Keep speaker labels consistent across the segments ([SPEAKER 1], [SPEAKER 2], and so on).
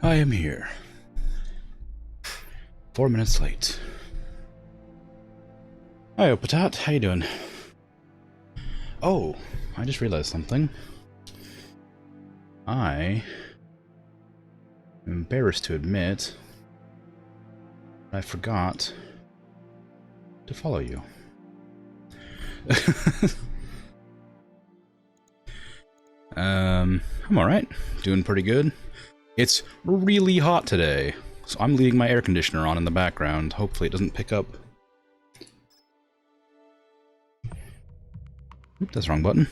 [SPEAKER 1] I am here. 4 minutes late. Hi, Opatat. How you doing? Oh, I just realized something. I am embarrassed to admit I forgot to follow you. I'm alright. Doing pretty good. It's really hot today, so I'm leaving my air conditioner on in the background. Hopefully it doesn't pick up. Oop, that's the wrong button.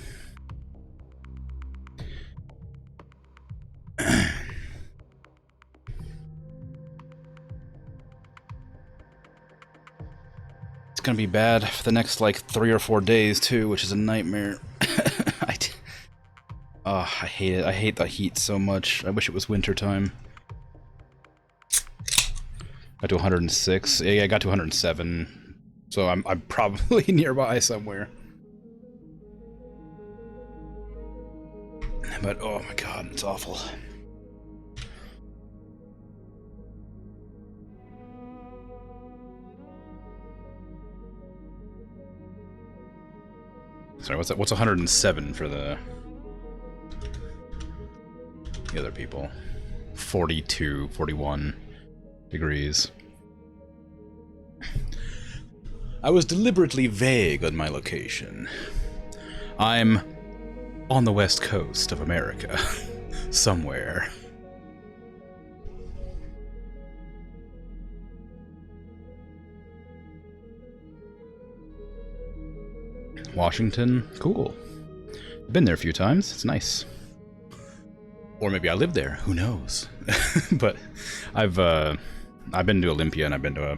[SPEAKER 1] It's gonna be bad for the next, like, 3 or 4 days, too, which is a nightmare. I hate it. I hate the heat so much. I wish it was winter time. Got to 106. Yeah, I got to 107. So I'm probably nearby somewhere. But oh my god, it's awful. Sorry, what's that? What's 107 for the other people? 42, 41 degrees. I was deliberately vague on my location. I'm on the west coast of America. Somewhere. Washington? Cool. Been there a few times. It's nice. Or maybe I live there. Who knows? But I've been to Olympia and I've been to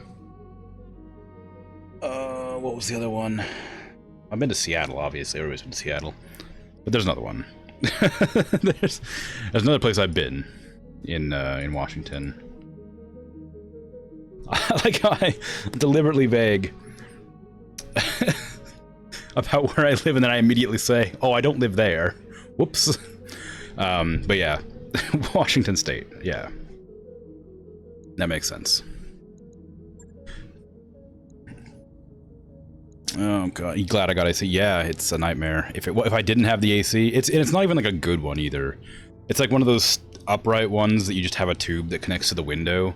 [SPEAKER 1] what was the other one? I've been to Seattle, obviously. Everybody's been to Seattle. But there's another one. there's another place I've been in Washington. I like how I'm deliberately vague about where I live, and then I immediately say, "Oh, I don't live there." Whoops. But yeah, Washington State. Yeah, that makes sense. Oh god, you glad I got AC? Yeah, it's a nightmare. If I didn't have the AC, it's not even like a good one either. It's like one of those upright ones that you just have a tube that connects to the window,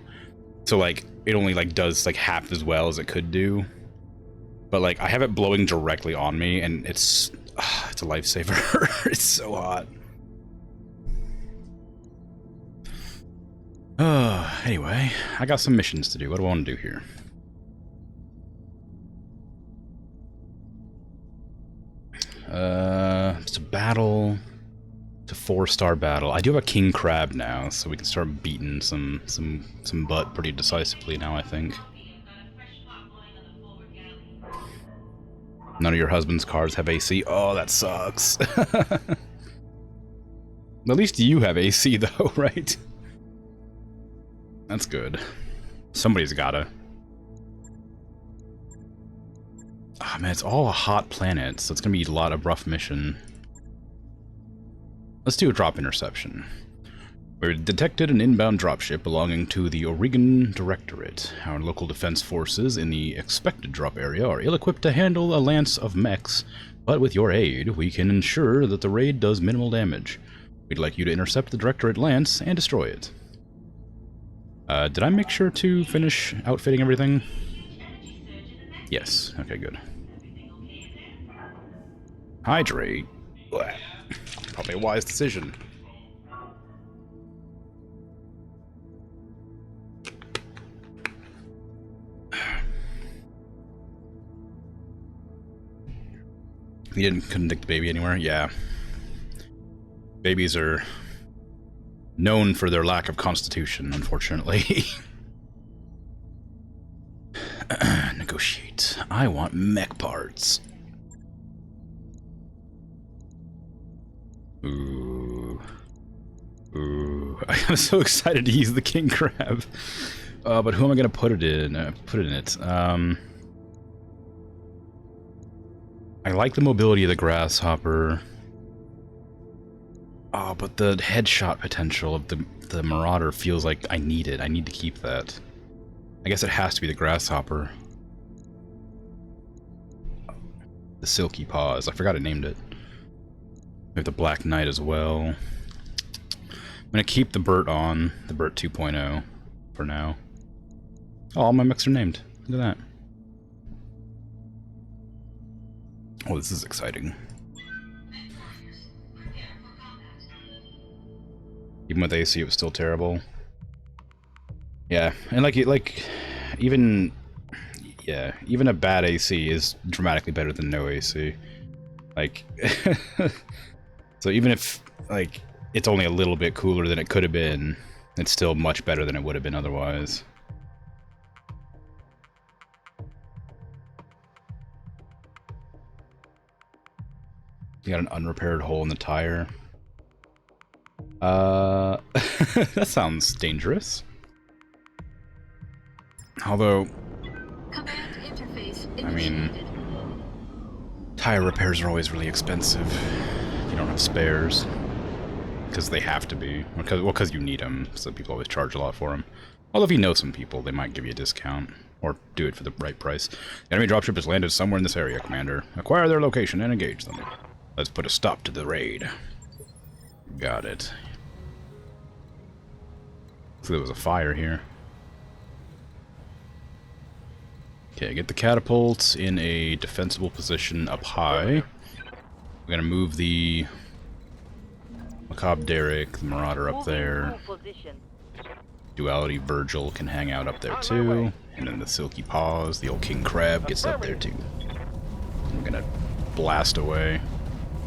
[SPEAKER 1] so like it only like does like half as well as it could do. But like I have it blowing directly on me, and it's a lifesaver. It's so hot. Anyway, I got some missions to do. What do I want to do here? It's a battle. It's a 4-star battle. I do have a king crab now, so we can start beating some butt pretty decisively now, I think. None of your husband's cars have AC. Oh, that sucks. At least you have AC, though, right? That's good. Somebody's gotta. Oh, man, it's all a hot planet, so it's gonna be a lot of rough mission. Let's do a drop interception. We detected an inbound dropship belonging to the Oregon Directorate. Our local defense forces in the expected drop area are ill-equipped to handle a lance of mechs, but with your aid, we can ensure that the raid does minimal damage. We'd like you to intercept the Directorate lance and destroy it. Did I make sure to finish outfitting everything? Yes. Okay, good. Hydrate. Blech. Probably a wise decision. You couldn't take the baby anywhere? Yeah. Babies are known for their lack of constitution, unfortunately. Negotiate. I want mech parts. Ooh. Ooh. I'm so excited to use the king crab. But who am I going to put it in? I like the mobility of the grasshopper. Oh, but the headshot potential of the Marauder feels like I need it. I need to keep that. I guess it has to be the Grasshopper. The Silky Paws. I forgot I named it. We have the Black Knight as well. I'm gonna keep the Burt on, the Burt 2.0 for now. Oh, all my mechs are named. Look at that. Oh, this is exciting. Even with AC, it was still terrible. Yeah, and like even a bad AC is dramatically better than no AC. Like, so even if like it's only a little bit cooler than it could have been, it's still much better than it would have been otherwise. You got an unrepaired hole in the tire. That sounds dangerous. Although, I mean, tire repairs are always really expensive if you don't have spares. Because they have to be. Because you need them, so people always charge a lot for them. Although if you know some people, they might give you a discount. Or do it for the right price. The enemy dropship has landed somewhere in this area, Commander. Acquire their location and engage them. Let's put a stop to the raid. Got it. So there was a fire here. Okay, get the catapults in a defensible position up high. We're gonna move the Macabre Derrick, the Marauder up there. Duality Virgil can hang out up there too. And then the Silky Paws, the old King Crab, gets up there too. We're gonna blast away.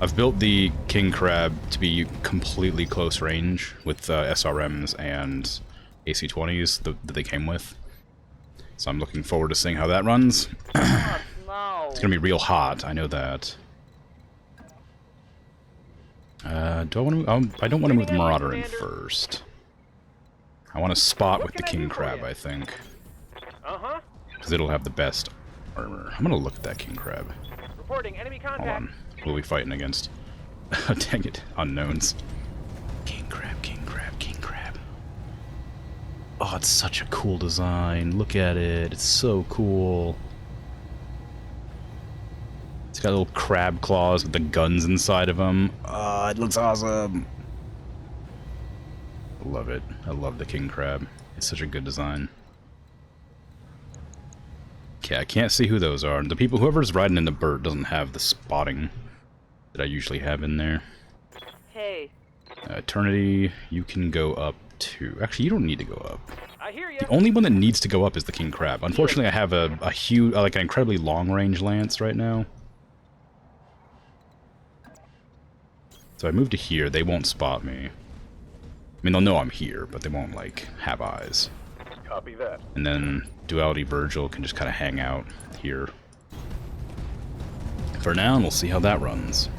[SPEAKER 1] I've built the King Crab to be completely close range with SRMs and AC-20s that they came with. So I'm looking forward to seeing how that runs. It's gonna be real hot, I know that. Do I want to? I don't want to move the Marauder in first. I want to spot with the King Crab, I think. Because it'll have the best armor. I'm gonna look at that King Crab.
[SPEAKER 2] Reporting enemy contact.
[SPEAKER 1] Hold on. Who are we fighting against? Dang it. Unknowns. King Crab, King Crab, King Crab. Oh, it's such a cool design. Look at it. It's so cool. It's got little crab claws with the guns inside of them. Oh, it looks awesome. I love it. I love the King Crab. It's such a good design. Okay, I can't see who those are. The people, whoever's riding in the Burt doesn't have the spotting that I usually have in there.
[SPEAKER 2] Hey.
[SPEAKER 1] Eternity, you can go up to... Actually, you don't need to go up.
[SPEAKER 2] I hear ya.
[SPEAKER 1] The only one that needs to go up is the King Crab. Unfortunately, I have a huge, like an incredibly long-range lance right now. So I move to here, they won't spot me. I mean, they'll know I'm here, but they won't, like, have eyes.
[SPEAKER 2] Copy that.
[SPEAKER 1] And then Duality Virgil can just kind of hang out here for now, and we'll see how that runs.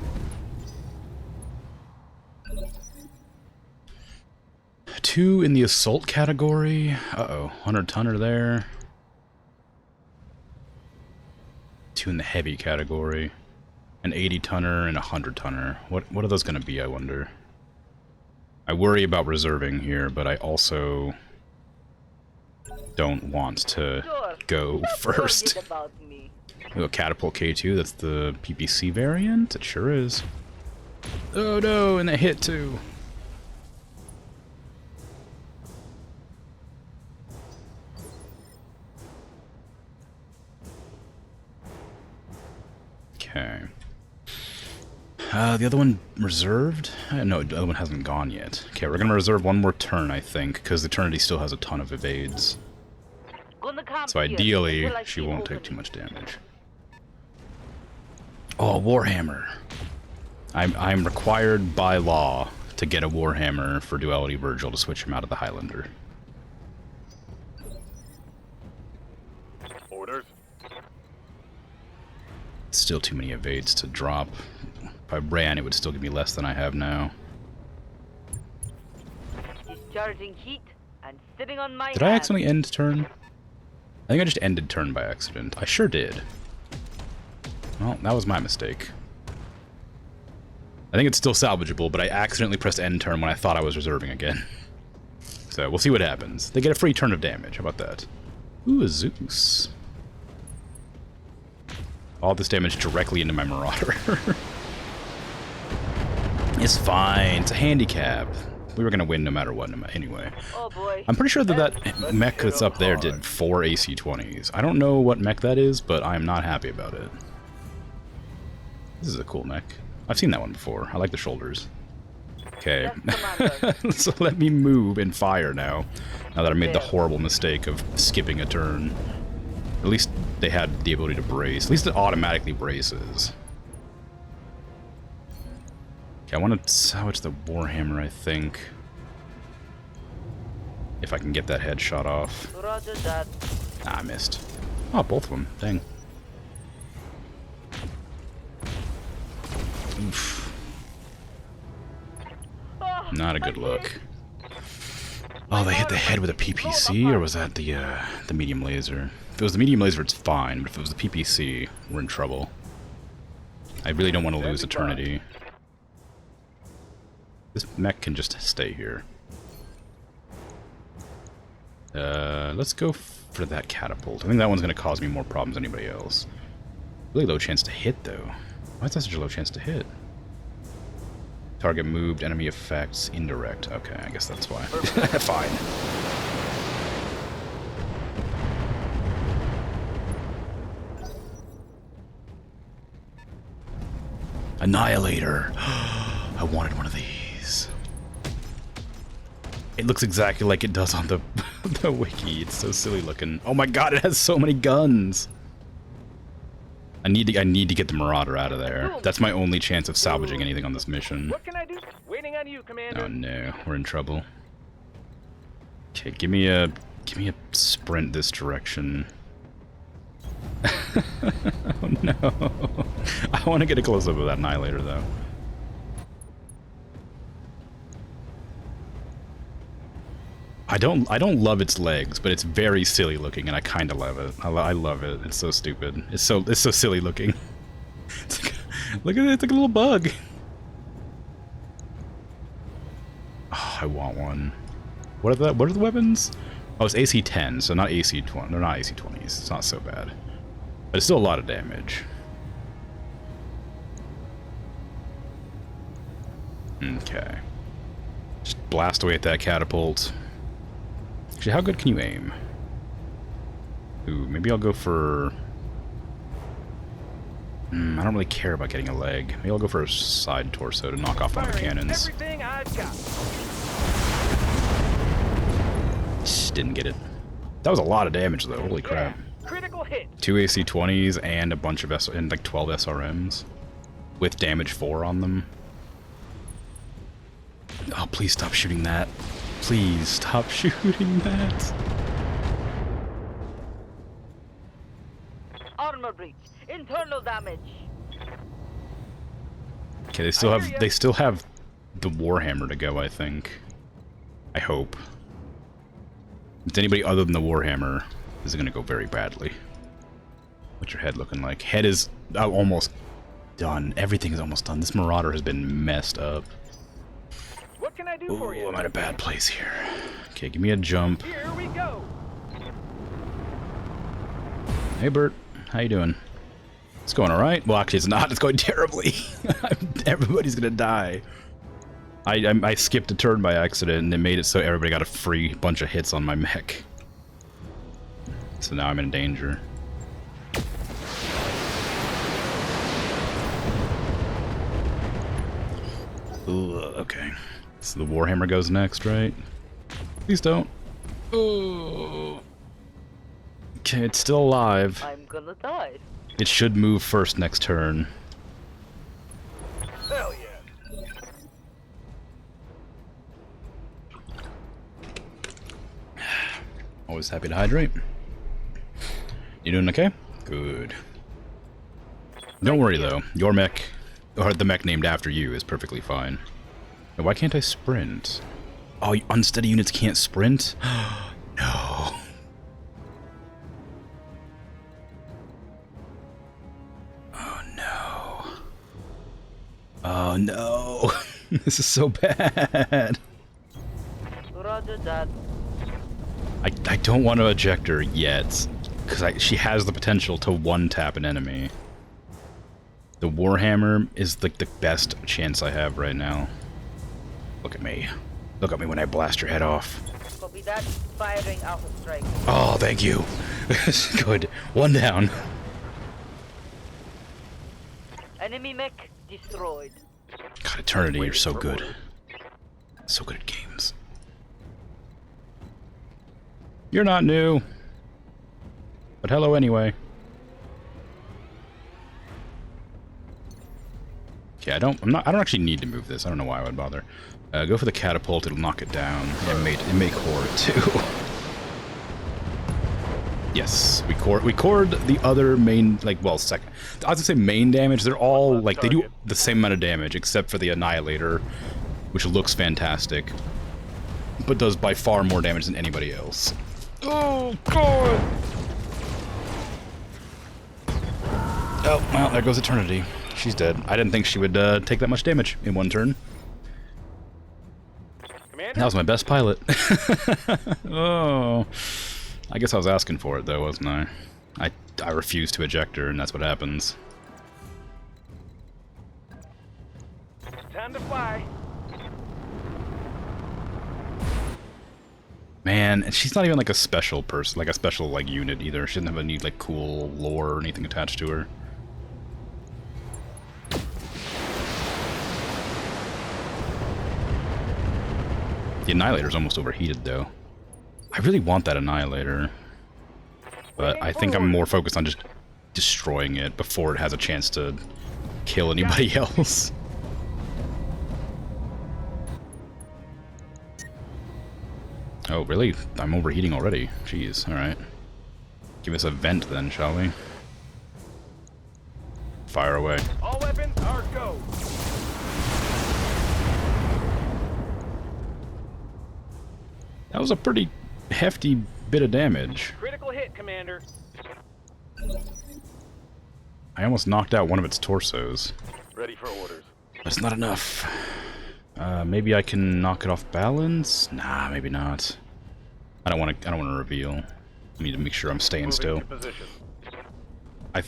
[SPEAKER 1] Two in the assault category. Uh-oh, 100-tonner there. Two in the heavy category. An 80-tonner and a 100-tonner. What are those going to be, I wonder? I worry about reserving here, but I also don't want to go first. A Catapult K2, that's the PPC variant? It sure is. Oh no, and it hit too. Okay. The other one reserved? No, the other one hasn't gone yet. Okay, we're gonna reserve one more turn, I think, because Eternity still has a ton of evades. So ideally, she won't take too much damage. Oh, Warhammer. I'm required by law to get a Warhammer for Duality Virgil to switch him out of the Highlander.
[SPEAKER 2] Orders.
[SPEAKER 1] Still too many evades to drop. If I ran, it would still give me less than I have now.
[SPEAKER 3] Discharging heat and sitting on my
[SPEAKER 1] Did I accidentally end turn? I think I just ended turn by accident. I sure did. Well, that was my mistake. I think it's still salvageable, but I accidentally pressed end turn when I thought I was reserving again. So we'll see what happens. They get a free turn of damage. How about that? Ooh, a Zeus. All this damage directly into my Marauder. It's fine. It's a handicap. We were going to win no matter what anyway.
[SPEAKER 3] Oh boy.
[SPEAKER 1] I'm pretty sure that mech that's up there did 4 AC-20s. I don't know what mech that is, but I'm not happy about it. This is a cool mech. I've seen that one before. I like the shoulders. Okay. So let me move and fire now. Now that I made the horrible mistake of skipping a turn. At least they had the ability to brace. At least it automatically braces. Okay, I want to salvage the Warhammer, I think. If I can get that headshot off.
[SPEAKER 3] Roger that.
[SPEAKER 1] Ah, I missed. Oh, both of them. Dang. Oof. Not a good look. Oh, they hit the head with a PPC, or was that the medium laser? If it was the medium laser, it's fine, but if it was the PPC, we're in trouble. I really don't want to lose Eternity. This mech can just stay here. Let's go for that catapult. I think that one's going to cause me more problems than anybody else. Really low chance to hit, though. Why is that such a low chance to hit? Target moved, enemy effects, indirect. Okay, I guess that's why. Fine. Annihilator. I wanted one of these. It looks exactly like it does on the the wiki. It's so silly looking. Oh my god, it has so many guns. I need to get the Marauder out of there. That's my only chance of salvaging anything on this mission.
[SPEAKER 2] What can I do? Waiting on you, Commander.
[SPEAKER 1] Oh no, we're in trouble. Okay, give me a sprint this direction. Oh no. I want to get a close up of that Annihilator though. I don't love its legs, but it's very silly looking, and I kind of love it. I love it. It's so stupid. It's so silly looking. It's like, look at it. It's like a little bug. Oh, I want one. What are the weapons? Oh, it's AC-10, so not AC-20. They're not AC-20s. It's not so bad, but it's still a lot of damage. Okay. Just blast away at that catapult. Actually, how good can you aim? Ooh, maybe I'll go for... I don't really care about getting a leg. Maybe I'll go for a side torso to knock off one of the cannons.
[SPEAKER 2] Everything I've got.
[SPEAKER 1] Just didn't get it. That was a lot of damage, though. Holy crap.
[SPEAKER 2] Critical hit.
[SPEAKER 1] 2 AC-20s and a bunch of and like 12 SRMs. With damage 4 on them. Oh, please stop shooting that. Please stop shooting that.
[SPEAKER 3] Armor breach. Internal damage.
[SPEAKER 1] Okay, they still have the Warhammer to go, I think. I hope. If it's anybody other than the Warhammer, this is gonna go very badly. What's your head looking like? Head is almost done. Everything is almost done. This Marauder has been messed up.
[SPEAKER 2] What can I do for you?
[SPEAKER 1] I'm at a bad place here. Okay, give me a jump.
[SPEAKER 2] Here we go.
[SPEAKER 1] Hey, Bert. How you doing? It's going all right. Well, actually, it's not. It's going terribly. Everybody's gonna die. I skipped a turn by accident, and it made it so everybody got a free bunch of hits on my mech. So now I'm in danger. Ooh, okay. So the Warhammer goes next, right? Please don't. Oh. Okay, it's still alive.
[SPEAKER 3] I'm gonna die.
[SPEAKER 1] It should move first next turn.
[SPEAKER 2] Hell yeah.
[SPEAKER 1] Always happy to hydrate. You doing okay? Good. Don't worry though, your mech, or the mech named after you, is perfectly fine. Now, why can't I sprint? Oh, unsteady units can't sprint? No. Oh no. Oh no. This is so bad.
[SPEAKER 3] Roger that.
[SPEAKER 1] I don't want to eject her yet, because she has the potential to one-tap an enemy. The Warhammer is like the best chance I have right now. Look at me. Look at me when I blast your head off.
[SPEAKER 3] Copy that. Firing Alpha Strike.
[SPEAKER 1] Oh, thank you. Good. One down.
[SPEAKER 3] Enemy mech destroyed.
[SPEAKER 1] God, Eternity, you're so good. So good at games. You're not new. But hello anyway. Okay, I don't actually need to move this. I don't know why I would bother. Go for the catapult, it'll knock it down. It may core it too. Yes, we cored the other main, like, well, second. I was gonna say main damage, they're all, like, they do the same amount of damage, except for the Annihilator, which looks fantastic, but does by far more damage than anybody else. Oh, God! Oh, well, there goes Eternity. She's dead. I didn't think she would take that much damage in one turn.
[SPEAKER 2] Commander?
[SPEAKER 1] That was my best pilot. Oh. I guess I was asking for it, though, wasn't I? I refused to eject her, and that's what happens.
[SPEAKER 2] Time to fly.
[SPEAKER 1] Man, and she's not even like a special person, like a special like unit either. She doesn't have any like cool lore or anything attached to her. The Annihilator's almost overheated, though. I really want that Annihilator, but I think I'm more focused on just destroying it before it has a chance to kill anybody else. Oh, really? I'm overheating already. Jeez, alright. Give us a vent then, shall we? Fire away.
[SPEAKER 2] All weapons are go.
[SPEAKER 1] That was a pretty hefty bit of damage.
[SPEAKER 2] Critical hit, Commander.
[SPEAKER 1] I almost knocked out one of its torsos.
[SPEAKER 2] Ready for orders.
[SPEAKER 1] That's not enough. Maybe I can knock it off balance? Nah, maybe not. I don't want to reveal. I need to make sure I'm staying still. I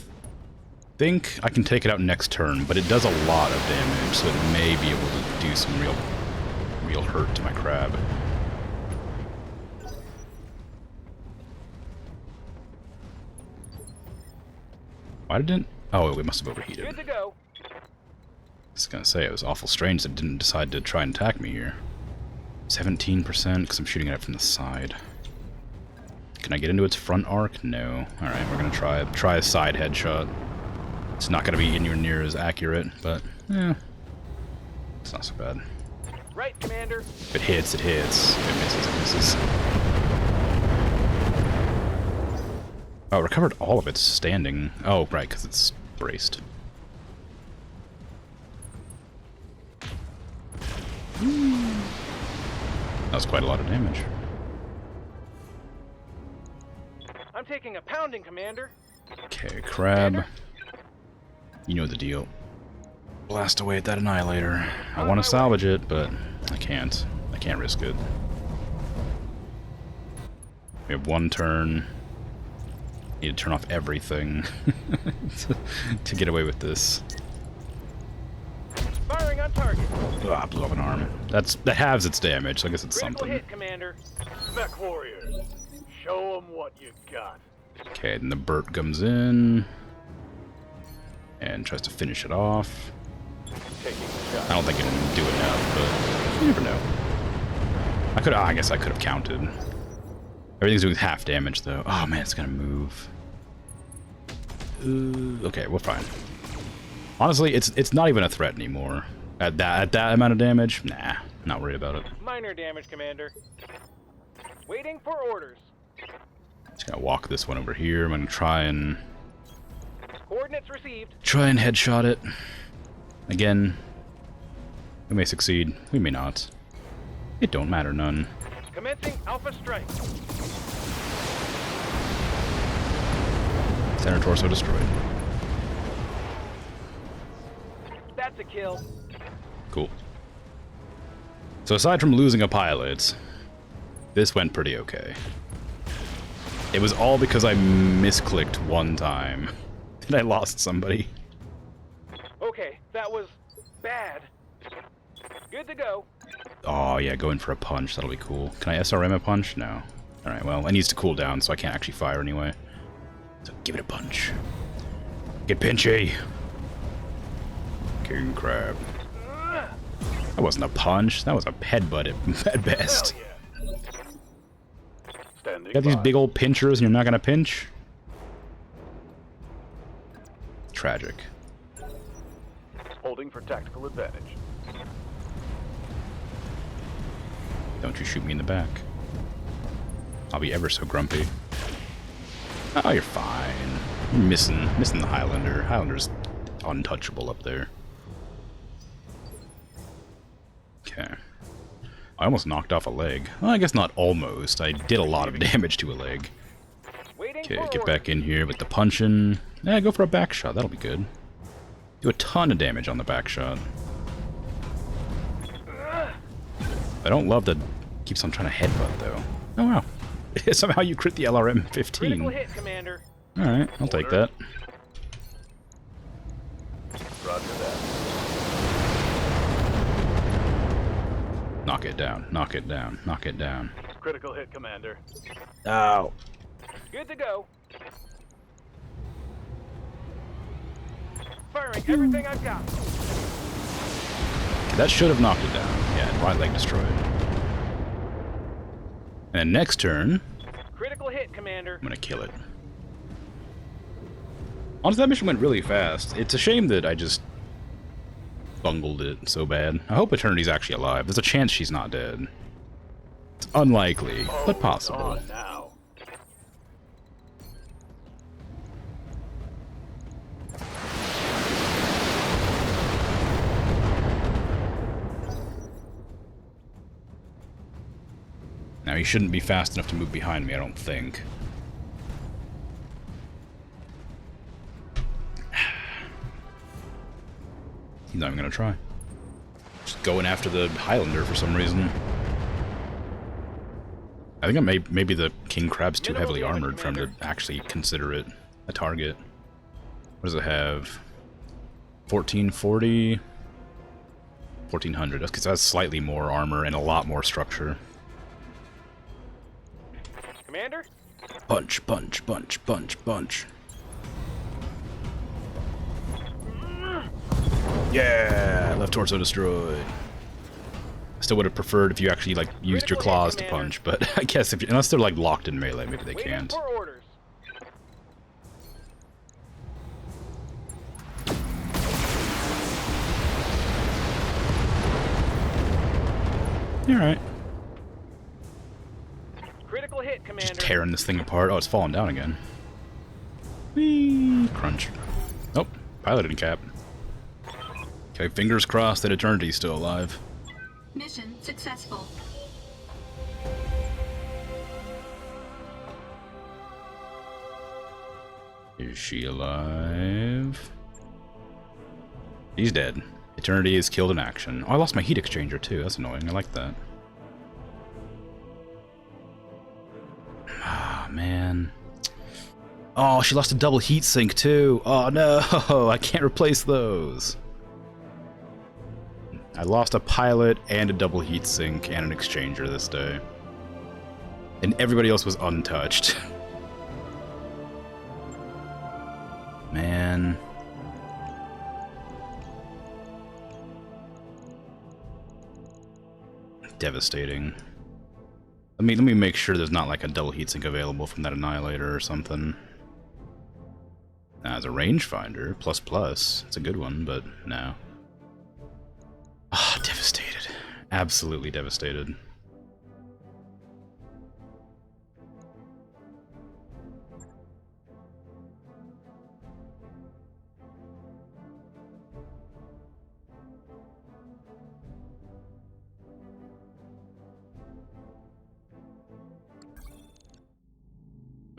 [SPEAKER 1] think I can take it out next turn, but it does a lot of damage, so it may be able to do some real hurt to my crab. Why didn't... Oh, we must have overheated.
[SPEAKER 2] Good to go.
[SPEAKER 1] I was gonna say, it was awful strange that it didn't decide to try and attack me here. 17%, because I'm shooting at it from the side. Can I get into its front arc? No. Alright, we're gonna try a side headshot. It's not gonna be anywhere near as accurate, but, yeah. It's not so bad.
[SPEAKER 2] Right, Commander.
[SPEAKER 1] If it hits, it hits. If it misses, it misses. Oh, it recovered all of its standing. Oh, right, because it's braced. That was quite a lot of damage.
[SPEAKER 2] I'm taking a pounding, Commander.
[SPEAKER 1] Okay, crab. You know the deal. Blast away at that Annihilator. I want to salvage it, but I can't. I can't risk it. We have one turn. Need to turn off everything to get away with this.
[SPEAKER 2] Firing on target.
[SPEAKER 1] Ugh, I blew up an arm. That halves its damage, so I guess it's
[SPEAKER 2] Critical
[SPEAKER 1] something.
[SPEAKER 2] hit, Commander. Spec Warriors. Show them what you got.
[SPEAKER 1] Okay, then the Burt comes in and tries to finish it off.
[SPEAKER 2] Taking the shot.
[SPEAKER 1] I don't think it can do enough, but you never know. I guess I could have counted. Everything's doing half damage though. Oh man, it's gonna move. Okay, we're fine. Honestly, it's not even a threat anymore. At that amount of damage, nah, not worried about it.
[SPEAKER 2] Minor damage, Commander. Waiting for orders.
[SPEAKER 1] Just gonna walk this one over here. I'm gonna try and
[SPEAKER 2] Coordinates received.
[SPEAKER 1] headshot it. Again, we may succeed, we may not. It don't matter none.
[SPEAKER 2] Commencing Alpha Strike.
[SPEAKER 1] Center torso destroyed.
[SPEAKER 2] That's That's a kill.
[SPEAKER 1] Cool. So aside from losing a pilot, this went pretty okay. It was all because I misclicked one time. And I lost somebody.
[SPEAKER 2] Okay, that was bad. Good to go.
[SPEAKER 1] Oh yeah, going for a punch, that'll be cool. Can I SRM a punch? No. Alright, well, it needs to cool down, so I can't actually fire anyway. So give it a punch. Get pinchy! King Crab. That wasn't a punch, that was a headbutt at best.
[SPEAKER 2] Hell yeah. Standing
[SPEAKER 1] You got these
[SPEAKER 2] by.
[SPEAKER 1] big old pinchers and you're not gonna pinch? Tragic.
[SPEAKER 2] Holding for tactical advantage.
[SPEAKER 1] Don't you shoot me in the back. I'll be ever so grumpy. Oh, you're fine. You're missing the Highlander. Highlander's untouchable up there. Okay. I almost knocked off a leg. Well, I guess not almost. I did a lot of damage to a leg.
[SPEAKER 2] Waiting
[SPEAKER 1] Okay,
[SPEAKER 2] for
[SPEAKER 1] get
[SPEAKER 2] orders.
[SPEAKER 1] back in here with the punching. Yeah, go for a back shot. That'll be good. Do a ton of damage on the back shot. I don't love that keeps on trying to headbutt, though. Oh, wow. Somehow you crit the
[SPEAKER 2] Critical
[SPEAKER 1] LRM-15.
[SPEAKER 2] hit, Commander.
[SPEAKER 1] Alright, I'll take that.
[SPEAKER 2] Roger that.
[SPEAKER 1] Knock it down, knock it down, knock it down.
[SPEAKER 2] Critical hit, Commander.
[SPEAKER 1] Ow.
[SPEAKER 2] Good to go. Firing everything I've got.
[SPEAKER 1] That should have knocked it down. Yeah, right leg destroyed. And next turn,
[SPEAKER 2] Critical hit, Commander.
[SPEAKER 1] I'm gonna kill it. Honestly, that mission went really fast. It's a shame that I just bungled it so bad. I hope Eternity's actually alive. There's a chance she's not dead. It's unlikely, but possible.
[SPEAKER 2] On now.
[SPEAKER 1] Now, he shouldn't be fast enough to move behind me, I don't think. He's not even gonna try. Just going after the Highlander for some reason. I think maybe the King Crab's too heavily armored for him to actually consider it a target. What does it have? 1440? 1400. Because that's slightly more armor and a lot more structure.
[SPEAKER 2] Commander?
[SPEAKER 1] Punch, punch, punch, punch, punch. Yeah! Left torso destroyed. I still would have preferred if you actually, like, used your
[SPEAKER 2] Critical hit,
[SPEAKER 1] claws to
[SPEAKER 2] Commander.
[SPEAKER 1] punch, but I guess if unless they're, like, locked in melee, maybe they
[SPEAKER 2] Waiting
[SPEAKER 1] can't.
[SPEAKER 2] for orders.
[SPEAKER 1] Alright.
[SPEAKER 2] Critical hit, Commander.
[SPEAKER 1] Just tearing this thing apart. Oh, it's falling down again. Whee! Crunch. Nope. Piloting cap. Okay, fingers crossed that Eternity's still alive.
[SPEAKER 4] Mission successful.
[SPEAKER 1] Is she alive? He's dead. Eternity is killed in action. Oh, I lost my heat exchanger too. That's annoying. I like that. Ah, man. Oh, she lost a double heat sink too. Oh no, I can't replace those. I lost a pilot and a double heat sink and an exchanger this day. And everybody else was untouched. Man. Devastating. Let me make sure there's not like a double heatsink available from that Annihilator or something. As a rangefinder, ++. It's a good one, but no. Ah, devastated. Absolutely devastated.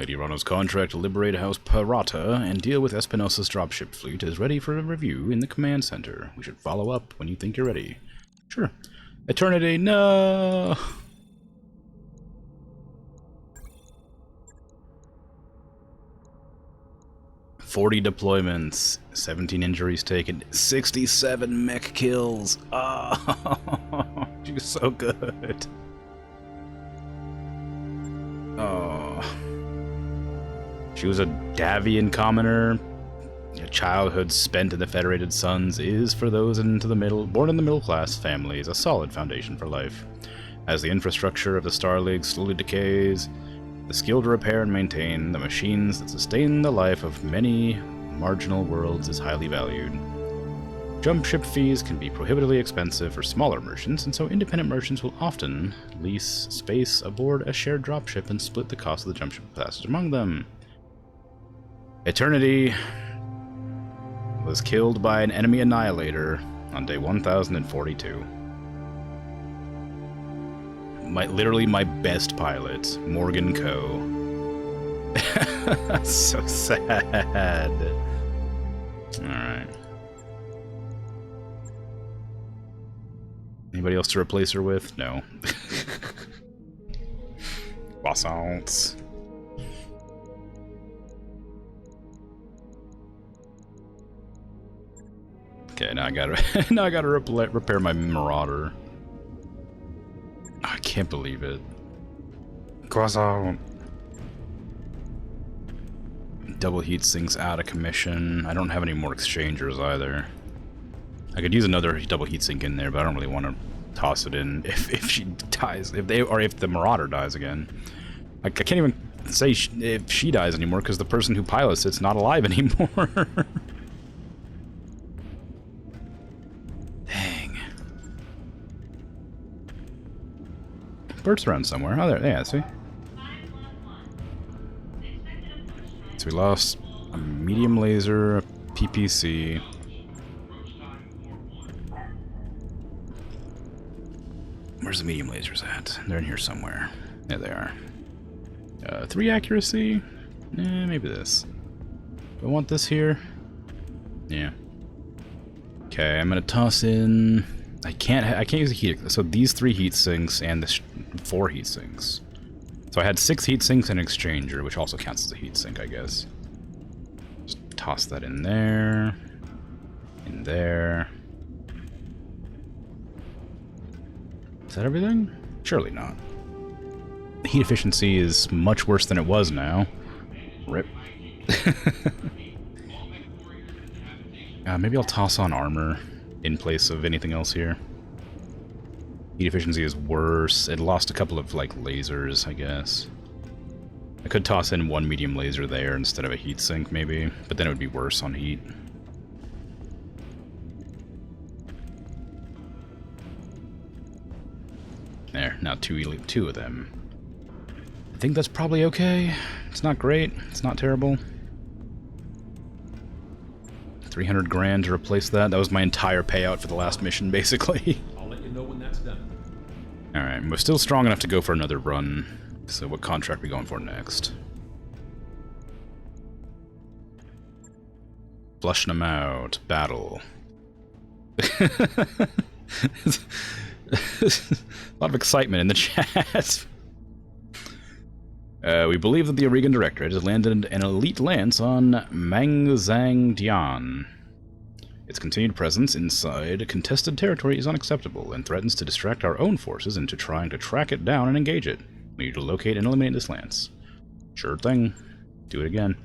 [SPEAKER 1] Lady Rano's contract to liberate House Parata and deal with Espinosa's dropship fleet is ready for a review in the command center. We should follow up when you think you're ready. Sure. Eternity, no! "40 deployments, 17 injuries taken, 67 mech kills. Oh, she's so good. Oh. She was a Davian commoner. A childhood spent in the Federated Suns is, for those born in the middle class families, a solid foundation for life. As the infrastructure of the Star League slowly decays, the skill to repair and maintain the machines that sustain the life of many marginal worlds is highly valued. Jump ship fees can be prohibitively expensive for smaller merchants, and so independent merchants will often lease space aboard a shared dropship and split the cost of the jump ship passage among them. Eternity was killed by an enemy annihilator on day 1042. Literally my best pilot, Morgan Coe. So sad. Alright. Anybody else to replace her with? No. Croissants. Okay, now I gotta repair my Marauder. I can't believe it. Croissant. Double heat sinks out of commission. I don't have any more exchangers either. I could use another double heat sink in there, but I don't really want to toss it in if she dies, if the Marauder dies again. I can't even say if she dies anymore because the person who pilots it's not alive anymore. Dang. Bird's around somewhere. Oh, there. Yeah, see. So we lost a medium laser, a PPC. Where's the medium lasers at? They're in here somewhere. There they are. 3 accuracy? Maybe this. Do I want this here? Yeah. Okay, I'm gonna toss in... I can't use a heat... So these 3 heat sinks and the 4 heat sinks. So I had 6 heat sinks and an exchanger, which also counts as a heat sink, I guess. Just toss that in there. In there. Is that everything? Surely not. The heat efficiency is much worse than it was now. Rip. Maybe I'll toss on armor in place of anything else here. Heat efficiency is worse. It lost a couple of, like, lasers, I guess. I could toss in 1 medium laser there instead of a heat sink, maybe, but then it would be worse on heat. There, now 2 of them. I think that's probably okay. It's not great. It's not terrible. 300 grand to replace that. That was my entire payout for the last mission, basically.
[SPEAKER 5] I'll let you know when that's done.
[SPEAKER 1] Alright, we're still strong enough to go for another run. So what contract are we going for next? Flushing them out. Battle. A lot of excitement in the chat. We believe that the Oregon Directorate has landed an elite lance on Mangzang Dian. Its continued presence inside contested territory is unacceptable and threatens to distract our own forces into trying to track it down and engage it. We need to locate and eliminate this lance. Sure thing. Do it again.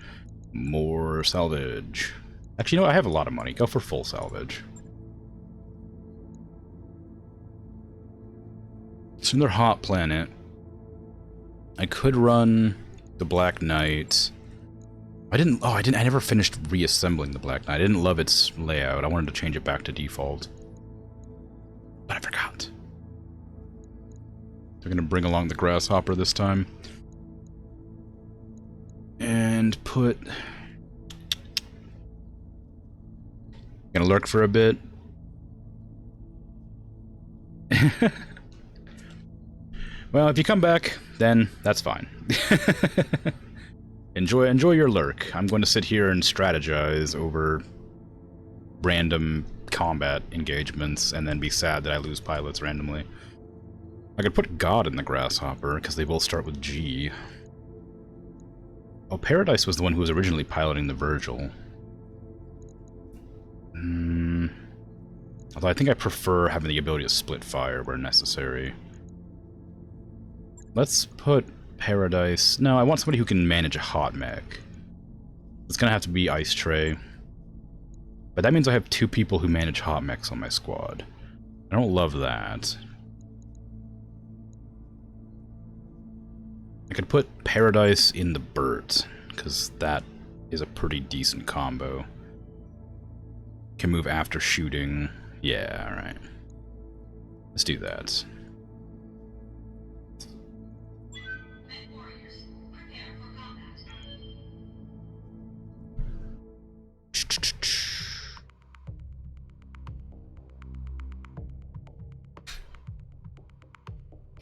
[SPEAKER 1] More salvage. Actually, you know what? I have a lot of money. Go for full salvage. It's another hot planet. I could run the Black Knight. I never finished reassembling the Black Knight. I didn't love its layout. I wanted to change it back to default. But I forgot. They're gonna bring along the Grasshopper this time. And put... Gonna lurk for a bit. Well, if you come back, then that's fine. Enjoy your lurk. I'm going to sit here and strategize over random combat engagements and then be sad that I lose pilots randomly. I could put God in the Grasshopper, because they both start with G. Oh, Paradise was the one who was originally piloting the Virgil. Although I think I prefer having the ability to split fire where necessary. Let's put Paradise... No, I want somebody who can manage a hot mech. It's gonna have to be Ice Tray. But that means I have 2 people who manage hot mechs on my squad. I don't love that. I could put Paradise in the Burt, because that is a pretty decent combo. Can move after shooting. Yeah, alright. Let's do that.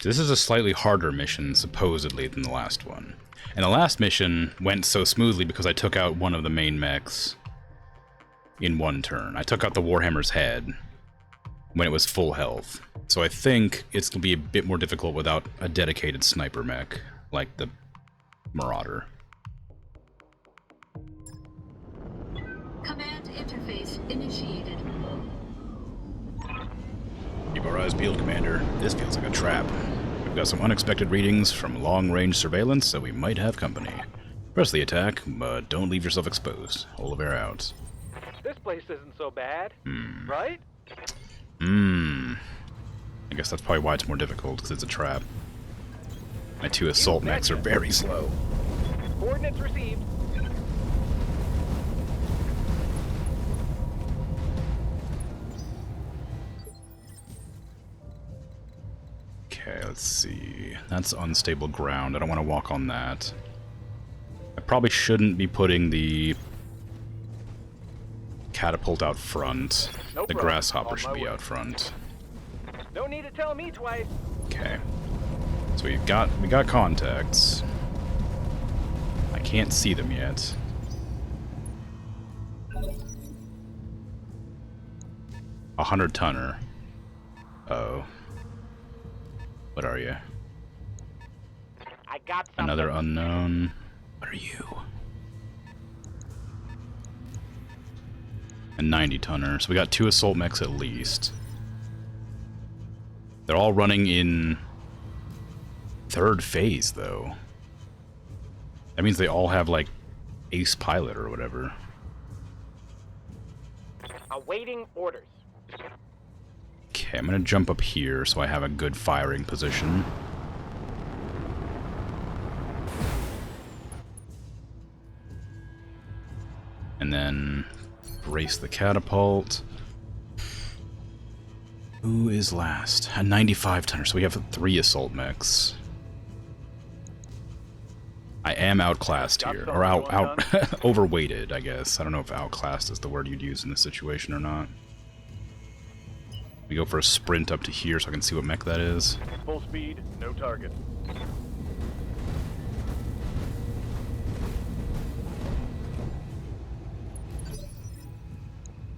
[SPEAKER 1] This is a slightly harder mission, supposedly, than the last one. And the last mission went so smoothly because I took out one of the main mechs in one turn. I took out the Warhammer's head when it was full health. So I think it's going to be a bit more difficult without a dedicated sniper mech, like the Marauder.
[SPEAKER 4] Command interface initiated.
[SPEAKER 1] Keep our eyes peeled, Commander. This feels like a trap. We've got some unexpected readings from long-range surveillance, so we might have company. Press the attack, but don't leave yourself exposed. Oliver out.
[SPEAKER 2] This place isn't so bad, right?
[SPEAKER 1] I guess that's probably why it's more difficult, because it's a trap. My 2 assault mechs are very slow.
[SPEAKER 2] Coordinates received.
[SPEAKER 1] Okay, let's see. That's unstable ground. I don't want to walk on that. I probably shouldn't be putting the catapult out front.
[SPEAKER 2] No
[SPEAKER 1] The
[SPEAKER 2] problem.
[SPEAKER 1] Grasshopper
[SPEAKER 2] On
[SPEAKER 1] should
[SPEAKER 2] my
[SPEAKER 1] be
[SPEAKER 2] way.
[SPEAKER 1] out front.
[SPEAKER 2] No need to tell me twice.
[SPEAKER 1] Okay. So we got contacts. I can't see them yet. A 100-tonner. Oh. What are you?
[SPEAKER 2] I got something.
[SPEAKER 1] Another unknown. What are you? A 90-tonner. So we got 2 assault mechs at least. They're all running in 3rd phase, though. That means they all have, like, ace pilot or whatever.
[SPEAKER 2] Awaiting orders.
[SPEAKER 1] Okay, I'm gonna jump up here so I have a good firing position. And then brace the catapult. Who is last? A 95-tonner, so we have 3 assault mechs. I am outclassed here, or out overweighted, I guess. I don't know if outclassed is the word you'd use in this situation or not. We go for a sprint up to here so I can see what mech that is.
[SPEAKER 2] Full speed, no target.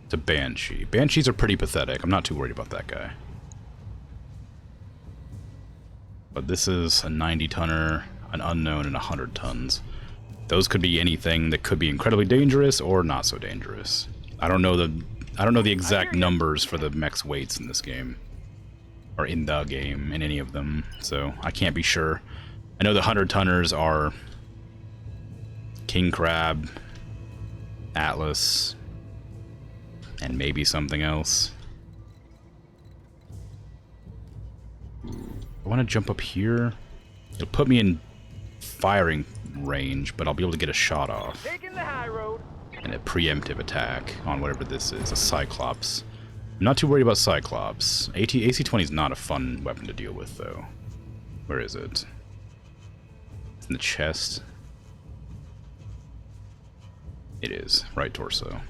[SPEAKER 1] It's a Banshee. Banshees are pretty pathetic. I'm not too worried about that guy. But this is a 90-tonner, an unknown, and 100 tons. Those could be anything that could be incredibly dangerous or not so dangerous. I don't know the exact numbers for the mech's weights in this game. Or in the game, in any of them. So I can't be sure. I know the 100-tonners are King Crab, Atlas, and maybe something else. I want to jump up here. It'll put me in firing range, but I'll be able to get a shot off.
[SPEAKER 2] Taking the high road.
[SPEAKER 1] And a preemptive attack on whatever this is, a Cyclops. I'm not too worried about Cyclops. AC-20 is not a fun weapon to deal with, though. Where is it? It's in the chest. It is. Right torso.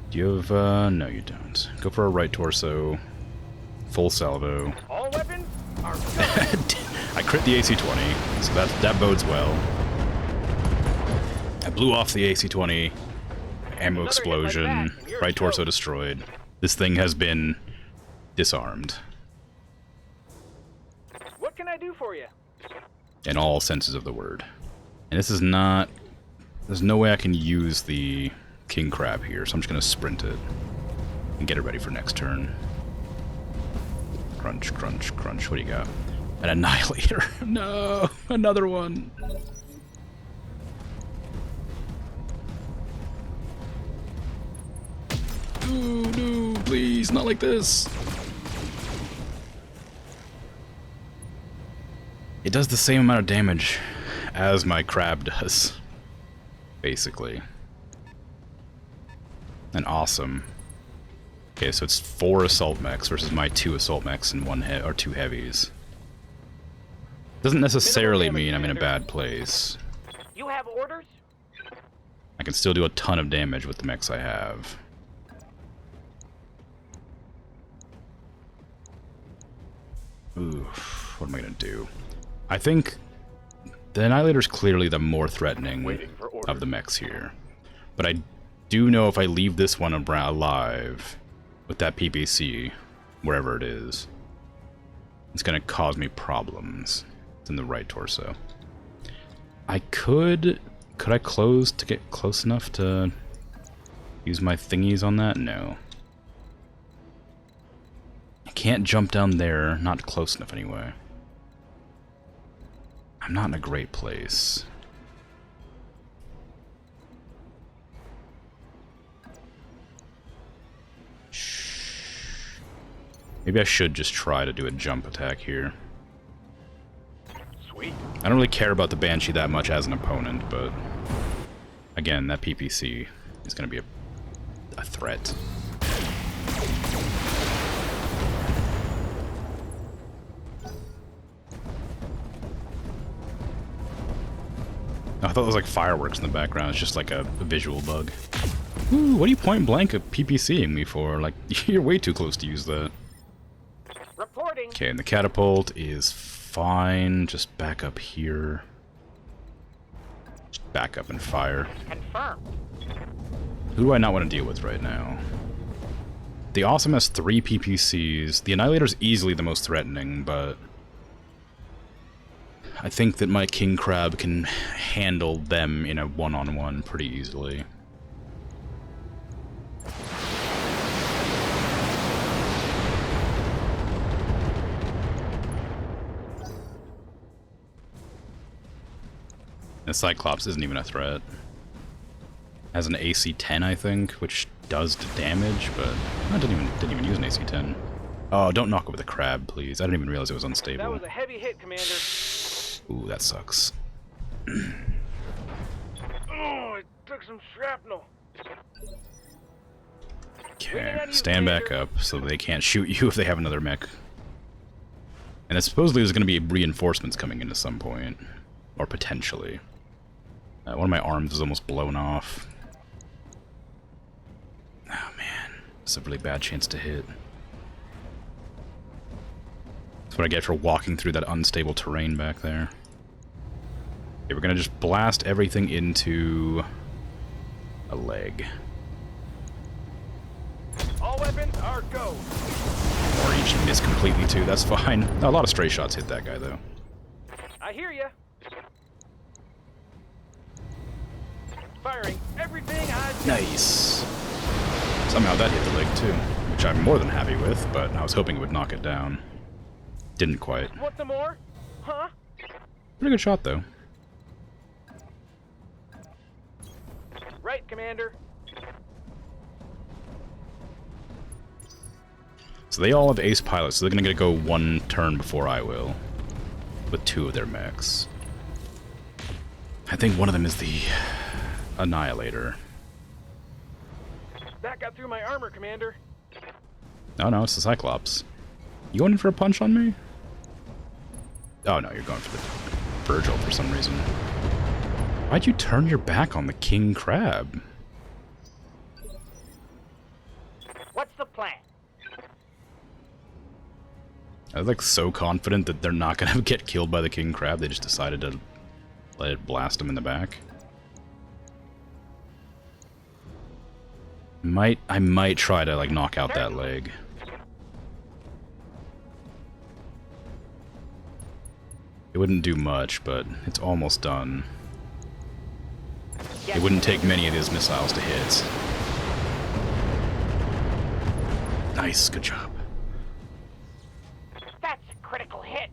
[SPEAKER 1] Do you have, no you don't. Go for a right torso. Full salvo.
[SPEAKER 2] All weapons are
[SPEAKER 1] I crit the AC-20, so that bodes well. Blew off the AC-20. Ammo
[SPEAKER 2] Another hit like
[SPEAKER 1] explosion.
[SPEAKER 2] that, and you're
[SPEAKER 1] Right torso
[SPEAKER 2] toast.
[SPEAKER 1] destroyed. This thing has been disarmed.
[SPEAKER 2] What can I do for you?
[SPEAKER 1] In all senses of the word. And this is not... There's no way I can use the king crab here, so I'm just going to sprint it. And get it ready for next turn. Crunch, crunch, crunch. What do you got? An annihilator. No! Another one! No, no, please, not like this. It does the same amount of damage as my crab does, basically. And awesome. Okay, so it's 4 assault mechs versus my 2 assault mechs and 2 heavies. Doesn't necessarily mean I'm in a bad place.
[SPEAKER 2] You have orders?
[SPEAKER 1] I can still do a ton of damage with the mechs I have. Oof, what am I gonna do? I think the Annihilator's clearly the more threatening
[SPEAKER 2] Waiting for orders.
[SPEAKER 1] of the mechs here. But I do know if I leave this one alive with that PPC, wherever it is, it's gonna cause me problems. It's in the right torso. I could I close to get close enough to use my thingies on that? No. I can't jump down there, not close enough anyway. I'm not in a great place. Maybe I should just try to do a jump attack here.
[SPEAKER 2] Sweet.
[SPEAKER 1] I don't really care about the Banshee that much as an opponent, but again, that PPC is going to be a threat. I thought it was like fireworks in the background. It's just like a visual bug. Ooh, what are you point blank PPCing me for? Like, you're way too close to use that.
[SPEAKER 2] Reporting.
[SPEAKER 1] Okay, and the catapult is fine. Just back up here. Just back up and fire.
[SPEAKER 2] Confirmed.
[SPEAKER 1] Who do I not want to deal with right now? The Awesome has 3 PPCs. The Annihilator's easily the most threatening, but I think that my King Crab can handle them in a one-on-one pretty easily. The Cyclops isn't even a threat. Has an AC-10, I think, which does the damage, but I didn't even use an AC-10. Oh, don't knock over the crab, please. I didn't even realize it was unstable.
[SPEAKER 2] That was a heavy hit, Commander.
[SPEAKER 1] Ooh, that sucks.
[SPEAKER 2] Oh, it took some shrapnel.
[SPEAKER 1] Okay, stand back up so they can't shoot you if they have another mech. And supposedly there's going to be reinforcements coming in at some point. Or potentially. One of my arms is almost blown off. Oh man, it's a really bad chance to hit. That's what I get for walking through that unstable terrain back there. Okay, we're gonna just blast everything into a leg.
[SPEAKER 2] All weapons are go.
[SPEAKER 1] Or you should miss completely too, that's fine. A lot of stray shots hit that guy though.
[SPEAKER 2] I hear ya. Firing everything I do.
[SPEAKER 1] Nice. Somehow that hit the leg too, which I'm more than happy with, but I was hoping it would knock it down. Didn't quite.
[SPEAKER 2] Want some more? Huh?
[SPEAKER 1] Pretty good shot though.
[SPEAKER 2] Right, Commander.
[SPEAKER 1] So they all have ace pilots, so they're gonna go one turn before I will. With 2 of their mechs. I think one of them is the Annihilator.
[SPEAKER 2] That got through my armor, Commander.
[SPEAKER 1] Oh no, it's the Cyclops. You going in for a punch on me? Oh no, you're going for the Virgil for some reason. Why'd you turn your back on the King Crab?
[SPEAKER 3] What's the plan?
[SPEAKER 1] I was like so confident that they're not gonna get killed by the King Crab, they just decided to let it blast him in the back. I might try to, like, knock out that leg. It wouldn't do much, but it's almost done. It wouldn't take many of his missiles to hit. Nice, good job.
[SPEAKER 3] That's a critical hit.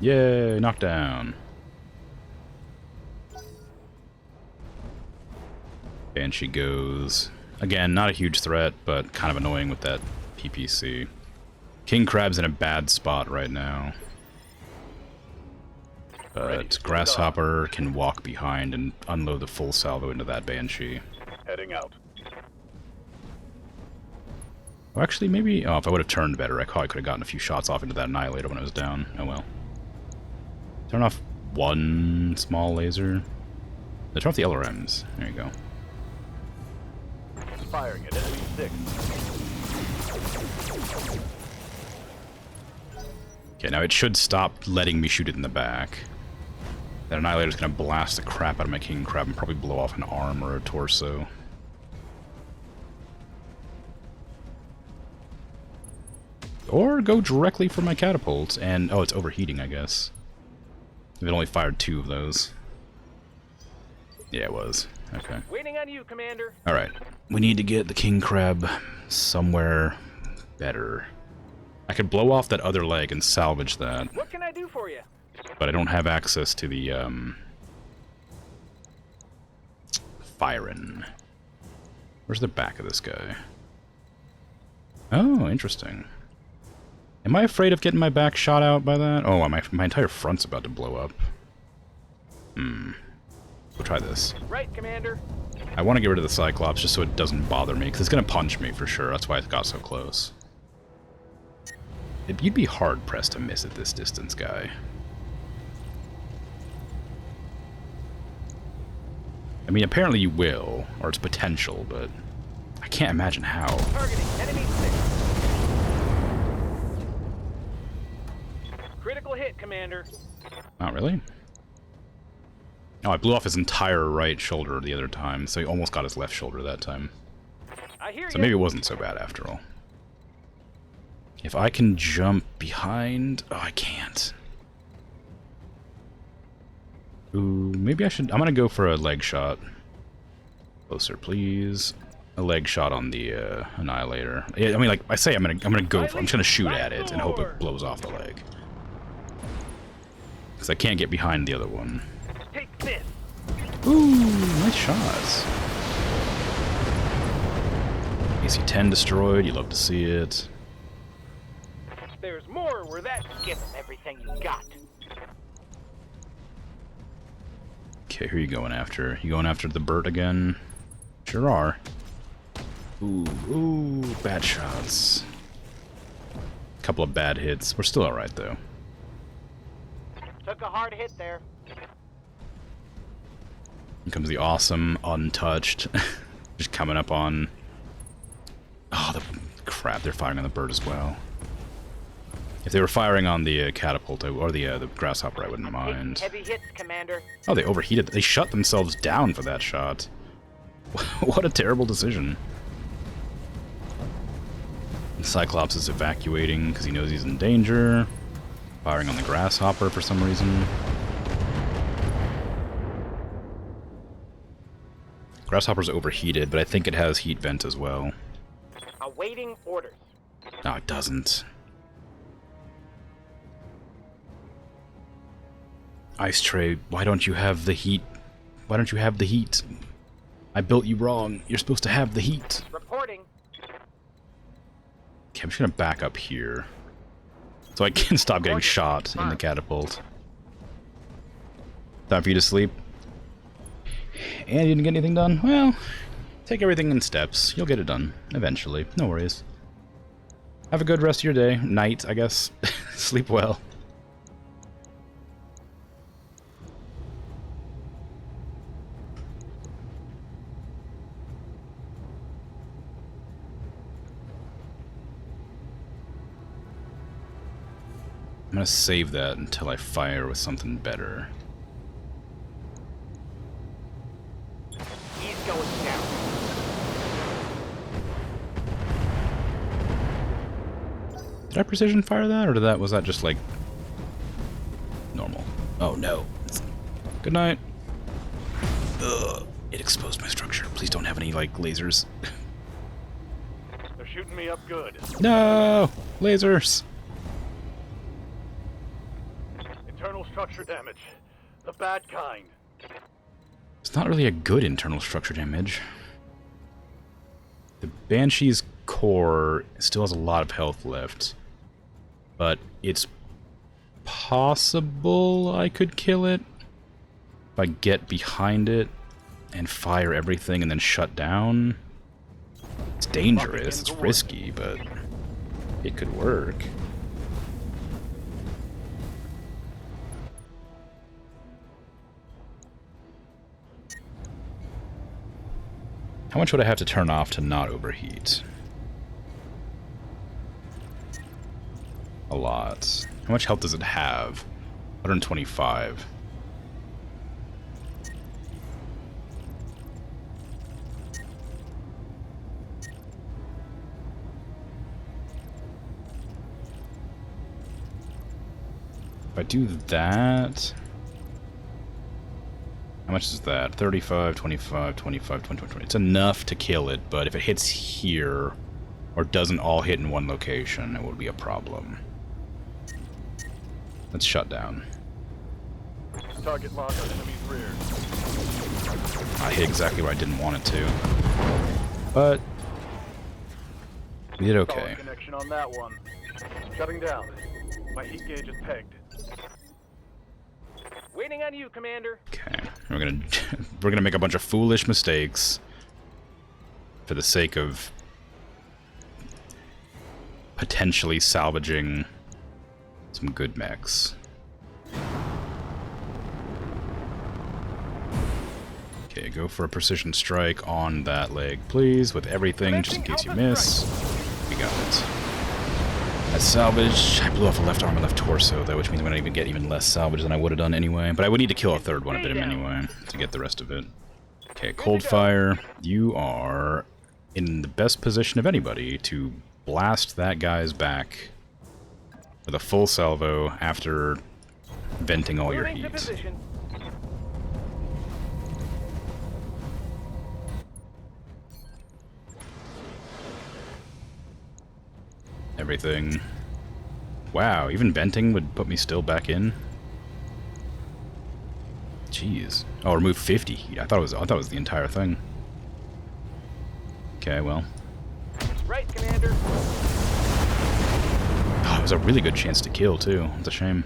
[SPEAKER 1] Yay, knockdown. Banshee goes. Again, not a huge threat, but kind of annoying with that PPC. King Crab's in a bad spot right now. But Grasshopper can walk behind and unload the full salvo into that Banshee.
[SPEAKER 2] Heading out.
[SPEAKER 1] Oh, actually, maybe... Oh, if I would have turned better, I probably could have gotten a few shots off into that Annihilator when it was down. Oh well. Turn off one small laser. Turn off the LRMs. There you go.
[SPEAKER 2] Firing at enemy 6.
[SPEAKER 1] Okay, now it should stop letting me shoot it in the back. That Annihilator's gonna blast the crap out of my King Crab and probably blow off an arm or a torso. Or go directly for my catapult and... Oh, it's overheating, I guess. It only fired 2 of those. Yeah, it was. Okay.
[SPEAKER 3] Waiting on you, Commander.
[SPEAKER 1] Alright. We need to get the King Crab somewhere better. I could blow off that other leg and salvage that.
[SPEAKER 3] What can I do for you?
[SPEAKER 1] But I don't have access to the, firing. Where's the back of this guy? Oh, interesting. Am I afraid of getting my back shot out by that? Oh, my entire front's about to blow up. We'll try this.
[SPEAKER 3] Right, Commander.
[SPEAKER 1] I want to get rid of the Cyclops just so it doesn't bother me, because it's going to punch me for sure. That's why it got so close. You'd be hard-pressed to miss at this distance, guy. I mean, apparently you will, or it's potential, but I can't imagine how.
[SPEAKER 3] Targeting enemy 6. Critical hit, Commander.
[SPEAKER 1] Oh, really? Oh, I blew off his entire right shoulder the other time, so he almost got his left shoulder that time.
[SPEAKER 3] I hear
[SPEAKER 1] So
[SPEAKER 3] you.
[SPEAKER 1] maybe it wasn't so bad after all. If I can jump behind... Oh, I can't. Ooh, maybe I should... I'm gonna go for a leg shot. Closer, please. A leg shot on the Annihilator. Yeah, I mean, like I say, I'm gonna go for... I'm just gonna shoot at it and hope it blows off the leg. Because I can't get behind the other one.
[SPEAKER 3] Take this.
[SPEAKER 1] Ooh, nice shots. AC-10 destroyed. You love to see it.
[SPEAKER 3] There's more where that. Give him everything you got.
[SPEAKER 1] Okay, who are you going after? You going after the Burt again? Sure are. Ooh, bad shots. Couple of bad hits. We're still alright, though.
[SPEAKER 3] Took a hard hit there.
[SPEAKER 1] Here comes the awesome Untouched. Just coming up on... Oh, the crap, they're firing on the Bird as well. If they were firing on the catapult, or the Grasshopper, I wouldn't mind.
[SPEAKER 3] Heavy hits, Commander.
[SPEAKER 1] Oh, they overheated. They shut themselves down for that shot. What a terrible decision. Cyclops is evacuating because he knows he's in danger. Firing on the Grasshopper for some reason. Grasshopper's overheated, but I think it has heat vent as well.
[SPEAKER 3] Awaiting orders.
[SPEAKER 1] No, it doesn't. Ice Tray, why don't you have the heat? Why don't you have the heat? I built you wrong. You're supposed to have the heat.
[SPEAKER 3] Reporting.
[SPEAKER 1] Okay, I'm just gonna back up here. So I can stop getting shot in the catapult. Time for you to sleep. And you didn't get anything done? Well, take everything in steps. You'll get it done. Eventually. No worries. Have a good rest of your day. Night, I guess. Sleep well. I'm gonna save that until I fire with something better. Did I precision fire that, or was that just like normal? Oh no. Good night. Ugh. It exposed my structure. Please don't have any like lasers.
[SPEAKER 2] They're shooting me up good.
[SPEAKER 1] No! Lasers!
[SPEAKER 2] Internal structure damage. The bad kind.
[SPEAKER 1] It's not really a good internal structure damage. The Banshee's core still has a lot of health left. But it's possible I could kill it if I get behind it and fire everything and then shut down. It's dangerous, it's risky, but it could work. How much would I have to turn off to not overheat? A lot. How much health does it have? 125. If I do that... How much is that? 35, 25, 25, 25, 20. It's enough to kill it, but if it hits here, or doesn't all hit in one location, it would be a problem. Let's shut down.
[SPEAKER 2] Target lock on enemy's rear.
[SPEAKER 1] I hit exactly where I didn't want it to. But we did okay.
[SPEAKER 2] Solid connection on that one. Shutting down. My heat gauge is pegged.
[SPEAKER 3] Waiting on you, Commander.
[SPEAKER 1] Okay. We're gonna make a bunch of foolish mistakes for the sake of potentially salvaging some good mechs. Okay, go for a precision strike on that leg, please, with everything, just in case you miss. We got it. That's salvage. I blew off a left arm and left torso, though, which means I'm gonna even get even less salvage than I would have done anyway. But I would need to kill a third one of him anyway to get the rest of it. Okay, cold fire. You are in the best position of anybody to blast that guy's back with a full salvo after venting all your heat. Everything. Wow, even venting would put me still back in. Jeez. Oh, remove 50 heat. I thought it was the entire thing. Okay, well.
[SPEAKER 3] Right, Commander.
[SPEAKER 1] Oh, it was a really good chance to kill too. It's a shame.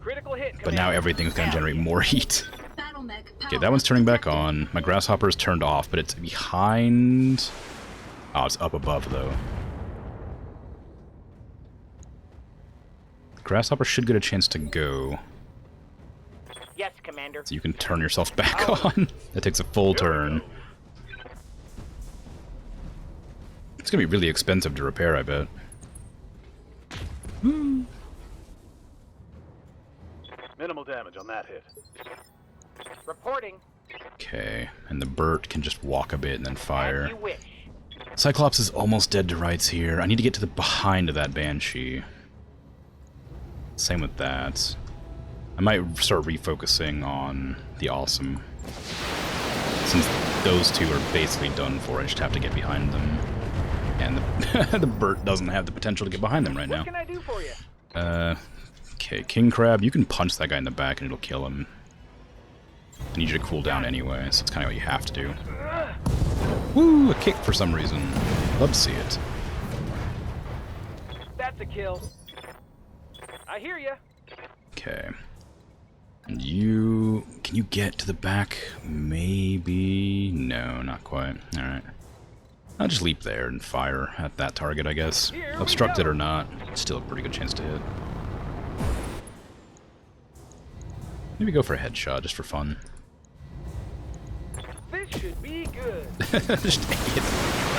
[SPEAKER 3] Critical hit,
[SPEAKER 1] But now everything's gonna generate more heat.
[SPEAKER 4] Battle mech
[SPEAKER 1] Okay, that one's turning back on. My grasshopper's turned off, but it's behind. Oh, it's up above though. Grasshopper should get a chance to go.
[SPEAKER 3] Yes, Commander.
[SPEAKER 1] So you can turn yourself back on. That takes a full turn. It's gonna be really expensive to repair, I bet.
[SPEAKER 2] Minimal damage on that hit.
[SPEAKER 3] Reporting.
[SPEAKER 1] Okay, and the Burt can just walk a bit and then fire.
[SPEAKER 3] As you wish.
[SPEAKER 1] Cyclops is almost dead to rights here. I need to get to the behind of that Banshee. Same with that. I might start refocusing on the Awesome. Since those two are basically done for, I just have to get behind them. And the Burt doesn't have the potential to get behind them right now.
[SPEAKER 3] What can I do for you?
[SPEAKER 1] Okay, King Crab, you can punch that guy in the back and it'll kill him. I need you to cool down anyway, so it's kind of what you have to do. Woo! A kick for some reason. Love to see it.
[SPEAKER 3] That's a kill. I hear ya.
[SPEAKER 1] Okay. And you... Can you get to the back? Maybe... No, not quite. Alright. I'll just leap there and fire at that target, I guess. Obstructed or not, still a pretty good chance to hit. Maybe go for a headshot, just for fun.
[SPEAKER 3] This should be good.
[SPEAKER 1] Just hit them.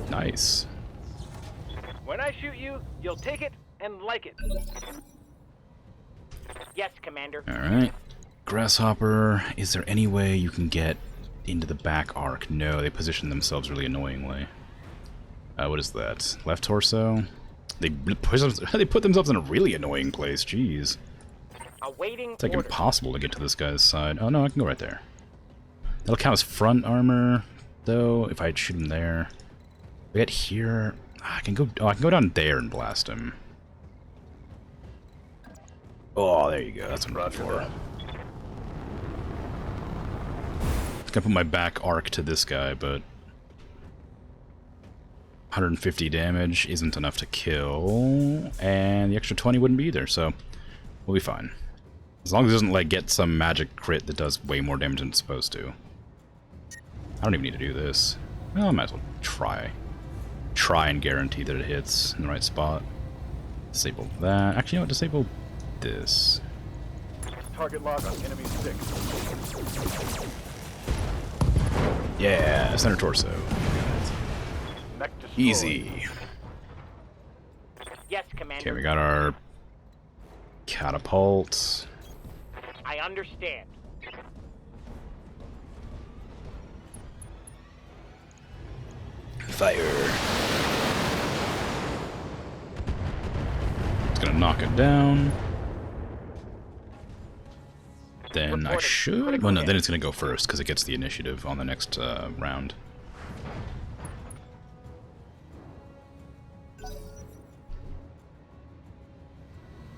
[SPEAKER 1] Nice.
[SPEAKER 3] When I shoot you, you'll take it and like it. Yes, Commander.
[SPEAKER 1] Alright. Grasshopper, is there any way you can get into the back arc. No, they position themselves really annoyingly. What is that? Left torso? They put themselves in a really annoying place, jeez.
[SPEAKER 3] Awaiting
[SPEAKER 1] It's like
[SPEAKER 3] order.
[SPEAKER 1] impossible to get to this guy's side. Oh no, I can go right there. That'll count as front armor, though, if I shoot him there. We get here. I can go. Oh, I can go down there and blast him. Oh, there you go. That's what I'm looking for. I can put my back arc to this guy, but 150 damage isn't enough to kill, and the extra 20 wouldn't be either. So we'll be fine. As long as it doesn't like get some magic crit that does way more damage than it's supposed to. I don't even need to do this. Well, I might as well try. Try and guarantee that it hits in the right spot. Disable that. Actually, you know what? Disable this.
[SPEAKER 2] Target lock on enemy 6.
[SPEAKER 1] Yeah, center torso.
[SPEAKER 2] Neck destroyed.
[SPEAKER 1] Easy.
[SPEAKER 3] Yes, Commander.
[SPEAKER 1] Okay, we got our catapult.
[SPEAKER 3] I understand.
[SPEAKER 1] Fire. It's gonna knock it down. Then I should... Well, no, then it's gonna go first, because it gets the initiative on the next round.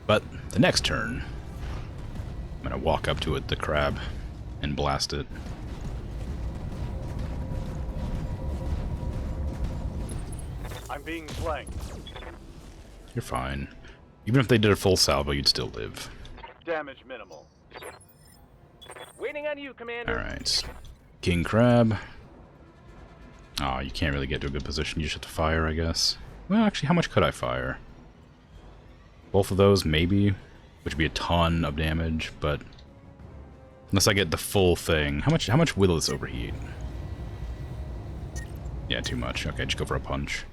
[SPEAKER 1] But the next turn, I'm gonna walk up to it, the crab, and blast it.
[SPEAKER 2] I'm being flanked.
[SPEAKER 1] You're fine. Even if they did a full salvo, you'd still live.
[SPEAKER 2] Damage minimal.
[SPEAKER 3] Waiting on you, Commander.
[SPEAKER 1] Alright. King Crab. Oh, you can't really get to a good position. You just have to fire, I guess. Well, actually, how much could I fire? Both of those, maybe. Which would be a ton of damage, but... Unless I get the full thing. How much will this overheat? Yeah, too much. Okay, just go for a punch.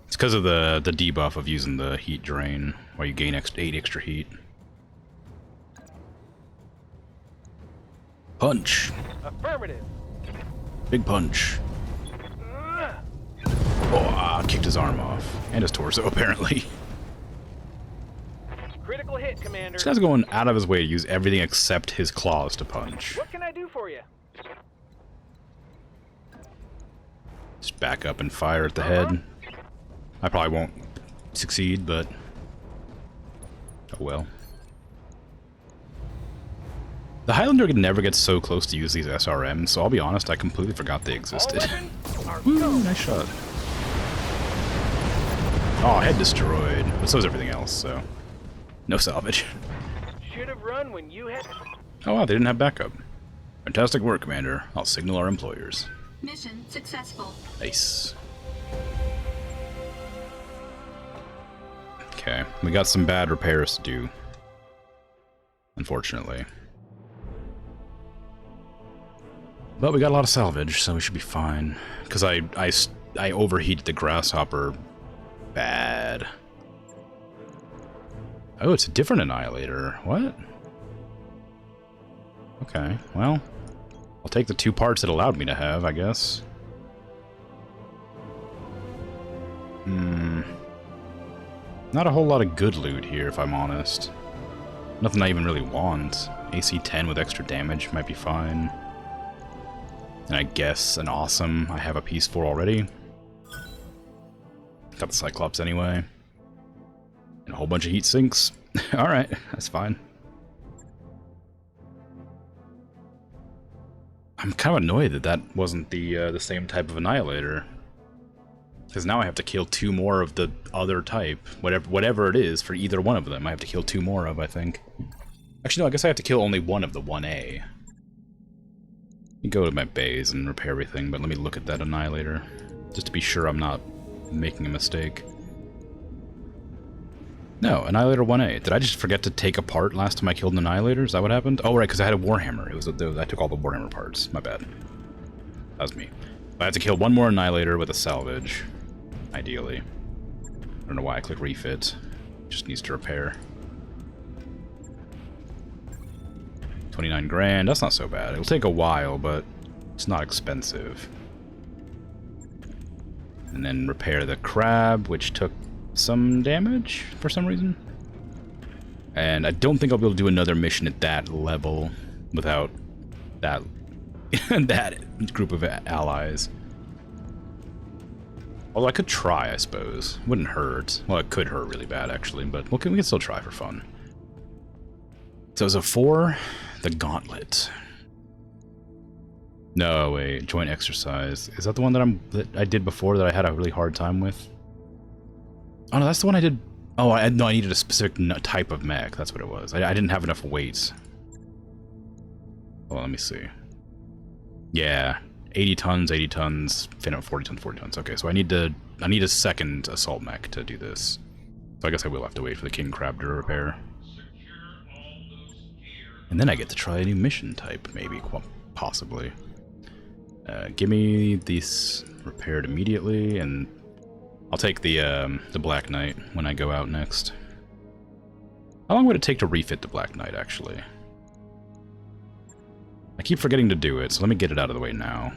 [SPEAKER 1] It's because of the debuff of using the heat drain, where you gain 8 extra heat. Punch!
[SPEAKER 3] Affirmative.
[SPEAKER 1] Big punch. Oh, kicked his arm off. And his torso, apparently.
[SPEAKER 3] Critical hit, Commander.
[SPEAKER 1] This guy's going out of his way to use everything except his claws to punch.
[SPEAKER 3] What can I do for you?
[SPEAKER 1] Just back up and fire at the head. I probably won't succeed, but... Oh well. The Highlander never gets so close to use these SRMs, so I'll be honest, I completely forgot they existed. Woo, nice shot. Oh, head destroyed. But so is everything else, so... No salvage.
[SPEAKER 3] Should have run when you had...
[SPEAKER 1] Oh wow, they didn't have backup. Fantastic work, Commander. I'll signal our employers.
[SPEAKER 4] Mission successful.
[SPEAKER 1] Nice. Okay, we got some bad repairs to do. Unfortunately. But we got a lot of salvage, so we should be fine. Because I overheated the grasshopper bad. Oh, it's a different annihilator. What? Okay, well, I'll take the 2 parts it allowed me to have, I guess. Not a whole lot of good loot here, if I'm honest. Nothing I even really want. AC 10 with extra damage might be fine. And I guess an awesome I have a piece for already. Got the Cyclops anyway. And a whole bunch of heat sinks. Alright, that's fine. I'm kind of annoyed that that wasn't the same type of annihilator. Because now I have to kill 2 more of the other type. Whatever it is, for either one of them, I have to kill 2 more of, I think. Actually, no, I guess I have to kill only one of the 1A. You go to my base and repair everything, but let me look at that annihilator. Just to be sure I'm not making a mistake. No, Annihilator 1A. Did I just forget to take apart last time I killed an Annihilator? Is that what happened? Oh, right, because I had a Warhammer. I took all the Warhammer parts. My bad. That was me. I have to kill 1 more Annihilator with a salvage. Ideally. I don't know why I click refit. Just needs to repair. 29 grand. That's not so bad. It'll take a while, but It's not expensive. And then repair the crab, which took some damage for some reason. And I don't think I'll be able to do another mission at that level without that that group of allies. Although I could try, I suppose. Wouldn't hurt. Well, it could hurt really bad, actually, but we can still try for fun. So as a 4, the gauntlet. No, wait, joint exercise. Is that the one that I did before that I had a really hard time with? Oh no, that's the one I did. Oh, no, I needed a specific type of mech. That's what it was. I didn't have enough weights. Well, let me see. Yeah, 80 tons, 80 tons, 40 tons, 40 tons. Okay, so I need a second assault mech to do this. So I guess I will have to wait for the king crab to repair. And then I get to try a new mission type, maybe, possibly. Give me this repaired immediately, and I'll take the Black Knight when I go out next. How long would it take to refit the Black Knight, actually? I keep forgetting to do it, so let me get it out of the way now.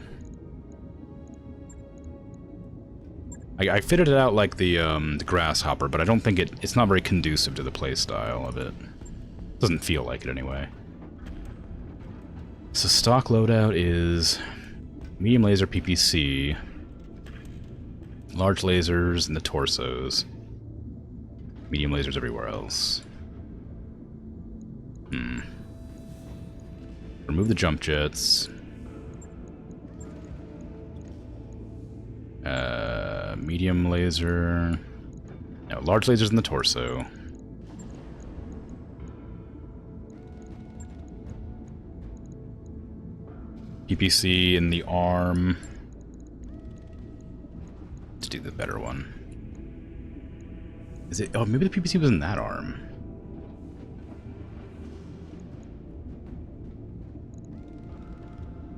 [SPEAKER 1] I fitted it out like the Grasshopper, but I don't think it's not very conducive to the playstyle of it. Doesn't feel like it anyway. So stock loadout is medium laser PPC, large lasers in the torsos, medium lasers everywhere else. Remove the jump jets. Medium laser. No, large lasers in the torso. PPC in the arm. Let's do the better one. Is it? Oh, maybe the PPC was in that arm.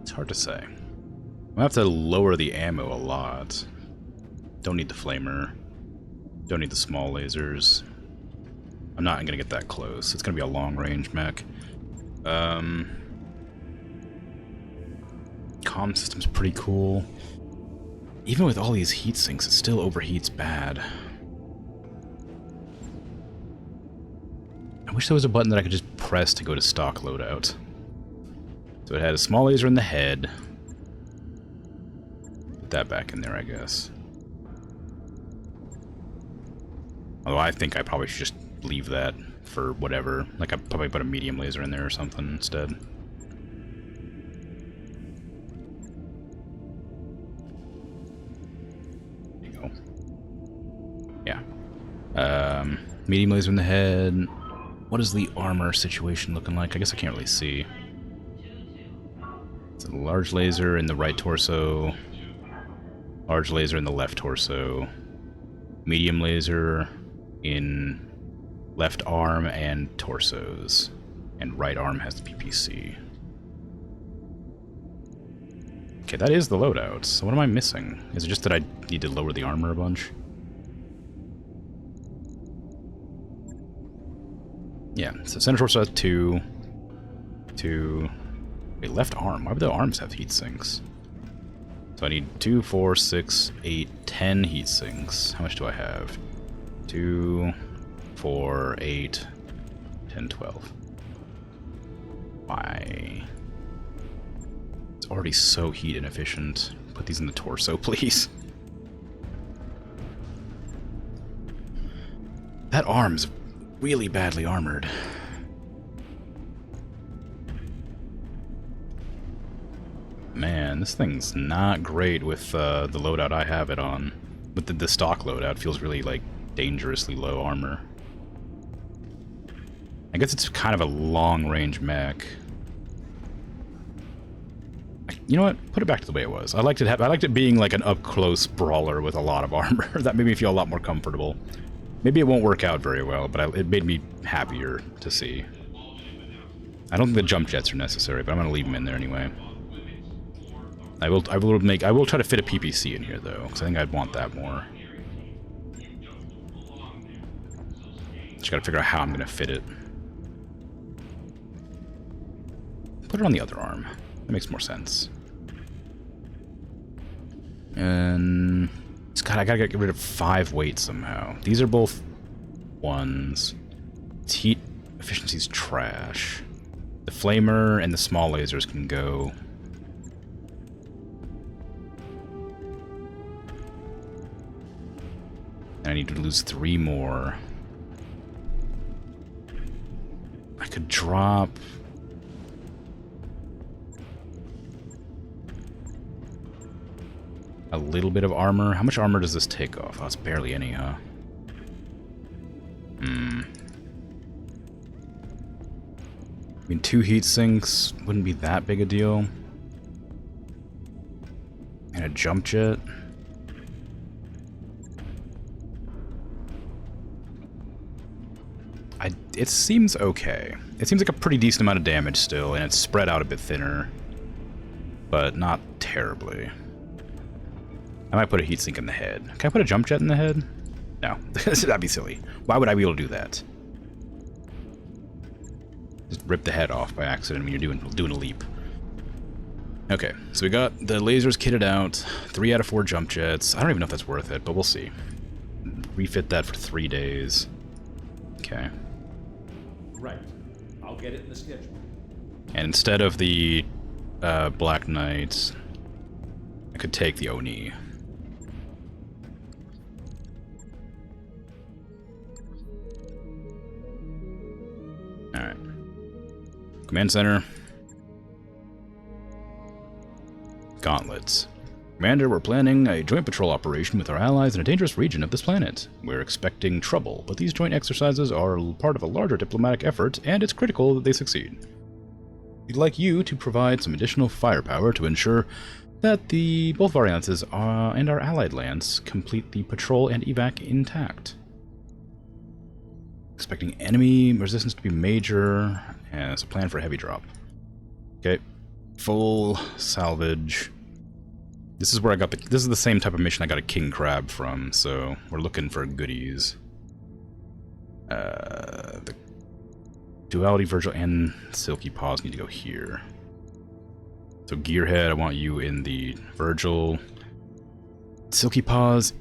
[SPEAKER 1] It's hard to say. I'll have to lower the ammo a lot. Don't need the flamer. Don't need the small lasers. I'm not gonna get that close. It's gonna be a long range mech. Comm system's pretty cool. Even with all these heat sinks, it still overheats bad. I wish there was a button that I could just press to go to stock loadout. So it had a small laser in the head. Put that back in there, I guess. Although I think I probably should just leave that for whatever. Like, I'd probably put a medium laser in there or something instead. There you go. Yeah. Medium laser in the head. What is the armor situation looking like? I guess I can't really see. It's a large laser in the right torso. Large laser in the left torso. Medium laser in left arm and torsos. And right arm has the PPC. Okay, that is the loadout. So what am I missing? Is it just that I need to lower the armor a bunch? Yeah, so center torso has 2. Wait, left arm. Why would the arms have heat sinks? So I need 2, 4, 6, 8, 10 heat sinks. How much do I have? 2, 4, 8, 10, 12. Why? It's already so heat inefficient. Put these in the torso, please. That arm's really badly armored. Man, this thing's not great with the loadout I have it on. With the stock loadout, feels really, like, dangerously low armor. I guess it's kind of a long-range mech. You know what? Put it back to the way it was. I liked it being like an up-close brawler with a lot of armor. That made me feel a lot more comfortable. Maybe it won't work out very well, but it made me happier to see. I don't think the jump jets are necessary, but I'm gonna leave them in there anyway. I will try to fit a PPC in here though, because I think I'd want that more. Just gotta figure out how I'm gonna fit it. Put it on the other arm. That makes more sense. And I gotta get rid of 5 weight somehow. These are both 1s. Heat efficiency's trash. The flamer and the small lasers can go. And I need to lose 3 more. I could drop... a little bit of armor. How much armor does this take off? Oh, it's barely any, huh? I mean, 2 heat sinks wouldn't be that big a deal. And a jump jet. It seems okay. It seems like a pretty decent amount of damage still, and it's spread out a bit thinner. But not terribly. I might put a heatsink in the head. Can I put a jump jet in the head? No. That'd be silly. Why would I be able to do that? Just rip the head off by accident when you're doing a leap. Okay, so we got the lasers kitted out. 3 out of 4 jump jets. I don't even know if that's worth it, but we'll see. Refit that for 3 days. Okay.
[SPEAKER 5] Right. I'll get it in the schedule.
[SPEAKER 1] And instead of the Black Knight, I could take the Oni. Alright. Command Center. Gauntlets. Commander, we're planning a joint patrol operation with our allies in a dangerous region of this planet. We're expecting trouble, but these joint exercises are part of a larger diplomatic effort, and it's critical that they succeed. We'd like you to provide some additional firepower to ensure that both our alliances and our allied lands complete the patrol and evac intact. Expecting enemy resistance to be major, and it's a plan for a heavy drop. Okay, full salvage. This is where I got this is the same type of mission I got a king crab from, so we're looking for goodies. The Duality, Virgil, and Silky Paws need to go here. So Gearhead, I want you in the Virgil. Silky Paws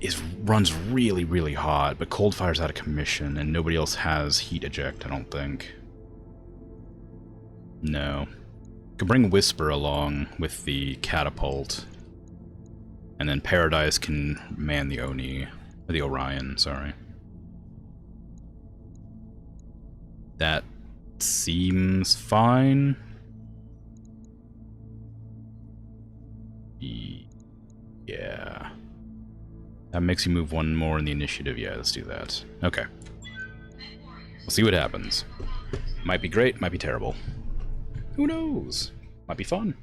[SPEAKER 1] runs really, really hot, but Coldfire's out of commission, and nobody else has heat eject, I don't think. No. Could bring Whisper along with the catapult. And then Paradise can man the Oni, or the Orion, sorry. That seems fine. Yeah. That makes you move 1 more in the initiative. Yeah, let's do that. Okay. We'll see what happens. Might be great, might be terrible. Who knows? Might be fun.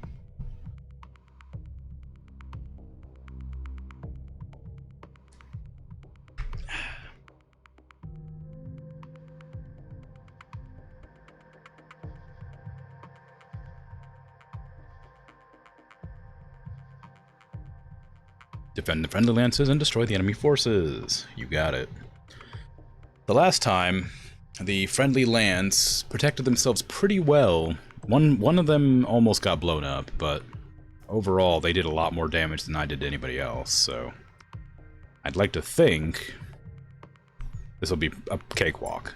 [SPEAKER 1] Defend the friendly lances and destroy the enemy forces. You got it. The last time, the friendly lance protected themselves pretty well. One of them almost got blown up, but overall they did a lot more damage than I did to anybody else, so I'd like to think this will be a cakewalk.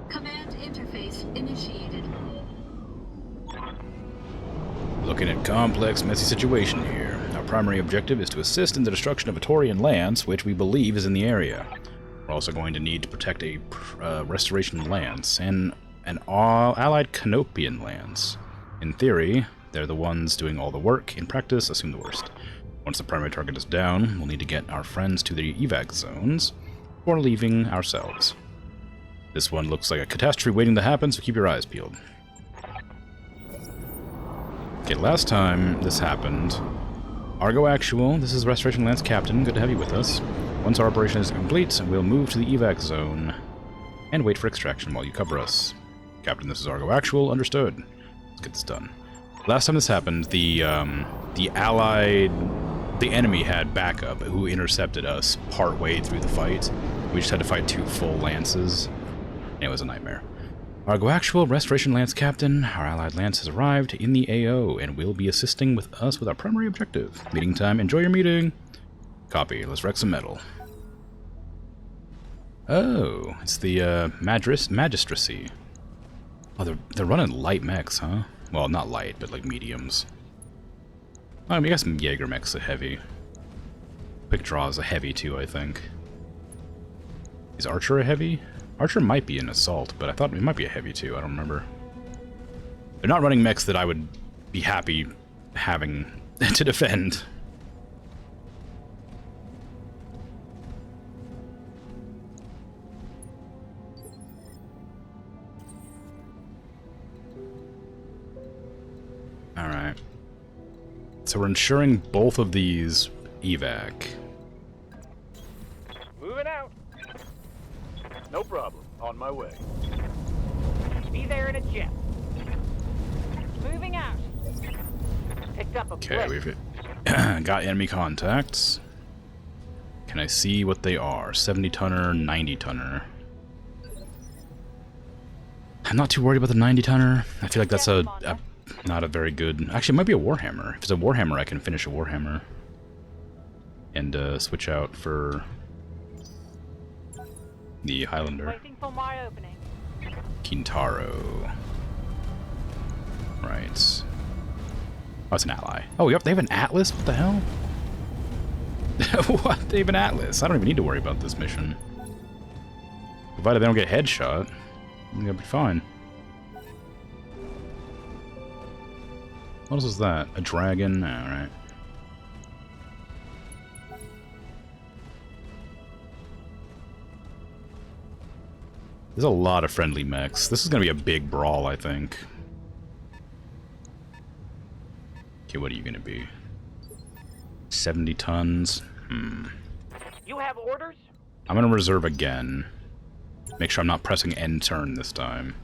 [SPEAKER 4] Command interface initiated.
[SPEAKER 1] Looking at complex, messy situation here. Our primary objective is to assist in the destruction of a Taurian lance, which we believe is in the area. We're also going to need to protect a restoration lance and an allied Canopian lance. In theory, they're the ones doing all the work. In practice, assume the worst. Once the primary target is down, we'll need to get our friends to the evac zones before leaving ourselves. This one looks like a catastrophe waiting to happen, so keep your eyes peeled. Okay, last time this happened, Argo Actual, this is Restoration Lance Captain, good to have you with us. Once our operation is complete, we'll move to the evac zone and wait for extraction while you cover us. Captain, this is Argo Actual, understood. Let's get this done. Last time this happened, the enemy had backup who intercepted us part way through the fight. We just had to fight 2 full lances, and it was a nightmare. Our Coaxial Restoration Lance Captain, our allied lance has arrived in the AO and will be assisting with us with our primary objective. Meeting time, enjoy your meeting. Copy, let's wreck some metal. Oh, it's the Magistracy. Oh, they're running light mechs, huh? Well, not light, but like mediums. I mean, I got some Jaeger mechs a heavy. Quick Draw is a heavy too, I think. Is Archer a heavy? Archer might be an assault, but I thought it might be a heavy too, I don't remember. They're not running mechs that I would be happy having to defend. Alright. So we're ensuring both of these evac.
[SPEAKER 3] Moving out.
[SPEAKER 2] No problem. On my way.
[SPEAKER 3] Be there in a jiff. Moving out. Picked up a
[SPEAKER 1] Okay,
[SPEAKER 3] blip.
[SPEAKER 1] we've got enemy contacts. Can I see what they are? 70-tonner, 90-tonner. I'm not too worried about the 90-tonner. I feel like that's not a very good... Actually, it might be a Warhammer. If it's a Warhammer, I can finish a Warhammer. And switch out for the Highlander.
[SPEAKER 3] Waiting for my opening.
[SPEAKER 1] Kintaro. Right. Oh, it's an ally. Oh, yep, they have an Atlas? What the hell? What? They have an Atlas. I don't even need to worry about this mission. Provided they don't get headshot, they'll be fine. What else is that? A dragon? Alright. There's a lot of friendly mechs. This is gonna be a big brawl, I think. Okay, what are you gonna be? 70 tons?
[SPEAKER 3] You have orders?
[SPEAKER 1] I'm gonna reserve again. Make sure I'm not pressing end turn this time.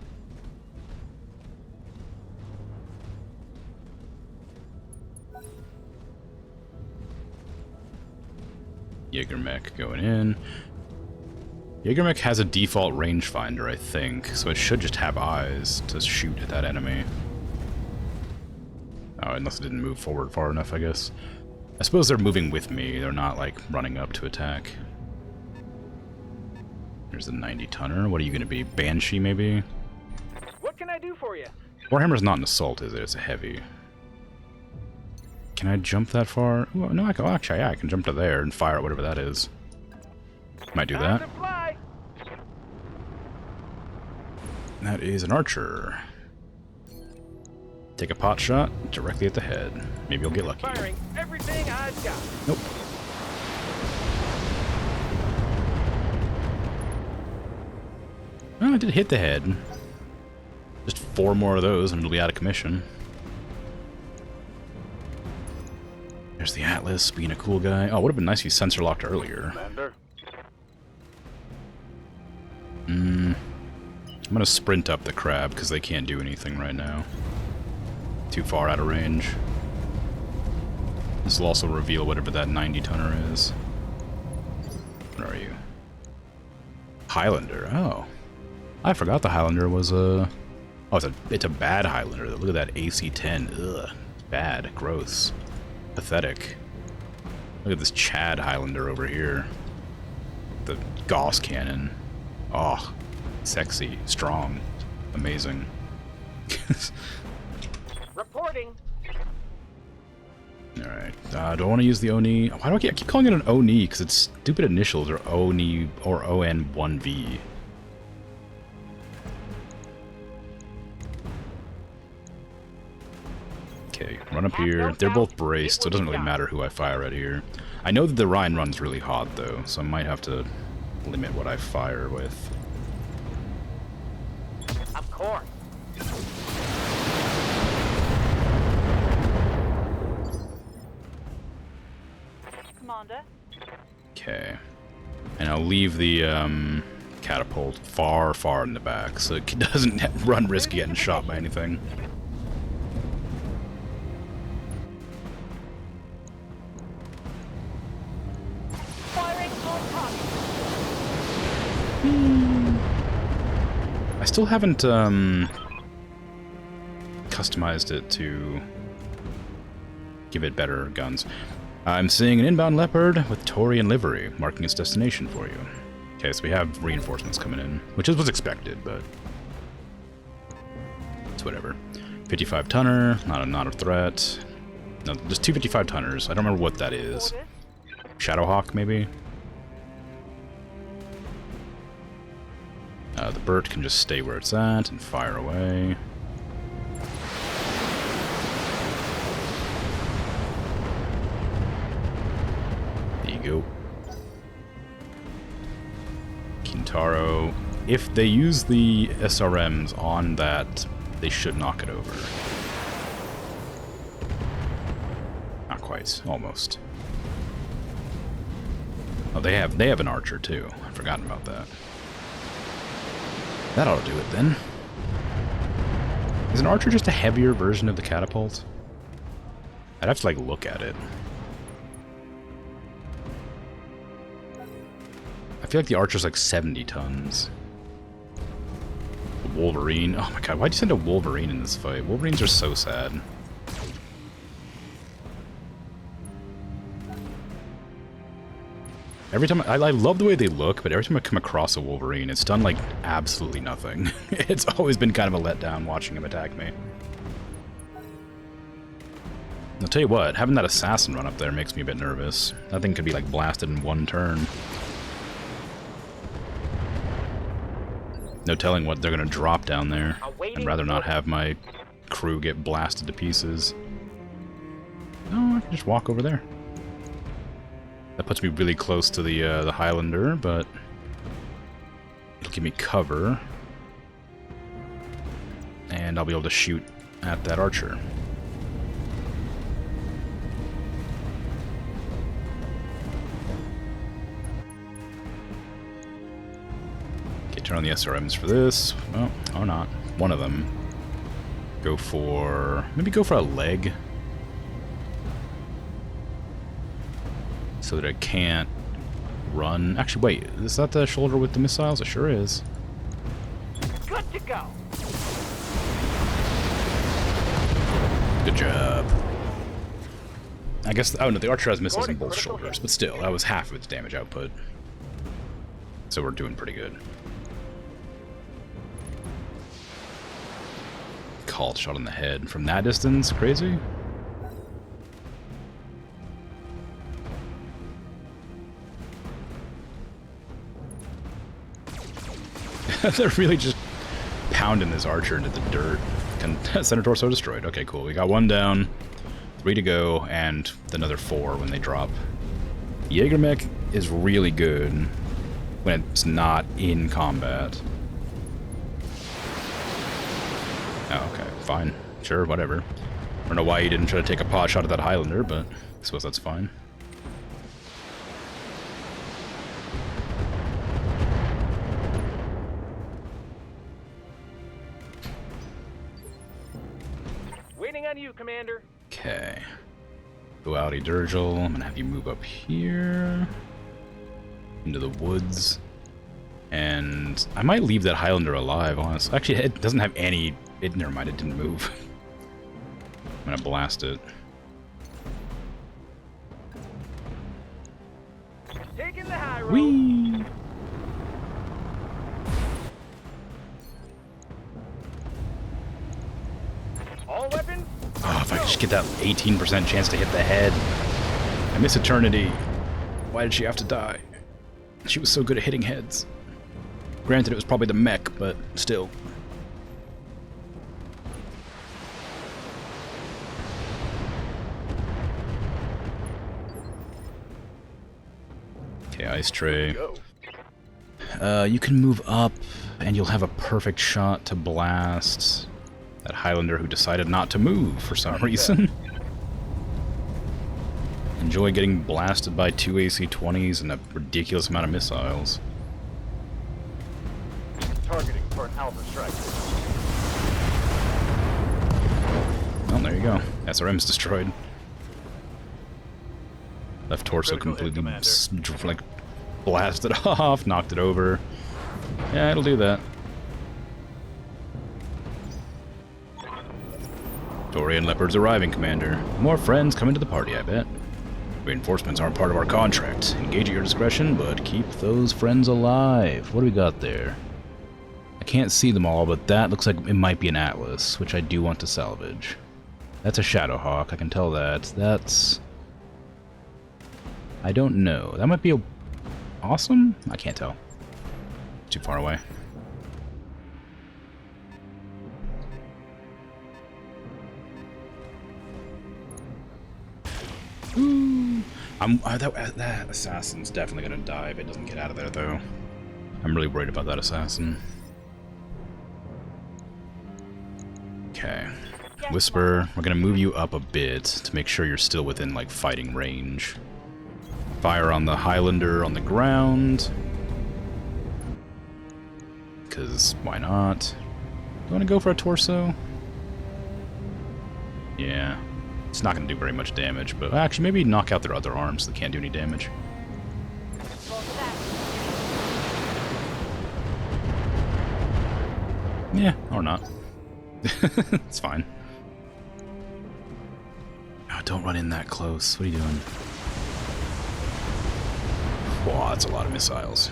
[SPEAKER 1] Jaegermech going in. Jaegermech has a default rangefinder, I think, so it should just have eyes to shoot at that enemy. Oh, unless it didn't move forward far enough, I guess. I suppose they're moving with me, they're not, like, running up to attack. There's the 90-tonner. What are you going to be? Banshee, maybe?
[SPEAKER 3] What can I do for you?
[SPEAKER 1] Warhammer's not an assault, is it? It's a heavy. Can I jump that far? Well, no, I can, actually, yeah, I can jump to there and fire at whatever that is. Might do
[SPEAKER 3] Time
[SPEAKER 1] that.
[SPEAKER 3] to fly.
[SPEAKER 1] That is an archer. Take a pot shot directly at the head. Maybe you'll get lucky.
[SPEAKER 3] Firing everything I've got.
[SPEAKER 1] Nope. Oh, I did hit the head. Just 4 more of those and it'll be out of commission. There's the Atlas being a cool guy. Oh, it would have been nice if you sensor locked earlier.
[SPEAKER 2] Commander.
[SPEAKER 1] I'm gonna sprint up the crab because they can't do anything right now. Too far out of range. This will also reveal whatever that 90-tonner is. Where are you? Highlander. Oh. I forgot the Highlander was a... Oh, it's a bad Highlander. Look at that AC-10. Ugh. Bad. Gross. Pathetic. Look at this Chad Highlander over here. The Gauss cannon. Oh. Sexy. Strong. Amazing.
[SPEAKER 3] Reporting.
[SPEAKER 1] Alright. Do I want to use the Oni? Why do I keep calling it an Oni? Because its stupid initials are Oni or ON1V. Okay, run up here. They're both braced, so it doesn't really matter who I fire at here. I know that the Rhine run's really hot, though, so I might have to limit what I fire with.
[SPEAKER 3] Of course. Commander.
[SPEAKER 1] Okay. And I'll leave the catapult far, far in the back, so it doesn't run risk getting shot by anything.
[SPEAKER 3] Firing on target.
[SPEAKER 1] I still haven't customized it to give it better guns. I'm seeing an inbound Leopard with Taurian livery, marking its destination for you. Okay, so we have reinforcements coming in, which was expected, but it's whatever. 55 tonner, not a threat. No, just 2 55 tonners. I don't remember what that is. Shadowhawk, maybe? The Burt can just stay where it's at and fire away. There you go. Kintaro. If they use the SRMs on that, they should knock it over. Not quite. Almost. Oh, they have an archer too. I've forgotten about that. That ought to do it then. Is an archer just a heavier version of the catapult? I'd have to like look at it. I feel like the archer's like 70 tons. Wolverine. Oh my god, why'd you send a Wolverine in this fight? Wolverines are so sad. Every time I love the way they look, but every time I come across a Wolverine, it's done like absolutely nothing. It's always been kind of a letdown watching him attack me. I'll tell you what, having that assassin run up there makes me a bit nervous. That thing could be like blasted in one turn. No telling what they're gonna drop down there. I'd rather not have my crew get blasted to pieces. No, I can just walk over there. That puts me really close to the Highlander, but it'll give me cover, and I'll be able to shoot at that archer. Okay, turn on the SRMs for this. Well, or not. One of them. Maybe go for a leg. So that it can't run. Actually, wait, is that the shoulder with the missiles? It sure is.
[SPEAKER 3] Good to go.
[SPEAKER 1] Good job. I guess, oh no, the archer has missiles in both shoulders, but still, that was half of its damage output. So we're doing pretty good. Called shot in the head from that distance, crazy. They're really just pounding this archer into the dirt. And Center Torso destroyed. Okay, cool. We got one down, 3 to go, and another 4 when they drop. Jägermech is really good when it's not in combat. Oh, okay, fine. Sure, whatever. I don't know why he didn't try to take a pot shot at that Highlander, but I suppose that's fine.
[SPEAKER 3] Waiting on you, Commander.
[SPEAKER 1] Okay. Go outy Durgel. I'm gonna have you move up here into the woods. And I might leave that Highlander alive, honestly. Actually, it doesn't have any... never mind, it didn't move. I'm gonna blast it.
[SPEAKER 3] Taking the high road.
[SPEAKER 1] Whee!
[SPEAKER 3] All weapons.
[SPEAKER 1] Oh, if I could just get that 18% chance to hit the head. I miss Eternity. Why did she have to die? She was so good at hitting heads. Granted, it was probably the mech, but still. Okay, ice tray. You can move up, and you'll have a perfect shot to blast that Highlander who decided not to move for some reason. Enjoy getting blasted by 2 AC-20s and a ridiculous amount of missiles.
[SPEAKER 2] Targeting for an alpha strike.
[SPEAKER 1] Oh, there you go. SRM's destroyed. Left torso
[SPEAKER 2] Critical hit,
[SPEAKER 1] completely like blasted off, knocked it over. Yeah, it'll do that. Taurian Leopards arriving, Commander. More friends coming to the party, I bet. Reinforcements aren't part of our contract. Engage at your discretion, but keep those friends alive. What do we got there? I can't see them all, but that looks like it might be an Atlas, which I do want to salvage. That's a Shadowhawk, I can tell that. That's... I don't know. That might be a... Awesome? I can't tell. Too far away. Ooh. That assassin's definitely gonna die if it doesn't get out of there, though. I'm really worried about that assassin. Okay. Whisper, we're gonna move you up a bit to make sure you're still within, like, fighting range. Fire on the Highlander on the ground. Because why not? You want to go for a torso? Yeah. It's not going to do very much damage, but actually maybe knock out their other arms so they can't do any damage. Yeah, or not. It's fine. Oh, don't run in that close. What are you doing? Wow, that's a lot of missiles.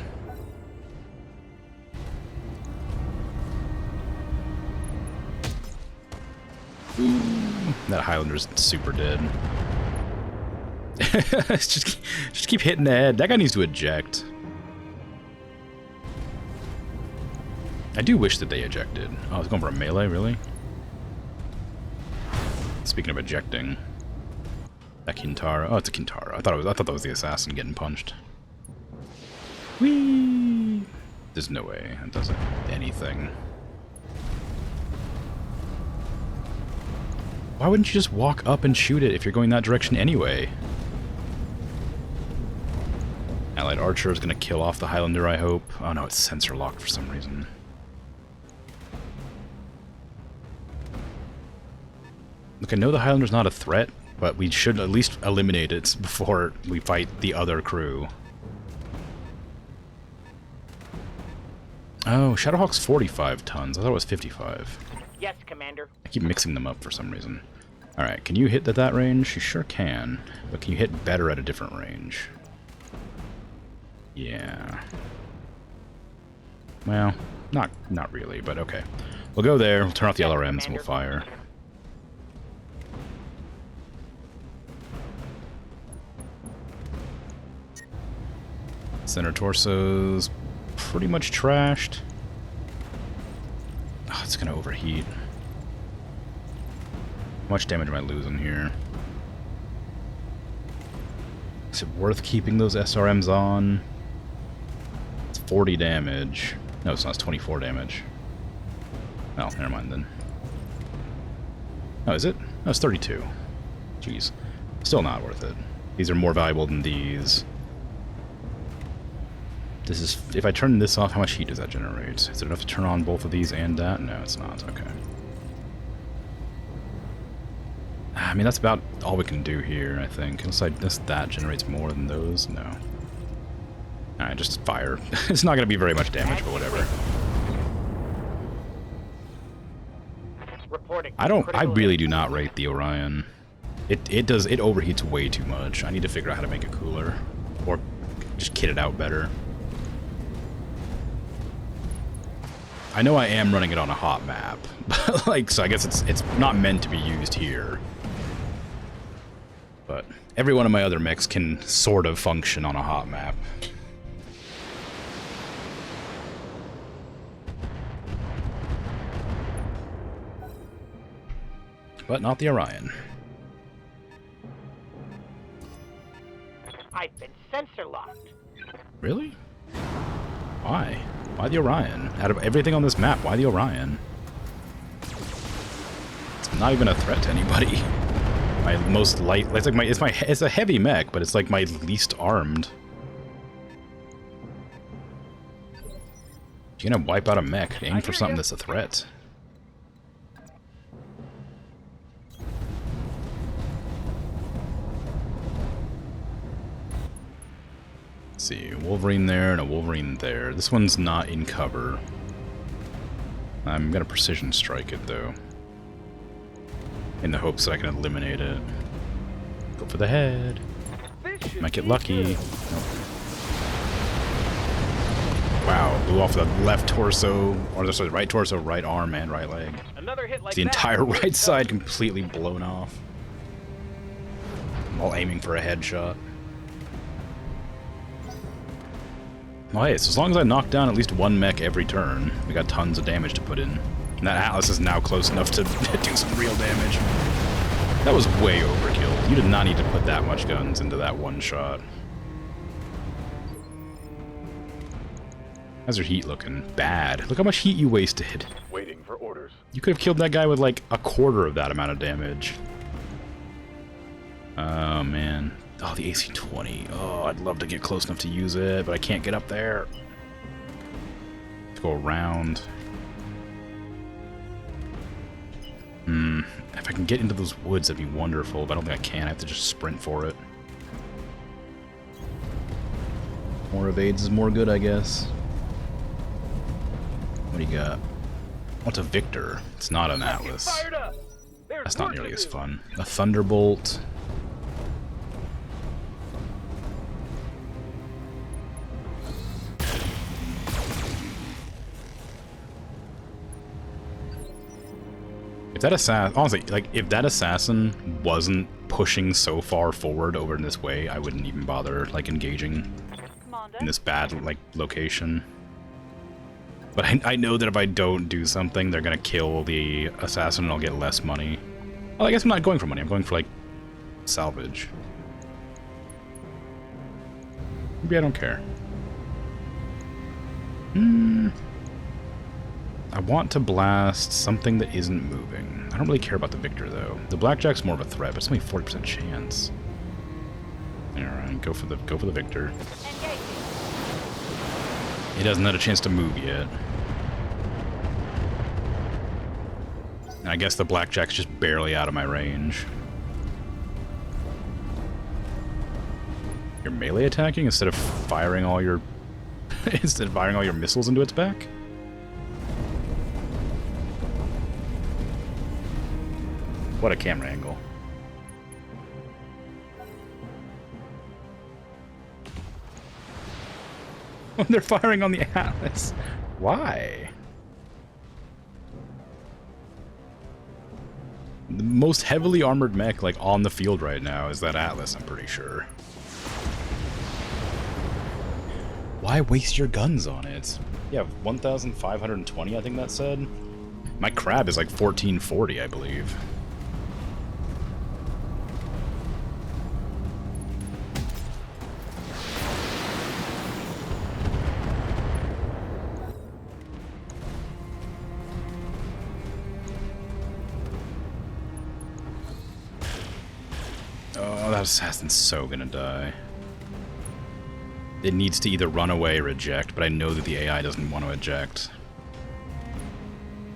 [SPEAKER 1] Ooh, that Highlander's super dead. just keep hitting the head. That guy needs to eject. I do wish that they ejected. Oh, I was going for a melee, really? Speaking of ejecting, that Kintara. Oh, it's a Kintara. I thought that was the assassin getting punched. Whee! There's no way that does anything. Why wouldn't you just walk up and shoot it if you're going that direction anyway? Allied Archer is going to kill off the Highlander, I hope. Oh no, it's sensor locked for some reason. Look, I know the Highlander's not a threat, but we should at least eliminate it before we fight the other crew. Oh, Shadowhawk's 45 tons. I thought it was 55.
[SPEAKER 3] Yes, Commander.
[SPEAKER 1] I keep mixing them up for some reason. Alright, can you hit at that range? You sure can. But can you hit better at a different range? Yeah. Well, not really, but okay. We'll go there, we'll turn off the LRMs, and we'll fire. Center torso's pretty much trashed. Oh, it's gonna overheat. How much damage am I losing here? Is it worth keeping those SRMs on? It's 40 damage. No, it's not. It's 24 damage. Oh, never mind then. Oh, is it? No, it's 32. Jeez. Still not worth it. These are more valuable than these. This is... If I turn this off, how much heat does that generate? Is it enough to turn on both of these and that? No, it's not. Okay. I mean, that's about all we can do here, I think. Unless that generates more than those? No. Alright, just fire. It's not going to be very much damage, but whatever.
[SPEAKER 3] Reporting.
[SPEAKER 1] I really do not rate the Orion. It overheats way too much. I need to figure out how to make it cooler. Or just kit it out better. I know I am running it on a hot map, but like, so I guess it's not meant to be used here. But every one of my other mechs can sort of function on a hot map. But not the Orion.
[SPEAKER 3] I've been sensor locked.
[SPEAKER 1] Really? Why? Why the Orion? Out of everything on this map, why the Orion? It's not even a threat to anybody. My most light, it's a heavy mech, but it's like my least armed. You're gonna wipe out a mech, aim for something that's a threat. Let's see, Wolverine there and a Wolverine there. This one's not in cover. I'm gonna precision strike it though. in the hopes that I can eliminate it. Go for the head. Might get lucky. Nope. Wow, blew off the left torso, or sorry, right torso, right arm, and right leg.
[SPEAKER 2] Another hit like
[SPEAKER 1] The
[SPEAKER 2] that.
[SPEAKER 1] entire right side completely blown off. I'm all aiming for a headshot. Well, hey, so as long as I knock down at least one mech every turn, we got tons of damage to put in. And that Atlas is now close enough to do some real damage. That was way overkill. You did not need to put that much guns into that one shot. How's your heat looking? Bad. Look how much heat you wasted.
[SPEAKER 2] Waiting for orders.
[SPEAKER 1] You could have killed that guy with like a quarter of that amount of damage. Oh, man. Oh, the AC-20. Oh, I'd love to get close enough to use it, but I can't get up there. Let's go around. If I can get into those woods, that'd be wonderful, but I don't think I can. I have to just sprint for it. More evades is more good, I guess. What do you got? What's a Victor? It's not an Atlas.
[SPEAKER 2] Fired up. There's
[SPEAKER 1] That's not
[SPEAKER 2] work to
[SPEAKER 1] nearly as
[SPEAKER 2] do.
[SPEAKER 1] fun. A Thunderbolt. If that assassin, honestly, like, if that assassin wasn't pushing so far forward over in this way, I wouldn't even bother, like, engaging
[SPEAKER 3] Commander.
[SPEAKER 1] in this bad, like, location. But I know that if I don't do something, they're gonna kill the assassin and I'll get less money. Well, I guess I'm not going for money, I'm going for, like, salvage. Maybe I don't care. I want to blast something that isn't moving. I don't really care about the Victor, though. The Blackjack's more of a threat, but it's only a 40% chance. Alright, go for the Victor.
[SPEAKER 3] Engaging.
[SPEAKER 1] He doesn't have a chance to move yet. And I guess the Blackjack's just barely out of my range. You're melee attacking instead of firing all your missiles into its back? What a camera angle. They're firing on the Atlas. Why? The most heavily armored mech, like, on the field right now is that Atlas, I'm pretty sure. Why waste your guns on it? Yeah, 1,520, I think that said. My crab is like 1,440, I believe. Oh, that assassin's so gonna die. It needs to either run away or eject, but I know that the AI doesn't want to eject.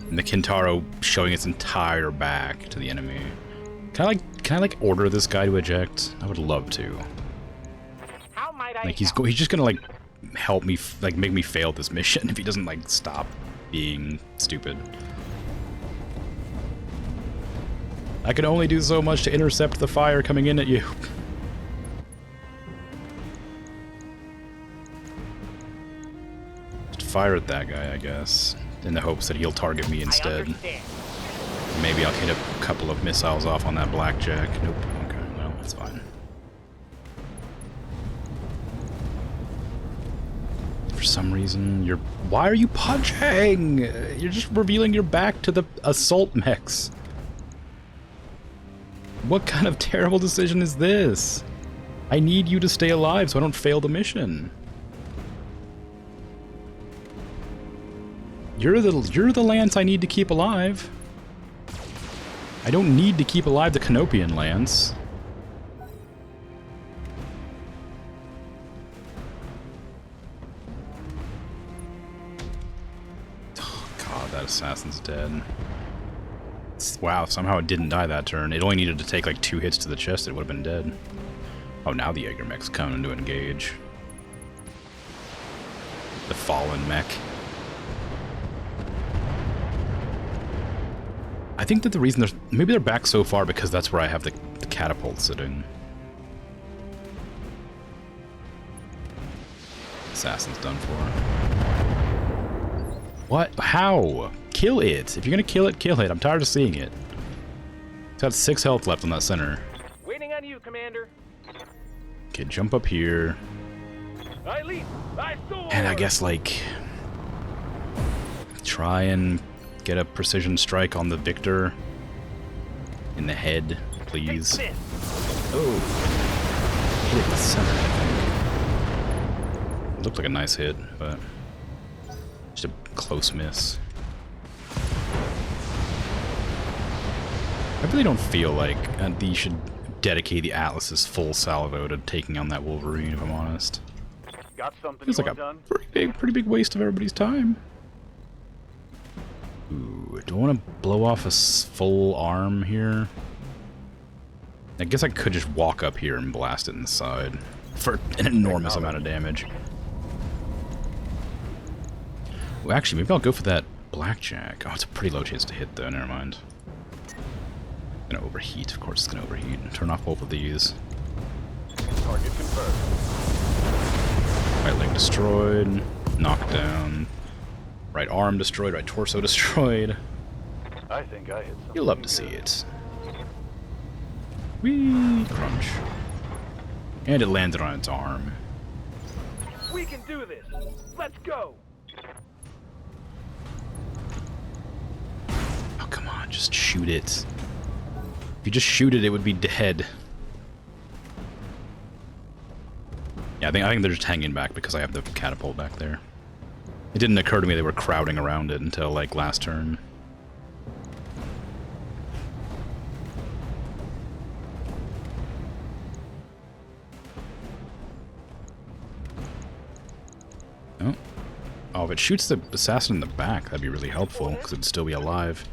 [SPEAKER 1] And the Kintaro showing its entire back to the enemy. Can I like order this guy to eject? I would love to.
[SPEAKER 3] How might I
[SPEAKER 1] Like he's just gonna like help me, like make me fail this mission if he doesn't like stop being stupid. I can only do so much to intercept the fire coming in at you. Just fire at that guy, I guess, in the hopes that he'll target me
[SPEAKER 3] I
[SPEAKER 1] instead.
[SPEAKER 3] understand.
[SPEAKER 1] Maybe I'll hit a couple of missiles off on that Blackjack. Nope. Okay, well, that's fine. For some reason, you're... Why are you punching? You're just revealing your back to the assault mechs. What kind of terrible decision is this? I need you to stay alive so I don't fail the mission. You're the lance I need to keep alive. I don't need to keep alive the Canopian lance. Oh, God, that assassin's dead. Wow, somehow it didn't die that turn. It only needed to take like 2 hits to the chest, it would have been dead. Oh, now the Jaeger mech's coming to engage. The fallen mech. I think that the reason maybe they're back so far because that's where I have the catapult sitting. Assassin's done for. What? How? Kill it! If you're gonna kill it, kill it. I'm tired of seeing it. It's got 6 health left on that center.
[SPEAKER 2] Waiting on you, Commander.
[SPEAKER 1] Okay, jump up here.
[SPEAKER 2] I leap. I soar.
[SPEAKER 1] And I guess, like, try and get a precision strike on the victor in the head, please. Oh, hit it in the center, I think. It looked like a nice hit, but just a close miss. I really don't feel like you should dedicate the Atlas's full salvo to taking on that Wolverine, if I'm honest.
[SPEAKER 2] Got something
[SPEAKER 1] Feels
[SPEAKER 2] you
[SPEAKER 1] like
[SPEAKER 2] want
[SPEAKER 1] a
[SPEAKER 2] done?
[SPEAKER 1] pretty big waste of everybody's time. Ooh, do I want to blow off a full arm here? I guess I could just walk up here and blast it in the side for an enormous amount of damage. Well, actually, maybe I'll go for that blackjack. Oh, it's a pretty low chance to hit, though. Never mind. Gonna overheat. Of course, it's gonna overheat. Turn off both of these.
[SPEAKER 2] Target confirmed.
[SPEAKER 1] Right leg destroyed. Knocked down. Right arm destroyed. Right torso destroyed.
[SPEAKER 2] I think I hit something.
[SPEAKER 1] You'll love to see it. Whee! Crunch. And it landed on its arm.
[SPEAKER 2] We can do this. Let's go.
[SPEAKER 1] Oh, come on. Just shoot it. If you just shoot it, it would be dead. Yeah, I think they're just hanging back because I have the catapult back there. It didn't occur to me they were crowding around it until, like, last turn. Oh. Oh, if it shoots the assassin in the back, that'd be really helpful, because it'd still be alive.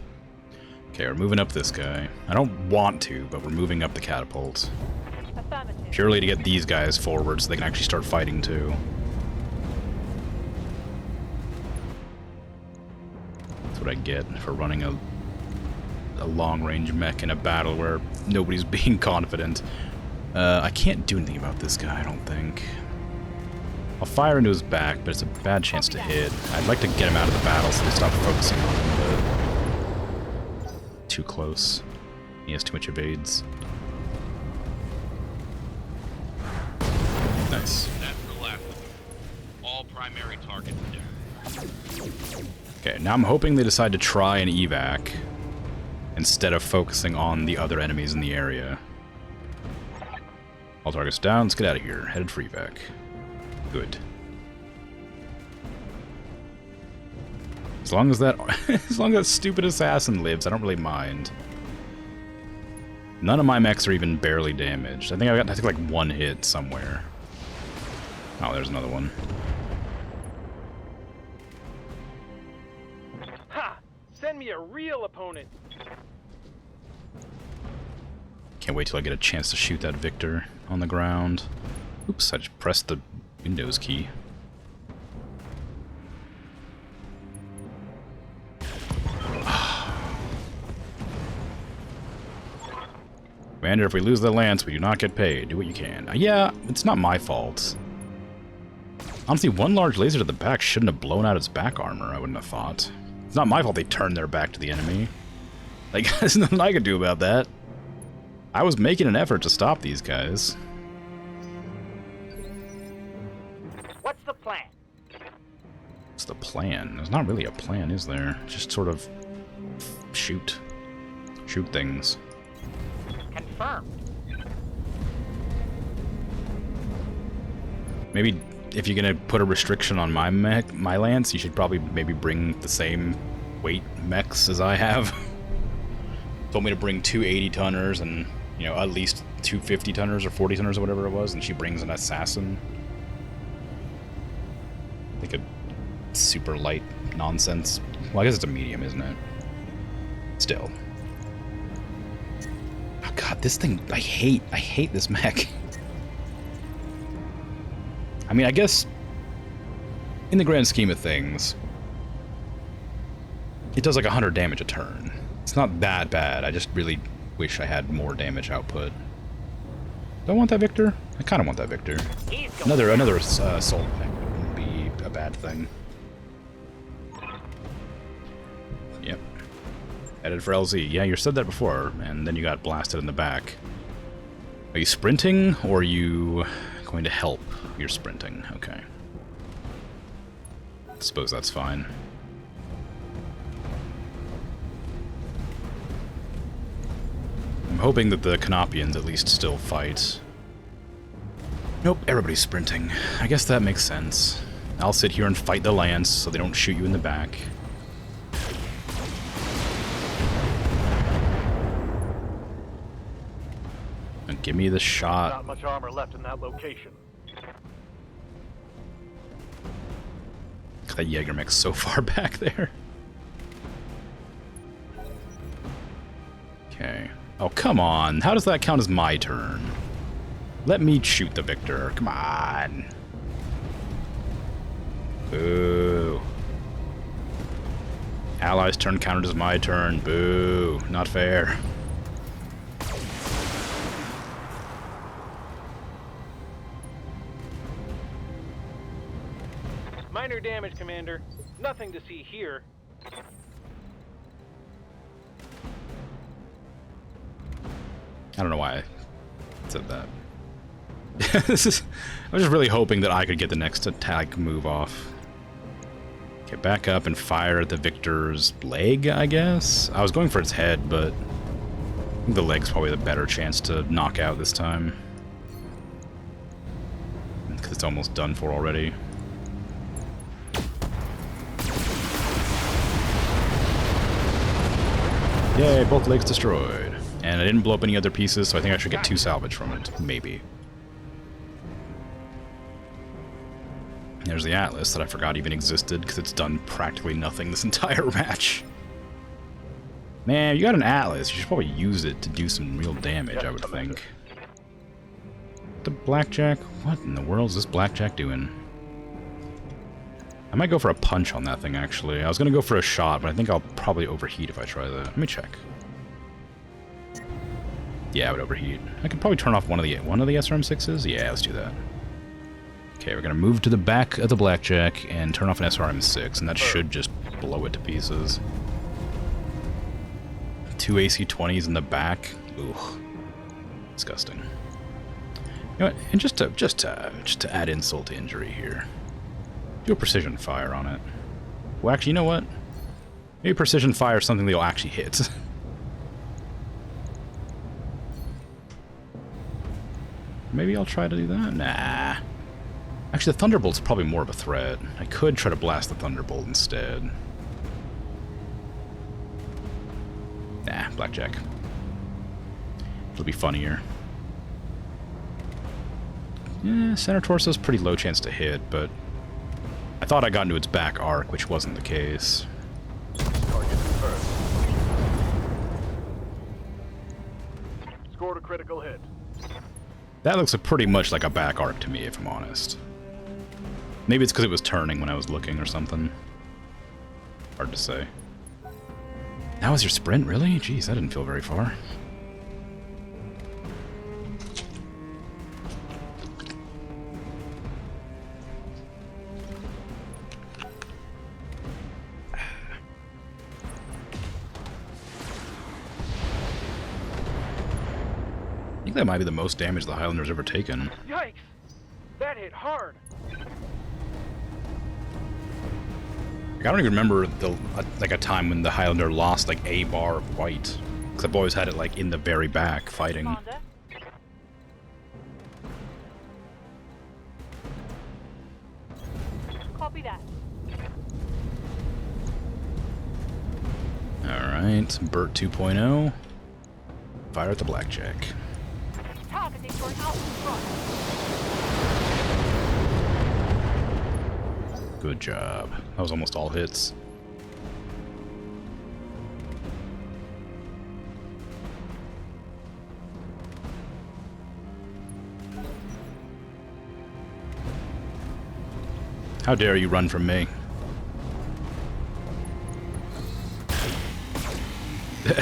[SPEAKER 1] Okay, we're moving up this guy. I don't want to, but we're moving up the catapult.
[SPEAKER 3] Affirmative.
[SPEAKER 1] Purely to get these guys forward so they can actually start fighting too. That's what I get for running a long-range mech in a battle where nobody's being confident. I can't do anything about this guy, I don't think. I'll fire into his back, but it's a bad chance to hit. I'd like to get him out of the battle so they stop focusing on him, but too close. He has too much evades. Nice.
[SPEAKER 6] That's the last of them. All primary targets down.
[SPEAKER 1] Okay, now I'm hoping they decide to try and evac instead of focusing on the other enemies in the area. All targets down, let's get out of here. Headed for evac. Good. As long as that stupid assassin lives, I don't really mind. None of my mechs are even barely damaged. I think I took like one hit somewhere. Oh, there's another one.
[SPEAKER 2] Ha! Send me a real opponent.
[SPEAKER 1] Can't wait till I get a chance to shoot that Victor on the ground. Oops, I just pressed the Windows key. Commander, if we lose the lance, we do not get paid. Do what you can. Yeah, it's not my fault. Honestly, one large laser to the back shouldn't have blown out its back armor, I wouldn't have thought. It's not my fault they turned their back to the enemy. Like, there's nothing I could do about that. I was making an effort to stop these guys.
[SPEAKER 3] What's the plan?
[SPEAKER 1] What's the plan? There's not really a plan, is there? Just sort of shoot. Shoot things.
[SPEAKER 3] Confirmed.
[SPEAKER 1] Maybe if you're gonna put a restriction on my mech, my lance, you should probably maybe bring the same weight mechs as I have. Told me to bring 2 80-tonners and, you know, at least 2 50-tonners or 40-tonners or whatever it was, and she brings an assassin. Like a super light nonsense. Well, I guess it's a medium, isn't it? Still. Oh god, this thing, I hate this mech. I mean, I guess, in the grand scheme of things, it does like 100 damage a turn. It's not that bad. I just really wish I had more damage output. Do I want that Victor? I kind of want that Victor. Another assault pack wouldn't be a bad thing. Yep. Headed for LZ. Yeah, you said that before, and then you got blasted in the back. Are you sprinting, or are you going to help? You're sprinting. Okay. I suppose that's fine. I'm hoping that the Canopians at least still fight. Nope, everybody's sprinting. I guess that makes sense. I'll sit here and fight the Lance so they don't shoot you in the back. And give me the shot.
[SPEAKER 2] Not much armor left in that location.
[SPEAKER 1] That Jägermech's so far back there. Okay. Oh, come on. How does that count as my turn? Let me shoot the Victor. Come on. Boo. Allies' turn counted as my turn. Boo. Not fair.
[SPEAKER 2] Minor damage, Commander. Nothing to see here.
[SPEAKER 1] I don't know why I said that. I was just really hoping that I could get the next attack move off. Okay, back up and fire at the Victor's leg, I guess? I was going for its head, but I think the leg's probably the better chance to knock out this time. Because it's almost done for already. Yay, both legs destroyed. And I didn't blow up any other pieces, so I think I should get 2 salvage from it. Maybe. There's the Atlas that I forgot even existed, because it's done practically nothing this entire match. Man, you got an Atlas. You should probably use it to do some real damage, I would think. The Blackjack? What in the world is this Blackjack doing? I might go for a punch on that thing, actually. I was going to go for a shot, but I think I'll probably overheat if I try that. Let me check. Yeah, I would overheat. I could probably turn off one of the SRM-6s? Yeah, let's do that. Okay, we're going to move to the back of the Blackjack and turn off an SRM-6, and that should just blow it to pieces. 2 AC-20s in the back? Ooh. Disgusting. You know what? And just to add insult to injury here, do a precision fire on it. Well, actually, you know what? Maybe precision fire is something they'll actually hit. Maybe I'll try to do that? Nah. Actually, the Thunderbolt's probably more of a threat. I could try to blast the Thunderbolt instead. Nah, Blackjack. It'll be funnier. Yeah, center torso's pretty low chance to hit, but I thought I got into its back arc, which wasn't the case.
[SPEAKER 2] Target first. Scored a critical hit.
[SPEAKER 1] That looks pretty much like a back arc to me, if I'm honest. Maybe it's because it was turning when I was looking or something. Hard to say. That was your sprint, really? Jeez, that didn't feel very far. I think that might be the most damage the Highlander's ever taken.
[SPEAKER 2] Yikes! That hit hard.
[SPEAKER 1] I don't even remember a time when the Highlander lost like a bar of white, because I've always had it like in the very back fighting.
[SPEAKER 3] Commander. Copy that.
[SPEAKER 1] Alright, Bert 2.0. Fire at the Blackjack.
[SPEAKER 3] Targeting for an out front.
[SPEAKER 1] Good job. That was almost all hits. How dare you run from me?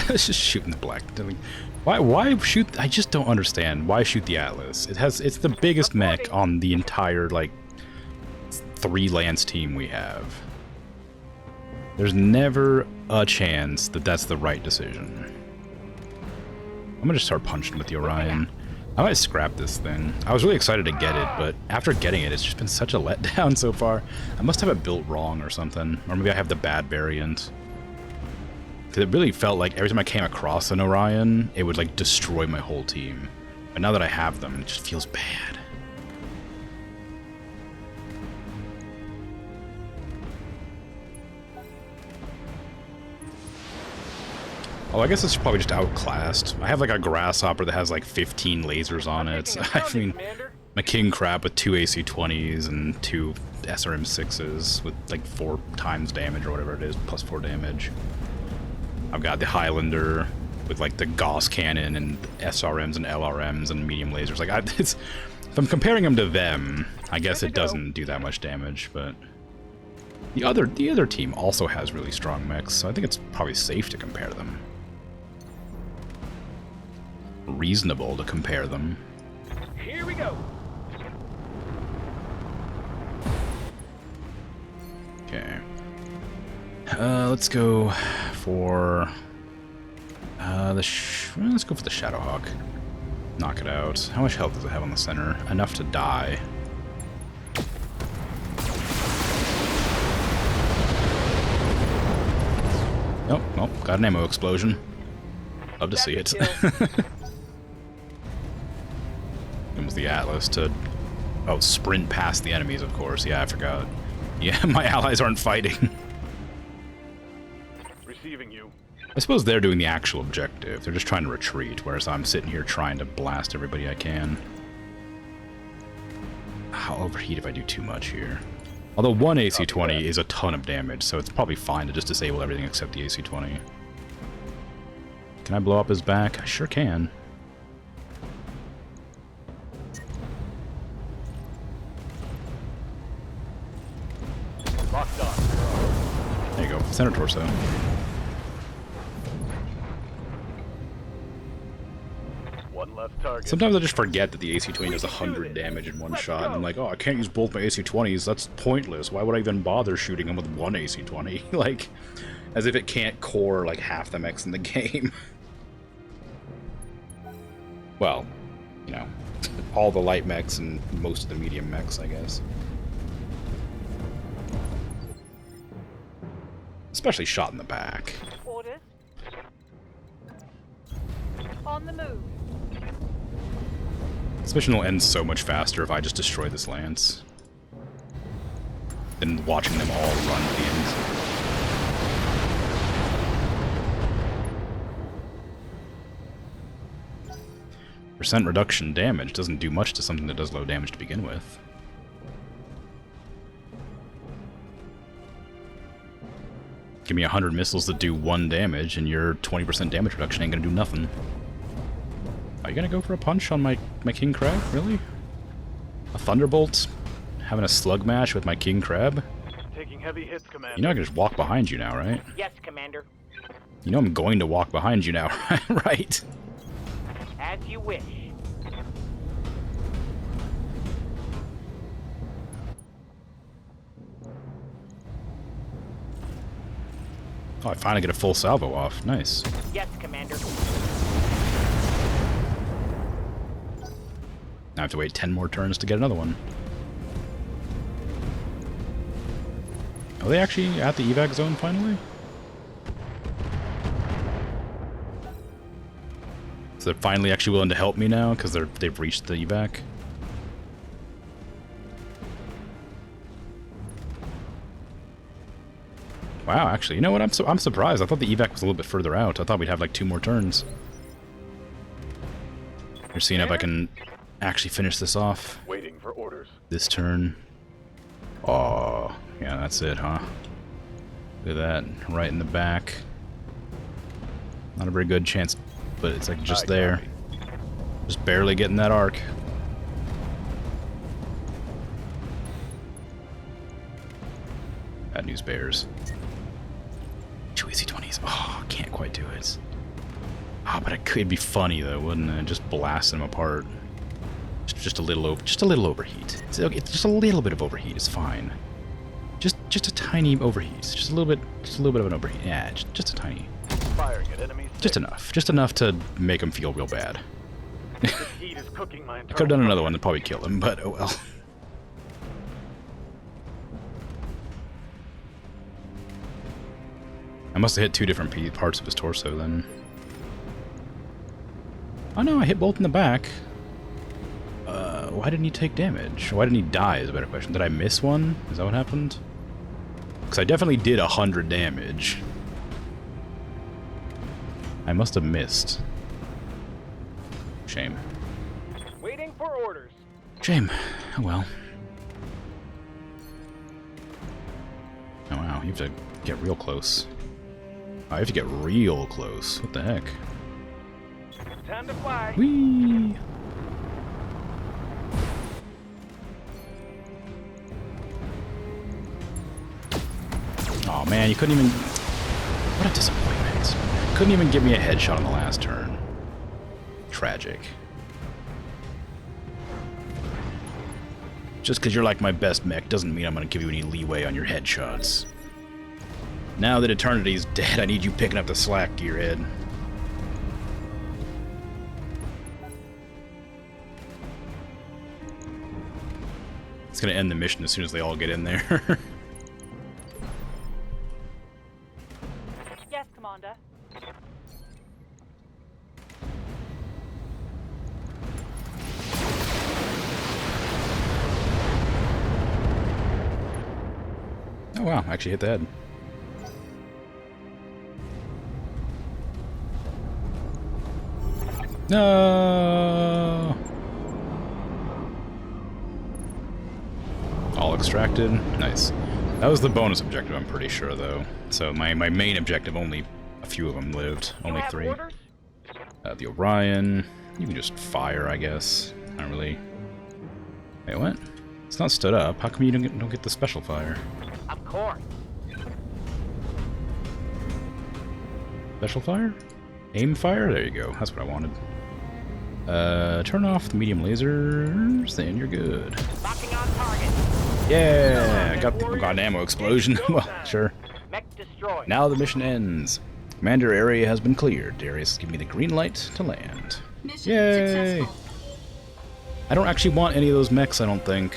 [SPEAKER 1] Just shooting the black. Why shoot? I just don't understand. Why shoot the Atlas? It's the biggest mech on the entire, like, 3 Lance team we have. There's never a chance that that's the right decision. I'm gonna just start punching with the Orion. I might scrap this thing. I was really excited to get it, but after getting it, it's just been such a letdown so far. I must have it built wrong or something. Or maybe I have the bad variant. Because it really felt like every time I came across an Orion, it would, like, destroy my whole team. But now that I have them, it just feels bad. Oh, I guess it's probably just outclassed. I have like a grasshopper that has like 15 lasers on it. I mean, my king crab with 2 AC-20s and 2 SRM-6s with like 4 times damage or whatever it is, plus 4 damage. I've got the Highlander with like the Gauss cannon and SRMs and LRMs and medium lasers. Like, if I'm comparing them to them, I guess it doesn't do that much damage, but the other team also has really strong mechs, so I think it's probably safe to compare them. Reasonable to compare them.
[SPEAKER 3] Here we go.
[SPEAKER 1] Okay. Let's go for let's go for the Shadowhawk. Knock it out. How much health does it have on the center? Enough to die. Nope, nope. Got an ammo explosion. Love to see it. It was the Atlas to sprint past the enemies, of course. Yeah, I forgot. Yeah, my allies aren't fighting.
[SPEAKER 2] Receiving you.
[SPEAKER 1] I suppose they're doing the actual objective. They're just trying to retreat, whereas I'm sitting here trying to blast everybody I can. I'll overheat if I do too much here. Although 1 AC-20 is a ton of damage, so it's probably fine to just disable everything except the AC-20. Can I blow up his back? I sure can.
[SPEAKER 2] Locked on.
[SPEAKER 1] There you go. Center torso.
[SPEAKER 2] One left target.
[SPEAKER 1] Sometimes I just forget that the AC-20 does 100 damage in one shot, and I'm like, oh, I can't use both my AC-20s, that's pointless. Why would I even bother shooting them with 1 AC-20? Like, as if it can't core, like, half the mechs in the game. Well, you know, all the light mechs and most of the medium mechs, I guess. Especially shot in the back.
[SPEAKER 3] Orders. On the move.
[SPEAKER 1] This mission will end so much faster if I just destroy this lance than watching them all run to the end. Percent reduction damage doesn't do much to something that does low damage to begin with. Give me 100 missiles that do 1 damage, and your 20% damage reduction ain't gonna do nothing. Are you gonna go for a punch on my King Crab? Really? A Thunderbolt? Having a slug mash with my King Crab?
[SPEAKER 2] Taking heavy hits, Commander.
[SPEAKER 1] You know I can just walk behind you now, right?
[SPEAKER 3] Yes, Commander.
[SPEAKER 1] You know I'm going to walk behind you now, right?
[SPEAKER 3] As you wish.
[SPEAKER 1] Oh, I finally get a full salvo off. Nice.
[SPEAKER 3] Yes, Commander.
[SPEAKER 1] Now I have to wait 10 more turns to get another one. Are they actually at the evac zone finally? So they're finally actually willing to help me now because they've reached the evac. Wow, actually, you know what? I'm surprised. I thought the evac was a little bit further out. I thought we'd have like 2 more turns. You're seeing if I can actually finish this off.
[SPEAKER 2] Waiting for orders.
[SPEAKER 1] This turn. Oh, yeah, that's it, huh? Look at that, right in the back. Not a very good chance, but it's like just there. Just barely getting that arc. Bad news bears. 2 AC-20s. Oh, can't quite do it. Ah, but it could be funny though, wouldn't it? Just blasting them apart. Just a little overheat. It's okay, just a little bit of overheat is fine. Just a tiny overheat. Just a little bit of an overheat. Yeah, just a tiny.
[SPEAKER 2] Firing at enemies.
[SPEAKER 1] Just enough to make him feel real bad.
[SPEAKER 2] This heat is cooking my
[SPEAKER 1] I could have done another one to probably kill him, but oh well. I must have hit two different parts of his torso then. Oh no, I hit both in the back. Why didn't he take damage? Why didn't he die is a better question. Did I miss one? Is that what happened? Because I definitely did 100 damage. I must have missed. Shame.
[SPEAKER 3] Waiting for orders.
[SPEAKER 1] Shame. Oh well. Oh wow, you have to get real close. I have to get real close. What the heck?
[SPEAKER 3] Time to fly.
[SPEAKER 1] Whee! Oh man, you couldn't even... What a disappointment. Couldn't even give me a headshot on the last turn. Tragic. Just because you're like my best mech doesn't mean I'm going to give you any leeway on your headshots. Now that Eternity's dead, I need you picking up the slack, gearhead. It's going to end the mission as soon as they all get in there.
[SPEAKER 3] Yes, Commander.
[SPEAKER 1] Oh wow, I actually hit the head. No! All extracted. Nice. That was the bonus objective, I'm pretty sure, though. So my main objective, only a few of them lived. Only 3.
[SPEAKER 3] Orders?
[SPEAKER 1] The Orion. You can just fire, I guess. Not really... Wait, what? It's not stood up. How come you don't get the special fire?
[SPEAKER 3] Of course.
[SPEAKER 1] Special fire? Aim fire? There you go. That's what I wanted. Turn off the medium lasers, then you're good.
[SPEAKER 3] Locking on target.
[SPEAKER 1] Yeah! Got an ammo explosion. Well, sure.
[SPEAKER 3] Mech destroyed.
[SPEAKER 1] Now the mission ends. Commander area has been cleared. Darius, give me the green light to land.
[SPEAKER 4] Mission
[SPEAKER 1] Yay!
[SPEAKER 4] successful.
[SPEAKER 1] I don't actually want any of those mechs, I don't think.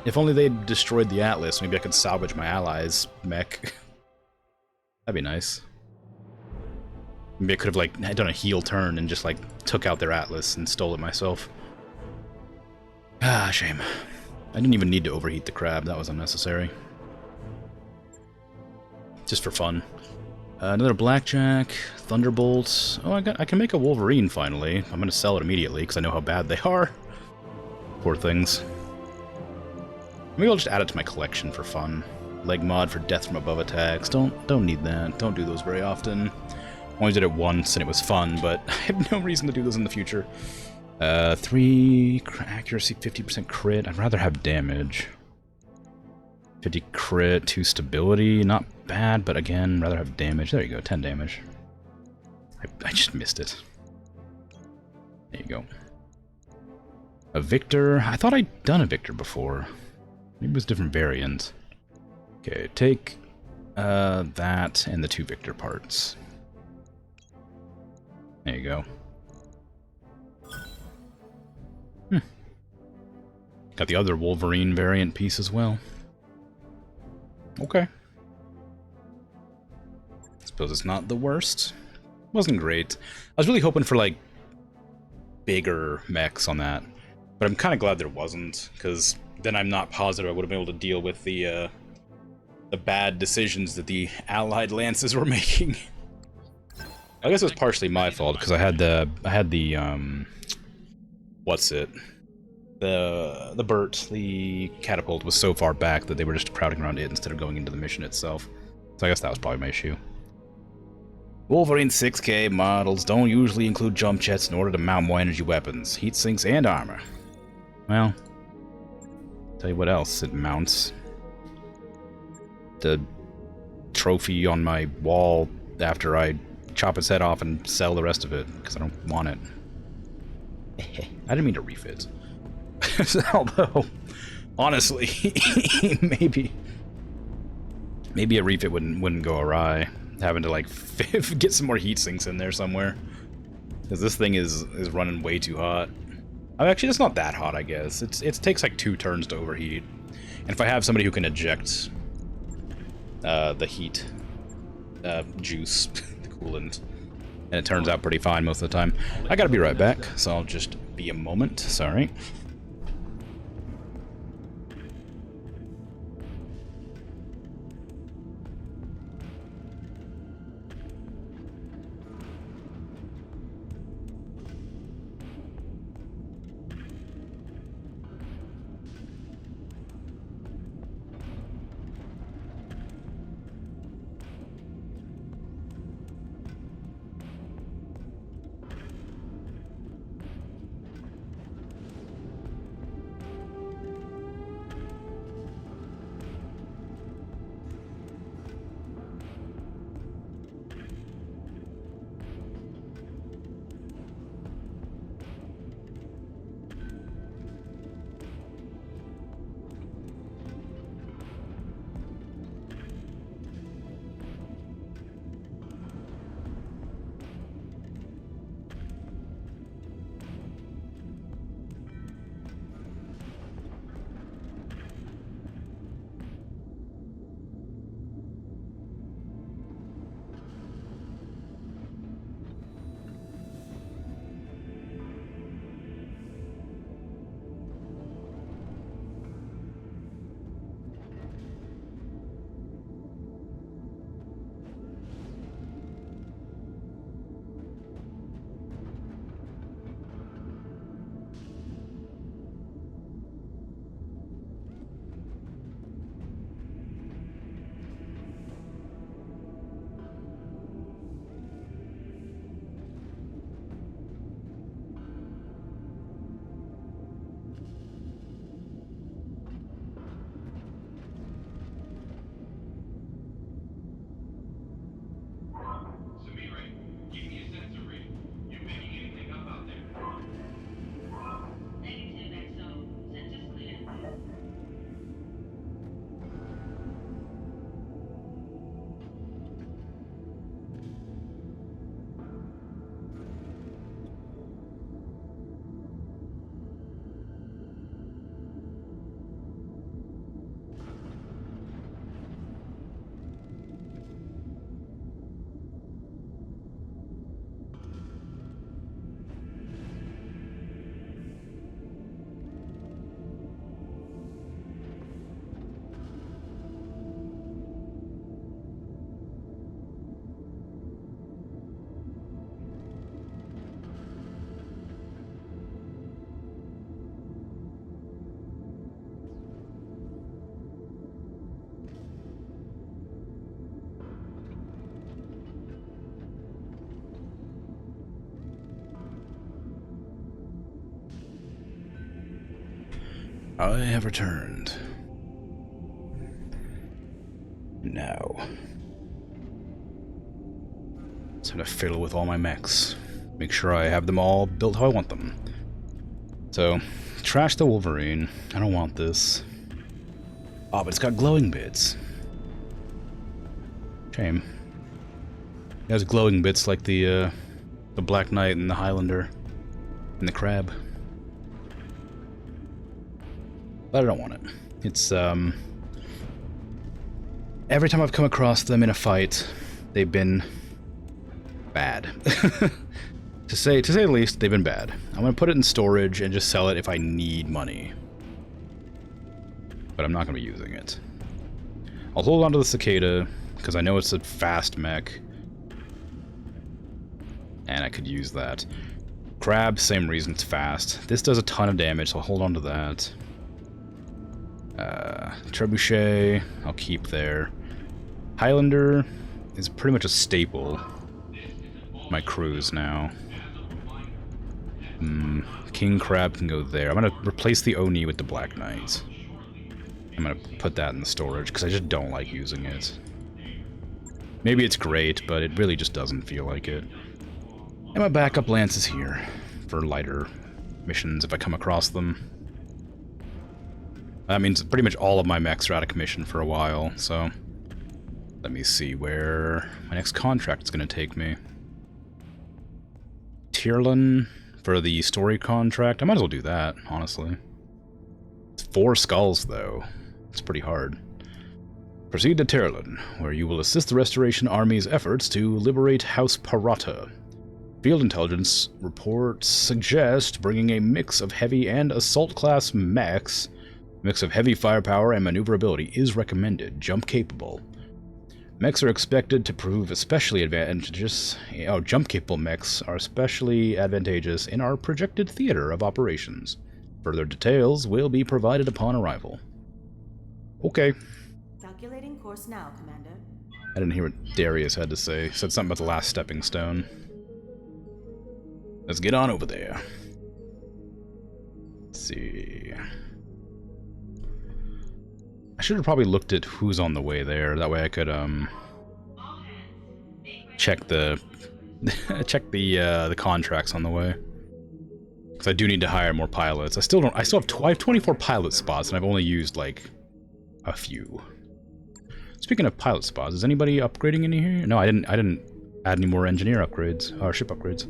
[SPEAKER 1] If only they'd destroyed the Atlas, maybe I could salvage my allies' mech. That'd be nice. Maybe I could have, like, done a heel turn and just, like, took out their Atlas and stole it myself. Ah, shame. I didn't even need to overheat the crab. That was unnecessary. Just for fun. Another blackjack, thunderbolts. Oh, I can make a Wolverine finally. I'm gonna sell it immediately because I know how bad they are. Poor things. Maybe I'll just add it to my collection for fun. Leg mod for death from above attacks. Don't need that. Don't do those very often. Only did it once and it was fun, but I have no reason to do those in the future. 3 accuracy, 50% crit. I'd rather have damage. 50 crit, 2 stability. Not bad, but again, rather have damage. There you go, 10 damage. I just missed it. There you go. A Victor. I thought I'd done a Victor before. Maybe it was a different variant. Okay, take that and the 2 Victor parts. There you go. Got the other Wolverine variant piece as well. Okay. Suppose it's not the worst. Wasn't great. I was really hoping for, like, bigger mechs on that. But I'm kind of glad there wasn't, because then I'm not positive I would have been able to deal with the bad decisions that the Allied Lances were making. I guess it was partially my fault, because I had the what's it? The Burt, the catapult, was so far back that they were just crowding around it instead of going into the mission itself. So I guess that was probably my issue. Wolverine 6K models don't usually include jump jets in order to mount more energy weapons, heat sinks, and armor. Well, tell you what else it mounts. The trophy on my wall after I chop its head off and sell the rest of it, because I don't want it. I didn't mean to refit. Although, honestly, maybe a refit wouldn't go awry. Having to, like, get some more heat sinks in there somewhere. Because this thing is running way too hot. Actually, it's not that hot, I guess. It takes, like, 2 turns to overheat. And if I have somebody who can eject the heat juice, the coolant, and it turns out pretty fine most of the time. I gotta be right back, so I'll just be a moment. Sorry. I have returned. Now, it's time to fiddle with all my mechs. Make sure I have them all built how I want them. So, trash the Wolverine. I don't want this. Oh, but it's got glowing bits. Shame. It has glowing bits like the Black Knight and the Highlander and the Crab. But I don't want it. It's, every time I've come across them in a fight, they've been bad. To say the least, they've been bad. I'm gonna put it in storage and just sell it if I need money. But I'm not gonna be using it. I'll hold on to the Cicada, because I know it's a fast mech. And I could use that. Crab, same reason, it's fast. This does a ton of damage, so I'll hold on to that. Trebuchet, I'll keep there. Highlander is pretty much a staple. My crews now. King Crab can go there. I'm gonna replace the Oni with the Black Knight. I'm gonna put that in the storage because I just don't like using it. Maybe it's great, but it really just doesn't feel like it. And my backup lance is here for lighter missions if I come across them. That means pretty much all of my mechs are out of commission for a while, so... Let me see where my next contract is going to take me. Tyrlin for the story contract. I might as well do that, honestly. It's 4 skulls, though. It's pretty hard. Proceed to Tyrlin, where you will assist the Restoration Army's efforts to liberate House Parata. Field intelligence reports suggest bringing a mix of heavy and assault-class mechs. A mix of heavy firepower and maneuverability is recommended. Jump capable. Mechs are expected to prove especially advantageous. Oh, jump-capable mechs are especially advantageous in our projected theater of operations. Further details will be provided upon arrival. Okay.
[SPEAKER 7] Calculating course now, Commander.
[SPEAKER 1] I didn't hear what Darius had to say. He said something about the last stepping stone. Let's get on over there. Let's see. I should have probably looked at who's on the way there. That way I could check the the contracts on the way. Because I do need to hire more pilots. I still have 24 pilot spots and I've only used like a few. Speaking of pilot spots, is anybody upgrading any here? No, I didn't add any more engineer upgrades or ship upgrades.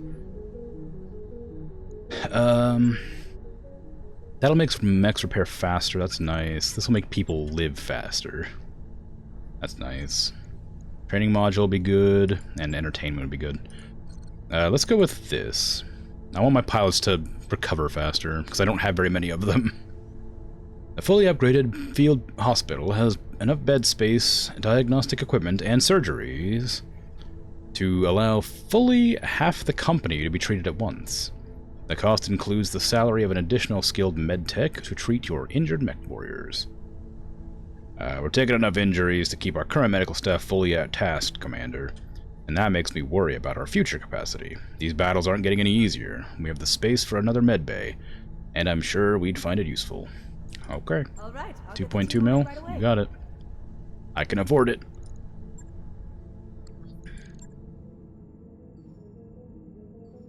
[SPEAKER 1] That'll make mechs repair faster. That's nice. This will make people live faster. That's nice. Training module will be good, and entertainment will be good. Let's go with this. I want my pilots to recover faster, because I don't have very many of them. A fully upgraded field hospital has enough bed space, diagnostic equipment, and surgeries to allow fully half the company to be treated at once. The cost includes the salary of an additional skilled medtech to treat your injured mech warriors. We're taking enough injuries to keep our current medical staff fully at task, Commander. And that makes me worry about our future capacity. These battles aren't getting any easier. We have the space for another med bay, and I'm sure we'd find it useful. Okay.
[SPEAKER 7] All right.
[SPEAKER 1] 2.2 mil? You got it. I can afford it.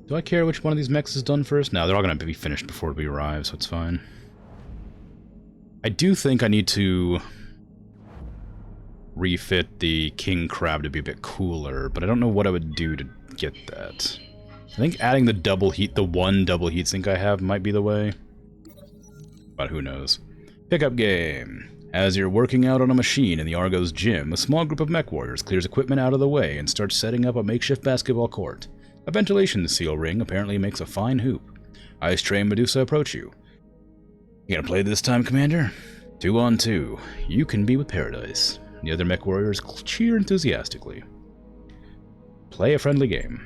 [SPEAKER 1] Do I care which one of these mechs is done first? No, they're all going to be finished before we arrive, so it's fine. I do think I need to refit the king crab to be a bit cooler, but I don't know what I would do to get that. I think adding the one double heatsink I have might be the way. But who knows. Pickup game. As you're working out on a machine in the Argo's gym, a small group of mech warriors clears equipment out of the way and starts setting up a makeshift basketball court. A ventilation seal ring apparently makes a fine hoop. Ice Tray and Medusa approach you. You gonna play this time, Commander? 2 on 2. You can be with Paradise. The other mech warriors cheer enthusiastically. Play a friendly game.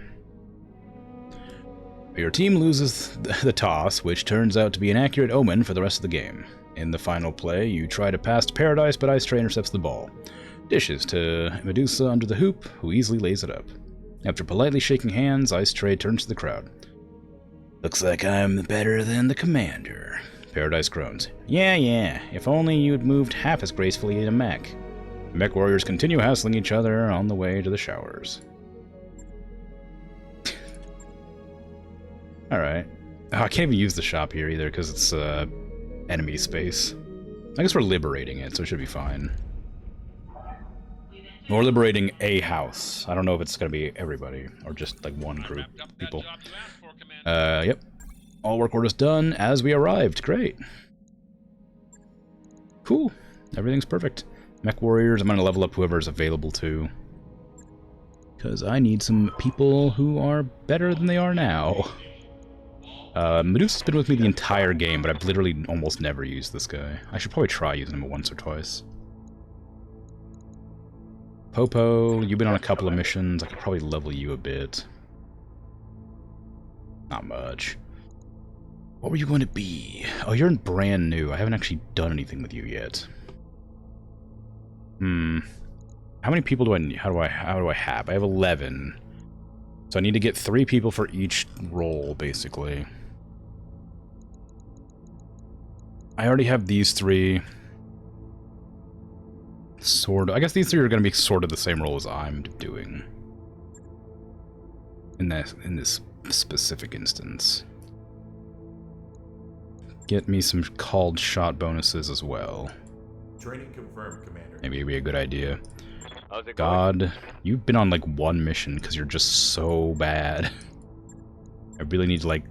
[SPEAKER 1] Your team loses the toss, which turns out to be an accurate omen for the rest of the game. In the final play, you try to pass to Paradise, but Ice Tray intercepts the ball. Dishes to Medusa under the hoop, who easily lays it up. After politely shaking hands, Ice Tray turns to the crowd. Looks like I'm better than the Commander. Paradise groans. Yeah, if only you'd moved half as gracefully in a mech. The mech warriors continue hassling each other on the way to the showers. Alright. Oh, I can't even use the shop here either, because it's enemy space. I guess we're liberating it, so it should be fine. We're liberating a house. I don't know if it's going to be everybody, or just like one group of people. Yep. All work orders done as we arrived. Great. Cool. Everything's perfect. Mech warriors, I'm going to level up whoever's available too. Because I need some people who are better than they are now. Medusa's been with me the entire game, but I've literally almost never used this guy. I should probably try using him once or twice. Popo, you've been on a couple of missions. I could probably level you a bit. Not much. What were you going to be? Oh, you're brand new. I haven't actually done anything with you yet. How many people do I need? How do I have? I have 11. So I need to get 3 people for each role, basically. I already have these 3. Sort of. I guess these three are going to be sort of the same role as I'm doing. In this specific instance. Get me some called shot bonuses as well.
[SPEAKER 5] Training confirmed, Commander.
[SPEAKER 1] Maybe it'd be a good idea.
[SPEAKER 2] How's it going?
[SPEAKER 1] God, you've been on like one mission because you're just so bad. I really need to like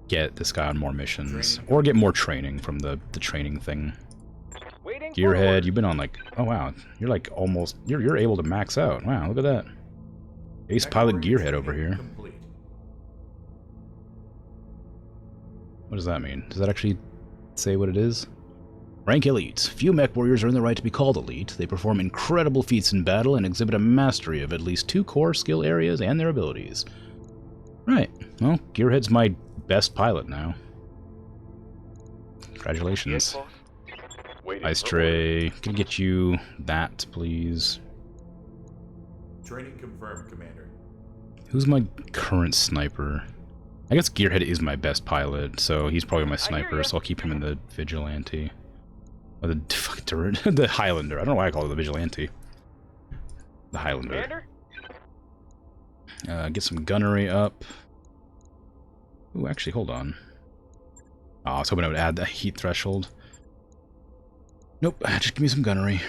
[SPEAKER 1] get this guy on more missions. Or get more training from the training thing.
[SPEAKER 3] Waiting for
[SPEAKER 1] Gearhead,
[SPEAKER 3] orders.
[SPEAKER 1] you've been on like, oh wow, you're like almost, you're able to max out. Wow, look at that. Ace Pilot Gearhead over here.
[SPEAKER 5] Complete.
[SPEAKER 1] What does that mean? Does that actually say what it is? Rank Elite. Few mech warriors earn the right to be called elite. They perform incredible feats in battle and exhibit a mastery of at least 2 core skill areas and their abilities. Right. Well, Gearhead's my best pilot now. Congratulations.
[SPEAKER 2] Waiting
[SPEAKER 1] Ice
[SPEAKER 2] for
[SPEAKER 1] Tray. Can I get you that, please?
[SPEAKER 5] Training confirmed, Commander.
[SPEAKER 1] Who's my current sniper? I guess Gearhead is my best pilot, so he's probably my sniper, so I'll keep him in the Vigilante. Or the Highlander. I don't know why I call it the Vigilante. The Highlander.
[SPEAKER 3] Commander?
[SPEAKER 1] Get some gunnery up. Ooh, actually, hold on. Oh, I was hoping I would add that heat threshold. Nope, just give me some gunnery.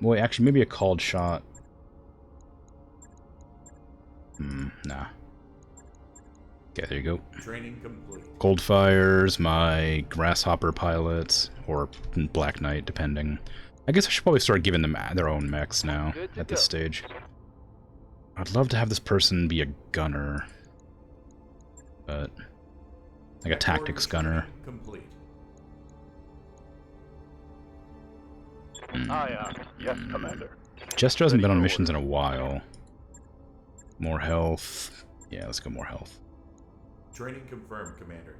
[SPEAKER 1] Boy, actually, maybe a called shot. Nah. Okay, there you go.
[SPEAKER 5] Training complete.
[SPEAKER 1] Coldfire's my Grasshopper pilot, or Black Knight, depending. I guess I should probably start giving them their own mechs now, at this stage. I'd love to have this person be a gunner. But... like a tactics gunner.
[SPEAKER 5] Complete.
[SPEAKER 2] Yes, Commander.
[SPEAKER 1] Jester hasn't been on missions in a while. More health. Yeah, let's go more health.
[SPEAKER 5] Training confirmed, Commander.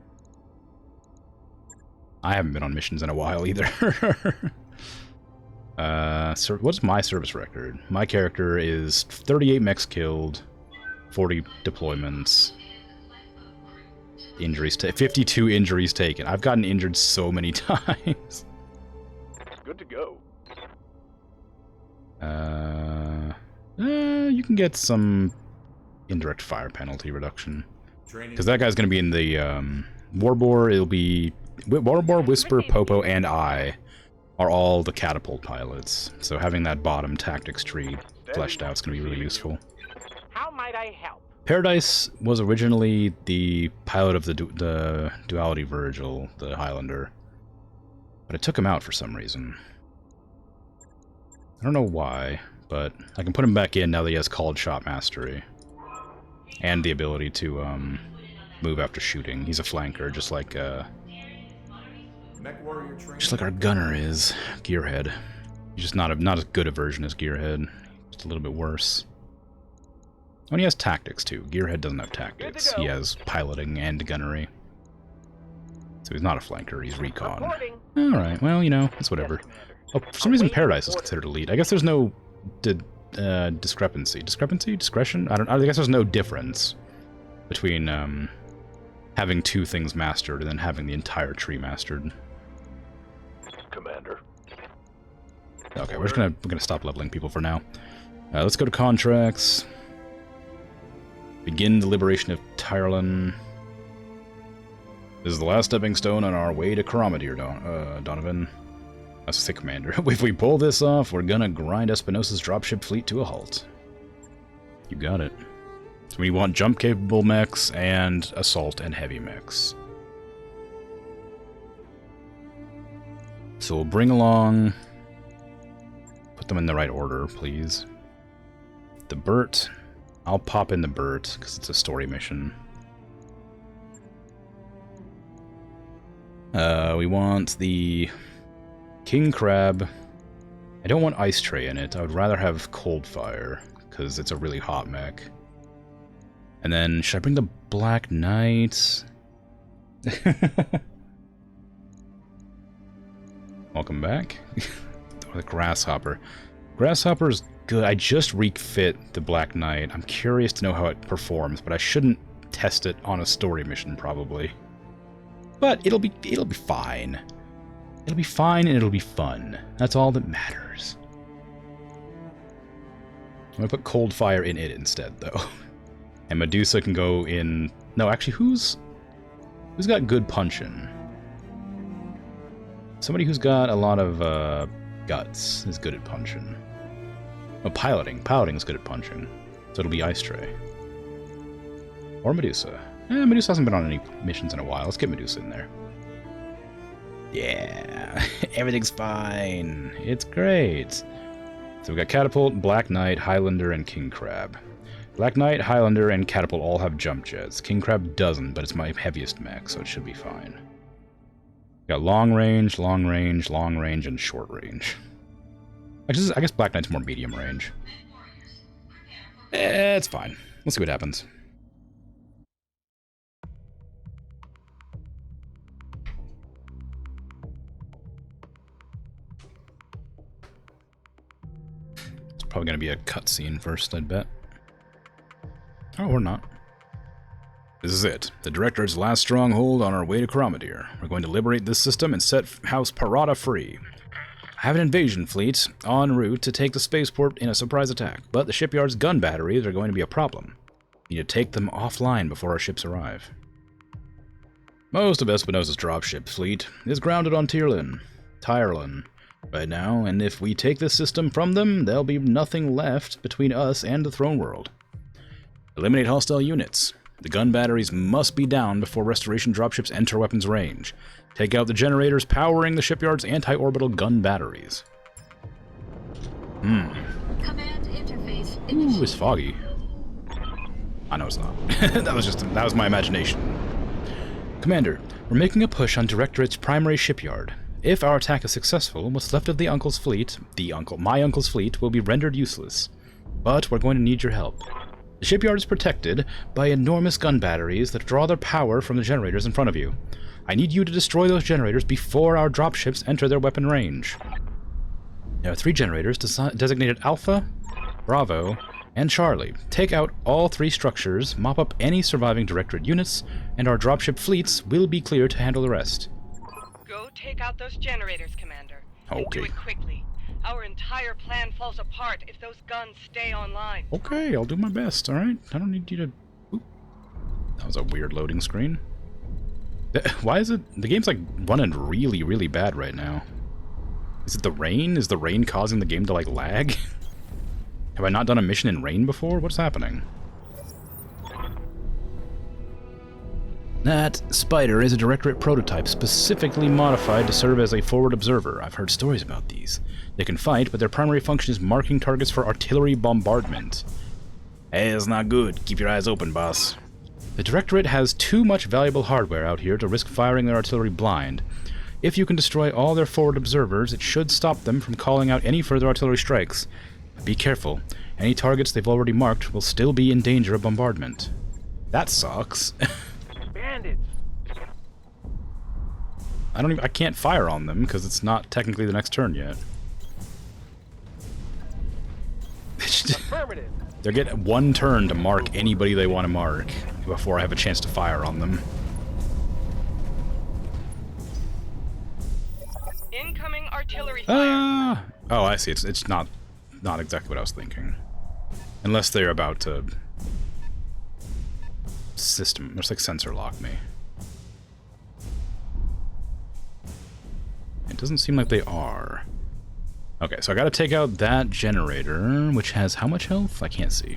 [SPEAKER 1] I haven't been on missions in a while either. What's my service record? My character is 38 mechs killed, 40 deployments, injuries 52 injuries taken. I've gotten injured so many times.
[SPEAKER 2] Good to go.
[SPEAKER 1] You can get some indirect fire penalty reduction.
[SPEAKER 5] Training.
[SPEAKER 1] Because that guy's going to be in the Warbore. It'll be Warbore, Whisper, Popo, and I are all the catapult pilots. So having that bottom tactics tree fleshed out is going to be really useful.
[SPEAKER 3] How might I help?
[SPEAKER 1] Paradise was originally the pilot of the Duality Virgil, the Highlander. But it took him out for some reason. I don't know why, but I can put him back in now that he has called shot mastery. And the ability to move after shooting. He's a flanker, just like
[SPEAKER 5] Mech warrior training.
[SPEAKER 1] just like our gunner is, Gearhead. He's just not as good a version as Gearhead. Just a little bit worse. Oh, and he has tactics too. Gearhead doesn't have tactics. He has piloting and gunnery. So he's not a flanker, he's recon.
[SPEAKER 3] Reporting.
[SPEAKER 1] Alright, well, you know, it's whatever.
[SPEAKER 3] Yes, Commander.
[SPEAKER 1] Oh, for some reason Paradise is considered elite. I guess there's no discrepancy. Discretion? I guess there's no difference between having 2 things mastered and then having the entire tree mastered.
[SPEAKER 2] Commander.
[SPEAKER 1] Okay, we're gonna stop leveling people for now. Let's go to contracts. Begin the liberation of Tyrolan. This is the last stepping stone on our way to Karamadir, Donovan. That's a sick commander. If we pull this off, we're gonna grind Espinosa's dropship fleet to a halt. You got it. So we want jump-capable mechs and assault and heavy mechs. So we'll bring along... put them in the right order, please. The Burt. I'll pop in the Burt, because it's a story mission. We want the King Crab. I don't want Ice Tray in it. I would rather have Coldfire, because it's a really hot mech. And then, should I bring the Black Knight? Welcome back. Or the Grasshopper. Grasshopper's good. I just refit the Black Knight. I'm curious to know how it performs, but I shouldn't test it on a story mission, probably. But it'll be fine. It'll be fine and it'll be fun. That's all that matters. I'm gonna put cold fire in it instead, though. And Medusa can go in... No, actually, who's got good punching? Somebody who's got a lot of guts is good at punching. Oh, piloting. Piloting is good at punching. So it'll be Ice Tray. Or Medusa. Medusa hasn't been on any missions in a while. Let's get Medusa in there. Yeah, everything's fine. It's great. So we've got Catapult, Black Knight, Highlander, and King Crab. Black Knight, Highlander, and Catapult all have jump jets. King Crab doesn't, but it's my heaviest mech, so it should be fine. Got long range, and short range. Actually, I guess Black Knight's more medium range. It's fine. Let's see what happens. It's probably going to be a cutscene first, I'd bet. Oh, or not. This is it. The Directorate's last stronghold on our way to Cromadir. We're going to liberate this system and set House Parada free. I have an invasion fleet en route to take the spaceport in a surprise attack, but the shipyard's gun batteries are going to be a problem. We need to take them offline before our ships arrive. Most of Espinosa's dropship fleet is grounded on Tyrlin right now, and if we take this system from them, there'll be nothing left between us and the throne world. Eliminate hostile units. The gun batteries must be down before restoration dropships enter weapons range. Take out the generators powering the shipyard's anti-orbital gun batteries.
[SPEAKER 4] Command interface
[SPEAKER 1] Ooh, it's foggy. I know it's not. that was my imagination. Commander, we're making a push on Directorate's primary shipyard. If our attack is successful, what's left of my uncle's fleet will be rendered useless. But we're going to need your help. The shipyard is protected by enormous gun batteries that draw their power from the generators in front of you. I need you to destroy those generators before our dropships enter their weapon range. There are 3 generators designated Alpha, Bravo, and Charlie. Take out all 3 structures, mop up any surviving Directorate units, and our dropship fleets will be clear to handle the rest.
[SPEAKER 3] Go take out those generators, Commander. And do
[SPEAKER 1] Okay.
[SPEAKER 3] it quickly. Our entire plan falls apart if those guns stay online.
[SPEAKER 1] Okay, I'll do my best, alright? I don't need you to... Oop. That was a weird loading screen. Why is it... The game's like running really, really bad right now. Is it the rain? Is the rain causing the game to like lag? Have I not done a mission in rain before? What's happening? That Spider is a Directorate prototype specifically modified to serve as a forward observer. I've heard stories about these. They can fight, but their primary function is marking targets for artillery bombardment. Hey, it's not good. Keep your eyes open, boss. The Directorate has too much valuable hardware out here to risk firing their artillery blind. If you can destroy all their forward observers, it should stop them from calling out any further artillery strikes. But be careful. Any targets they've already marked will still be in danger of bombardment. That sucks.
[SPEAKER 2] Bandits!
[SPEAKER 1] I can't fire on them because it's not technically the next turn yet.
[SPEAKER 2] Affirmative!
[SPEAKER 1] They get 1 turn to mark anybody they want to mark before I have a chance to fire on them.
[SPEAKER 3] Incoming artillery fire.
[SPEAKER 1] Ah! Oh, I see. It's not exactly what I was thinking. Unless they're about to it's like sensor lock me. It doesn't seem like they are. Okay, so I gotta take out that generator, which has how much health? I can't see.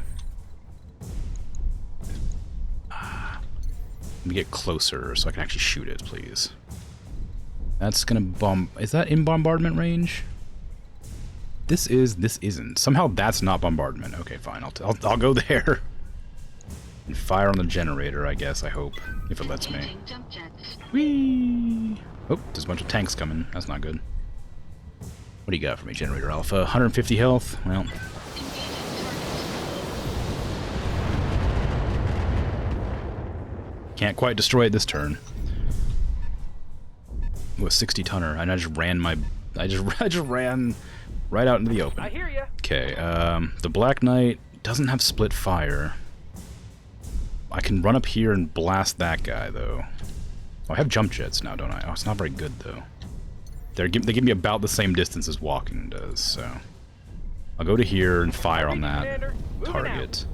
[SPEAKER 1] Let me get closer so I can actually shoot it, please. That's gonna bomb... Is that in bombardment range? This isn't. Somehow that's not bombardment. Okay, fine. I'll go there. And fire on the generator, I guess, I hope. If it lets me.
[SPEAKER 4] jump jets.
[SPEAKER 1] Whee! Oh, there's a bunch of tanks coming. That's not good. What do you got for me, Generator Alpha? 150 health? Well... Can't quite destroy it this turn. Ooh, a 60-tonner, and I just ran I just ran right out into the open.
[SPEAKER 2] I hear ya!
[SPEAKER 1] Okay, the Black Knight doesn't have split fire. I can run up here and blast that guy, though. Oh, I have jump jets now, don't I? Oh, it's not very good, though. They give me about the same distance as walking does, so... I'll go to here and fire on
[SPEAKER 3] Ready,
[SPEAKER 1] that
[SPEAKER 3] Commander. Moving
[SPEAKER 1] target.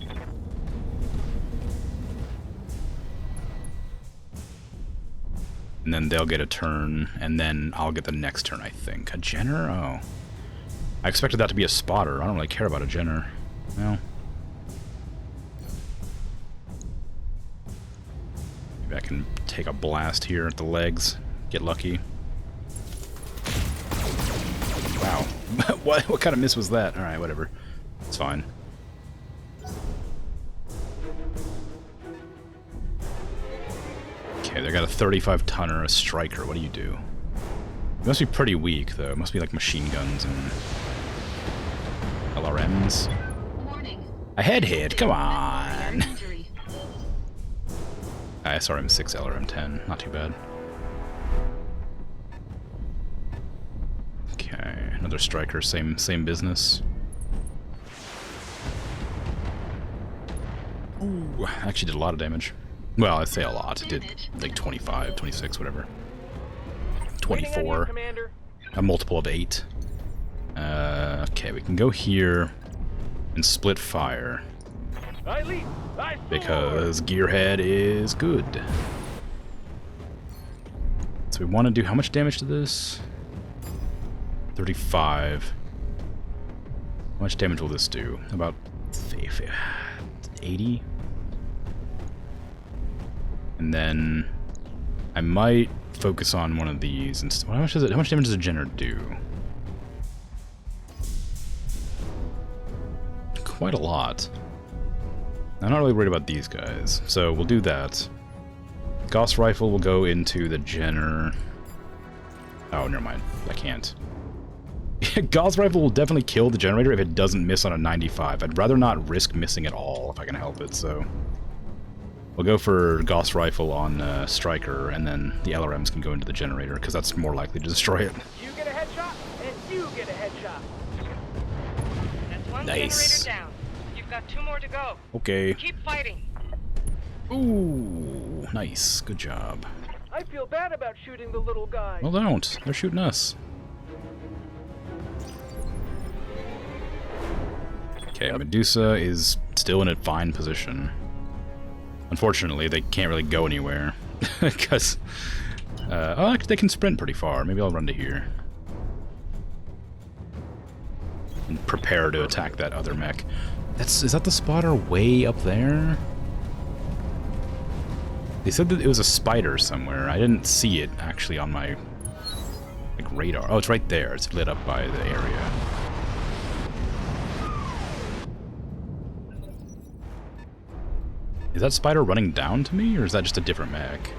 [SPEAKER 1] And then they'll get a turn, and then I'll get the next turn, I think. A Jenner? Oh. I expected that to be a spotter. I don't really care about a Jenner. No. Maybe I can take a blast here at the legs. Get lucky. Wow. What kind of miss was that? Alright, whatever. It's fine. Okay, they got a 35-tonner, a striker. What do you do? It must be pretty weak, though. It must be like machine guns and LRMs.
[SPEAKER 4] Warning.
[SPEAKER 1] A head hit, come on!
[SPEAKER 4] Injury.
[SPEAKER 1] SRM-6, LRM-10, not too bad. Okay, another striker, same business. Ooh, actually did a lot of damage. Well, I'd say a lot. It did like 25, 26, whatever.
[SPEAKER 3] Waiting on you,
[SPEAKER 1] 24.
[SPEAKER 3] Commander.
[SPEAKER 1] A multiple of 8. Okay, we can go here and split fire.
[SPEAKER 3] I leap. I soar.
[SPEAKER 1] Because Gearhead is good. So we want to do how much damage to this? 35. How much damage will this do? About 80? And then I might focus on one of these. And how much damage does a Jenner do? Quite a lot. I'm not really worried about these guys, so we'll do that. Gauss Rifle will go into the Jenner. Oh, never mind. I can't. Gauss Rifle will definitely kill the generator if it doesn't miss on a 95. I'd rather not risk missing at all if I can help it, so... We'll go for Gauss Rifle on Striker, and then the LRMs can go into the generator, because that's more likely to destroy it.
[SPEAKER 3] You get a headshot, and you get a headshot.
[SPEAKER 8] That's one
[SPEAKER 1] Nice.
[SPEAKER 8] generator down. You've got 2 more to go.
[SPEAKER 1] Okay.
[SPEAKER 8] Keep fighting.
[SPEAKER 1] Ooh, nice. Good job.
[SPEAKER 3] I feel bad about shooting the little guy.
[SPEAKER 1] Well, don't. They're shooting us. Okay, Medusa is still in a fine position. Unfortunately, they can't really go anywhere. Because... oh, actually, they can sprint pretty far. Maybe I'll run to here. And prepare to attack that other mech. Is that the spotter way up there? They said that it was a spider somewhere. I didn't see it, actually, on my... like, radar. Oh, it's right there. It's lit up by the area. Is that spider running down to me, or is that just a different mech?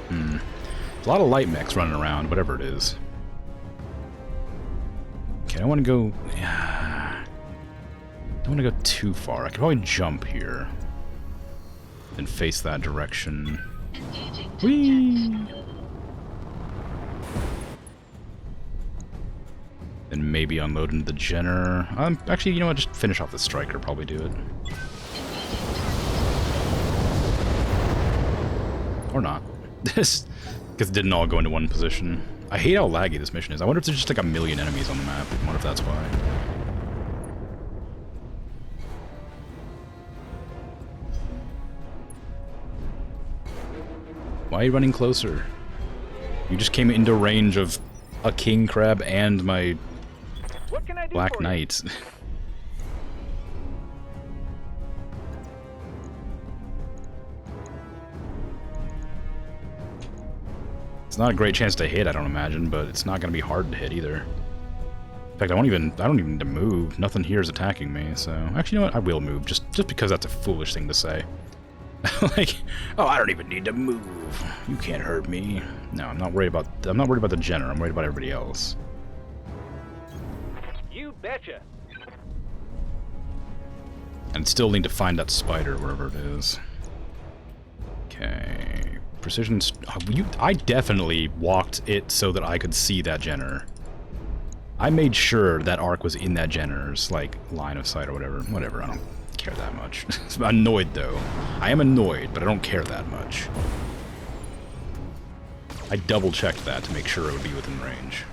[SPEAKER 1] There's a lot of light mechs running around, whatever it is. Okay, I don't want to go... I don't want to go too far. I could probably jump here. And face that direction.
[SPEAKER 4] Engaging
[SPEAKER 1] Whee! Then maybe unload into the Jenner. Actually, you know what? Just finish off the Striker. Probably do it. Or not. This... because it didn't all go into one position. I hate how laggy this mission is. I wonder if there's just like a million enemies on the map. I wonder if that's why. Why are you running closer? You just came into range of a king crab and my
[SPEAKER 3] What can I do
[SPEAKER 1] Black
[SPEAKER 3] for you?
[SPEAKER 1] Knight. It's not a great chance to hit, I don't imagine, but it's not going to be hard to hit either. In fact, I don't even need to move. Nothing here is attacking me, so... Actually, you know what? I will move, just because that's a foolish thing to say. Like, oh, I don't even need to move. You can't hurt me. No, I'm not worried about the Jenner. I'm worried about everybody else.
[SPEAKER 3] You betcha.
[SPEAKER 1] And still need to find that spider, wherever it is. Okay... Precision... I definitely walked it so that I could see that Jenner. I made sure that arc was in that Jenner's, like, line of sight or whatever. Whatever, I don't care that much. I'm annoyed, though. I am annoyed, but I don't care that much. I double-checked that to make sure it would be within range.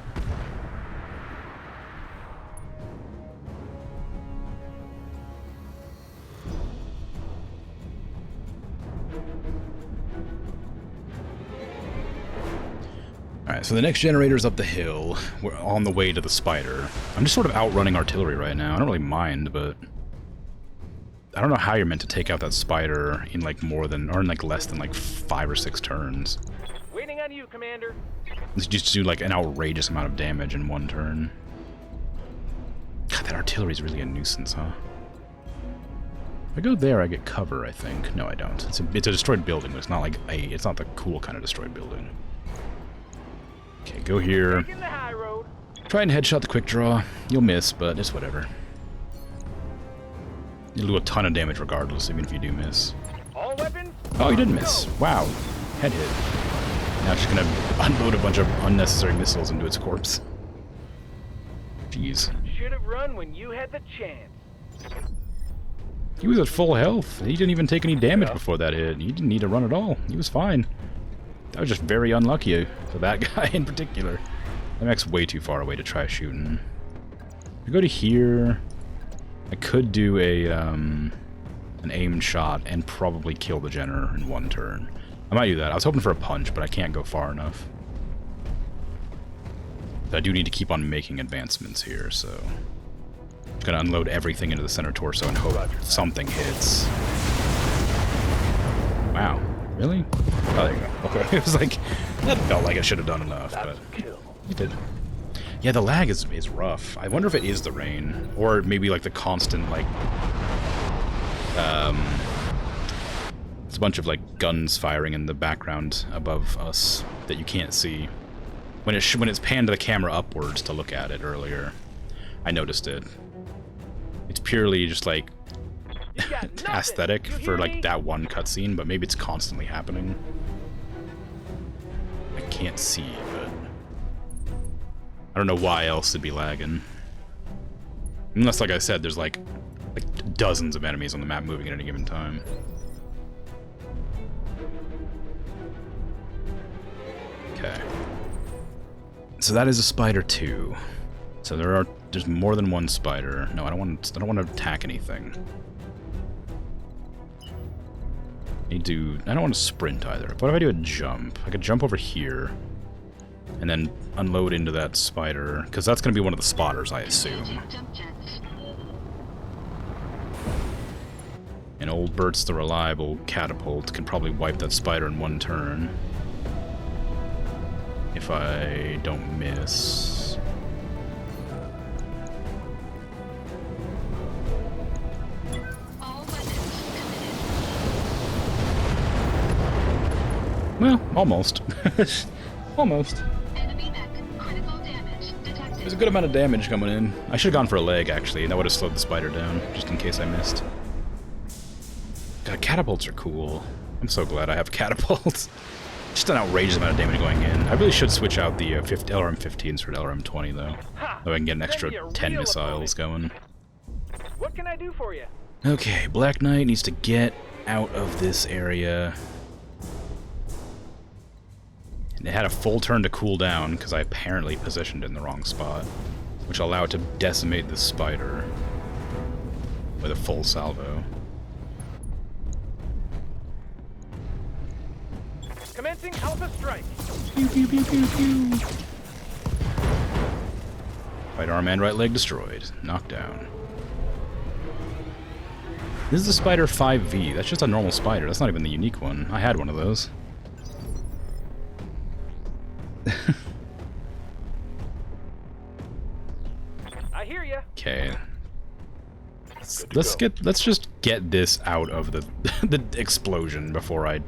[SPEAKER 1] Alright, so the next generator's up the hill. We're on the way to the spider. I'm just sort of outrunning artillery right now. I don't really mind, but I don't know how you're meant to take out that spider in like more than, or in like less than like 5 or 6 turns.
[SPEAKER 3] Waiting on you, Commander.
[SPEAKER 1] Let's just do like an outrageous amount of damage in 1 turn. God, that artillery's really a nuisance, huh? If I go there, I get cover, I think. No, I don't. It's a destroyed building, but it's not like it's not the cool kind of destroyed building. Okay, go here.
[SPEAKER 3] Taking the high road.
[SPEAKER 1] Try and headshot the quick draw. You'll miss, but it's whatever. You'll do a ton of damage regardless, even if you do miss.
[SPEAKER 3] All weapons.
[SPEAKER 1] Oh, you didn't miss. Wow. Head hit. Now it's just gonna unload a bunch of unnecessary missiles into its corpse. Jeez.
[SPEAKER 3] Should have run when you had the chance.
[SPEAKER 1] He was at full health. He didn't even take any damage before that hit. He didn't need to run at all. He was fine. That was just very unlucky for that guy in particular. That mech's way too far away to try shooting. If I go to here, I could do an aimed shot and probably kill the Jenner in 1 turn. I might do that. I was hoping for a punch, but I can't go far enough. But I do need to keep on making advancements here, so I'm just gonna unload everything into the center torso and hope something hits. Wow. Really? Oh, there you go. Okay. It was like, that felt like I should have done enough, but you did. Yeah, the lag is rough. I wonder if it is the rain, or maybe like the constant, like, it's a bunch of like guns firing in the background above us that you can't see. When it's panned the camera upwards to look at it earlier, I noticed it. It's purely just like aesthetic for like that one cutscene, but maybe it's constantly happening. I can't see, but I don't know why else it'd be lagging. Unless, like I said, there's like dozens of enemies on the map moving at any given time. Okay. So that is a spider 2. So there's more than 1 spider. No, I don't want to attack anything. I don't want to sprint either. What if I do a jump? I could jump over here and then unload into that spider, because that's going to be one of the spotters, I assume. And old Bert's the reliable catapult can probably wipe that spider in 1 turn. If I don't miss. Well, almost. Almost.
[SPEAKER 4] Enemy mech. Critical damage detected.
[SPEAKER 1] There's a good amount of damage coming in. I should have gone for a leg, actually, and that would have slowed the spider down, just in case I missed. God, catapults are cool. I'm so glad I have catapults. Just an outrageous amount of damage going in. I really should switch out the LRM-15s for LRM-20, though. So I can get an extra 10 missiles going.
[SPEAKER 3] What can I do for you?
[SPEAKER 1] Okay, Black Knight needs to get out of this area. And it had a full turn to cool down, because I apparently positioned it in the wrong spot, which will allow it to decimate the spider with a full salvo.
[SPEAKER 3] Commencing Alpha Strike.
[SPEAKER 1] Pew, pew, pew, pew, pew. Right arm and right leg destroyed. Knocked down. This is the Spider 5V. That's just a normal spider. That's not even the unique one. I had one of those.
[SPEAKER 3] I hear ya.
[SPEAKER 1] Okay. Let's just get this out of the the explosion before I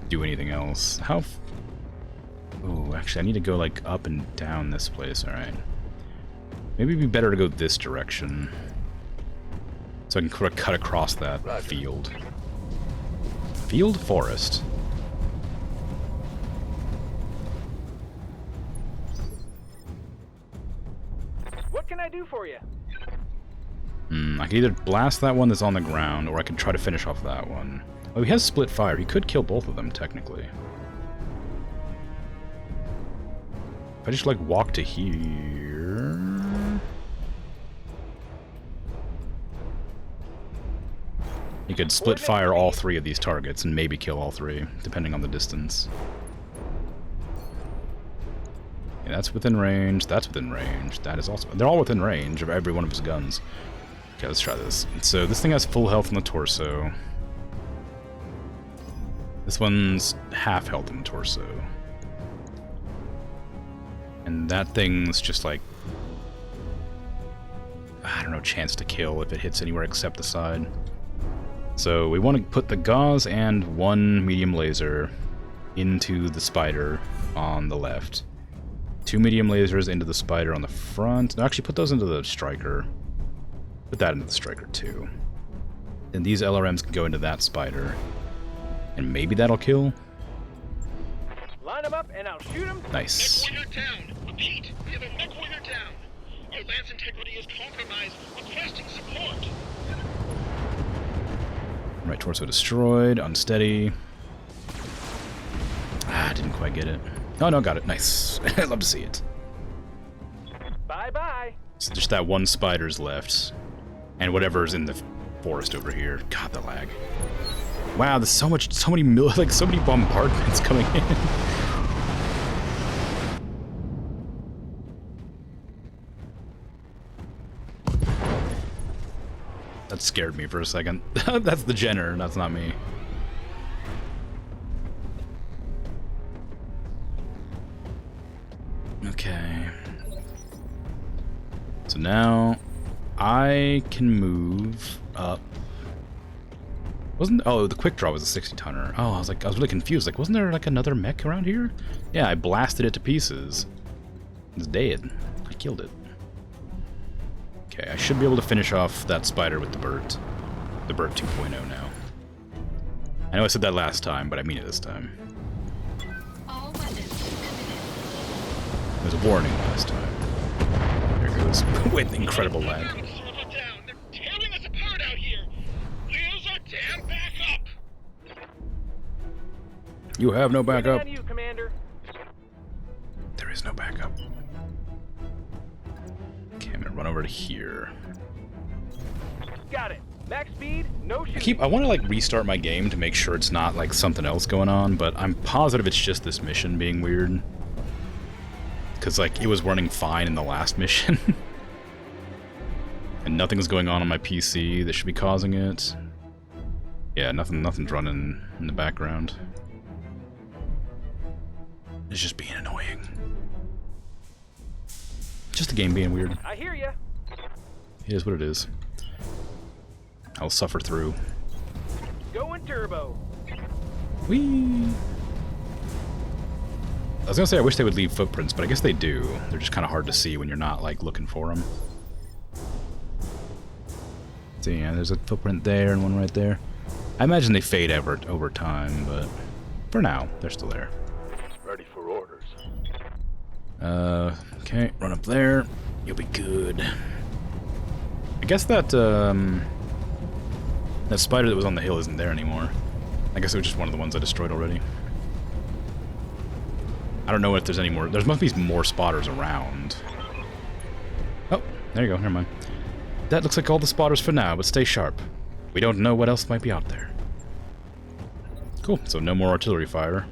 [SPEAKER 1] do anything else. Oh, actually, I need to go like up and down this place. All right. Maybe it'd be better to go this direction, so I can cut across that field. Field forest.
[SPEAKER 3] What can I do for you?
[SPEAKER 1] I could either blast that one that's on the ground, or I could try to finish off that one. Oh, he has split fire. He could kill both of them, technically. If I just like walk to here... You could split fire all 3 of these targets and maybe kill all 3, depending on the distance. Yeah, that's within range, that's within range, that is also... They're all within range of every one of his guns. Okay, let's try this. So this thing has full health in the torso. This one's half health in the torso. And that thing's just like... I don't know, chance to kill if it hits anywhere except the side. So we want to put the gauze and 1 medium laser into the spider on the left. 2 medium lasers into the spider on the front. No, actually, put those into the striker. Put that into the striker too. And these LRMs can go into that spider. And maybe that'll kill?
[SPEAKER 2] Line them up and I'll shoot them.
[SPEAKER 1] Nice.
[SPEAKER 9] Mech warrior down. Repeat, we have a mech warrior down. Our lance integrity is compromised. Requesting support.
[SPEAKER 1] Right torso destroyed. Unsteady. Ah, didn't quite get it. Oh no, got it. Nice. I'd love to see it.
[SPEAKER 2] Bye-bye.
[SPEAKER 1] So just that 1 spider's left. And whatever's in the forest over here. God, the lag. Wow, there's so many bombardments coming in. That scared me for a second. That's the Jenner, that's not me. Okay. So now I can move up. Oh, the quick draw was a 60-tonner. Oh, I was really confused. Like, wasn't there like another mech around here? Yeah, I blasted it to pieces. It's dead. I killed it. Okay, I should be able to finish off that spider with the Burt. The Burt 2.0 now. I know I said that last time, but I mean it this time.
[SPEAKER 4] All weapons committed.
[SPEAKER 1] There was a warning last time. There goes. With incredible lag.
[SPEAKER 9] They're tearing us apart out here. Where's our damn backup?
[SPEAKER 1] You have no backup.
[SPEAKER 2] On you, Commander.
[SPEAKER 1] There is no backup. Okay, I'm gonna run over to here.
[SPEAKER 2] Got it. Max speed, no
[SPEAKER 1] I
[SPEAKER 2] shooting.
[SPEAKER 1] want to like restart my game to make sure it's not like something else going on, but I'm positive it's just this mission being weird. Because like it was running fine in the last mission. And nothing's going on my PC that should be causing it. Yeah, nothing's running in the background. It's just being annoying. Just the game being weird.
[SPEAKER 2] I hear ya.
[SPEAKER 1] It is what it is. I'll suffer through.
[SPEAKER 2] Going turbo.
[SPEAKER 1] Whee! I was gonna say I wish they would leave footprints, but I guess they do. They're just kind of hard to see when you're not like looking for them. So yeah, there's a footprint there and one right there. I imagine they fade over time, but for now, they're still there.
[SPEAKER 2] Ready for orders.
[SPEAKER 1] Okay, run up there. You'll be good. I guess that, that spider that was on the hill isn't there anymore. I guess it was just one of the ones I destroyed already. I don't know if there's any more. There must be more spotters around. Oh, there you go. Never mind. That looks like all the spotters for now, but stay sharp. We don't know what else might be out there. Cool, so no more artillery fire.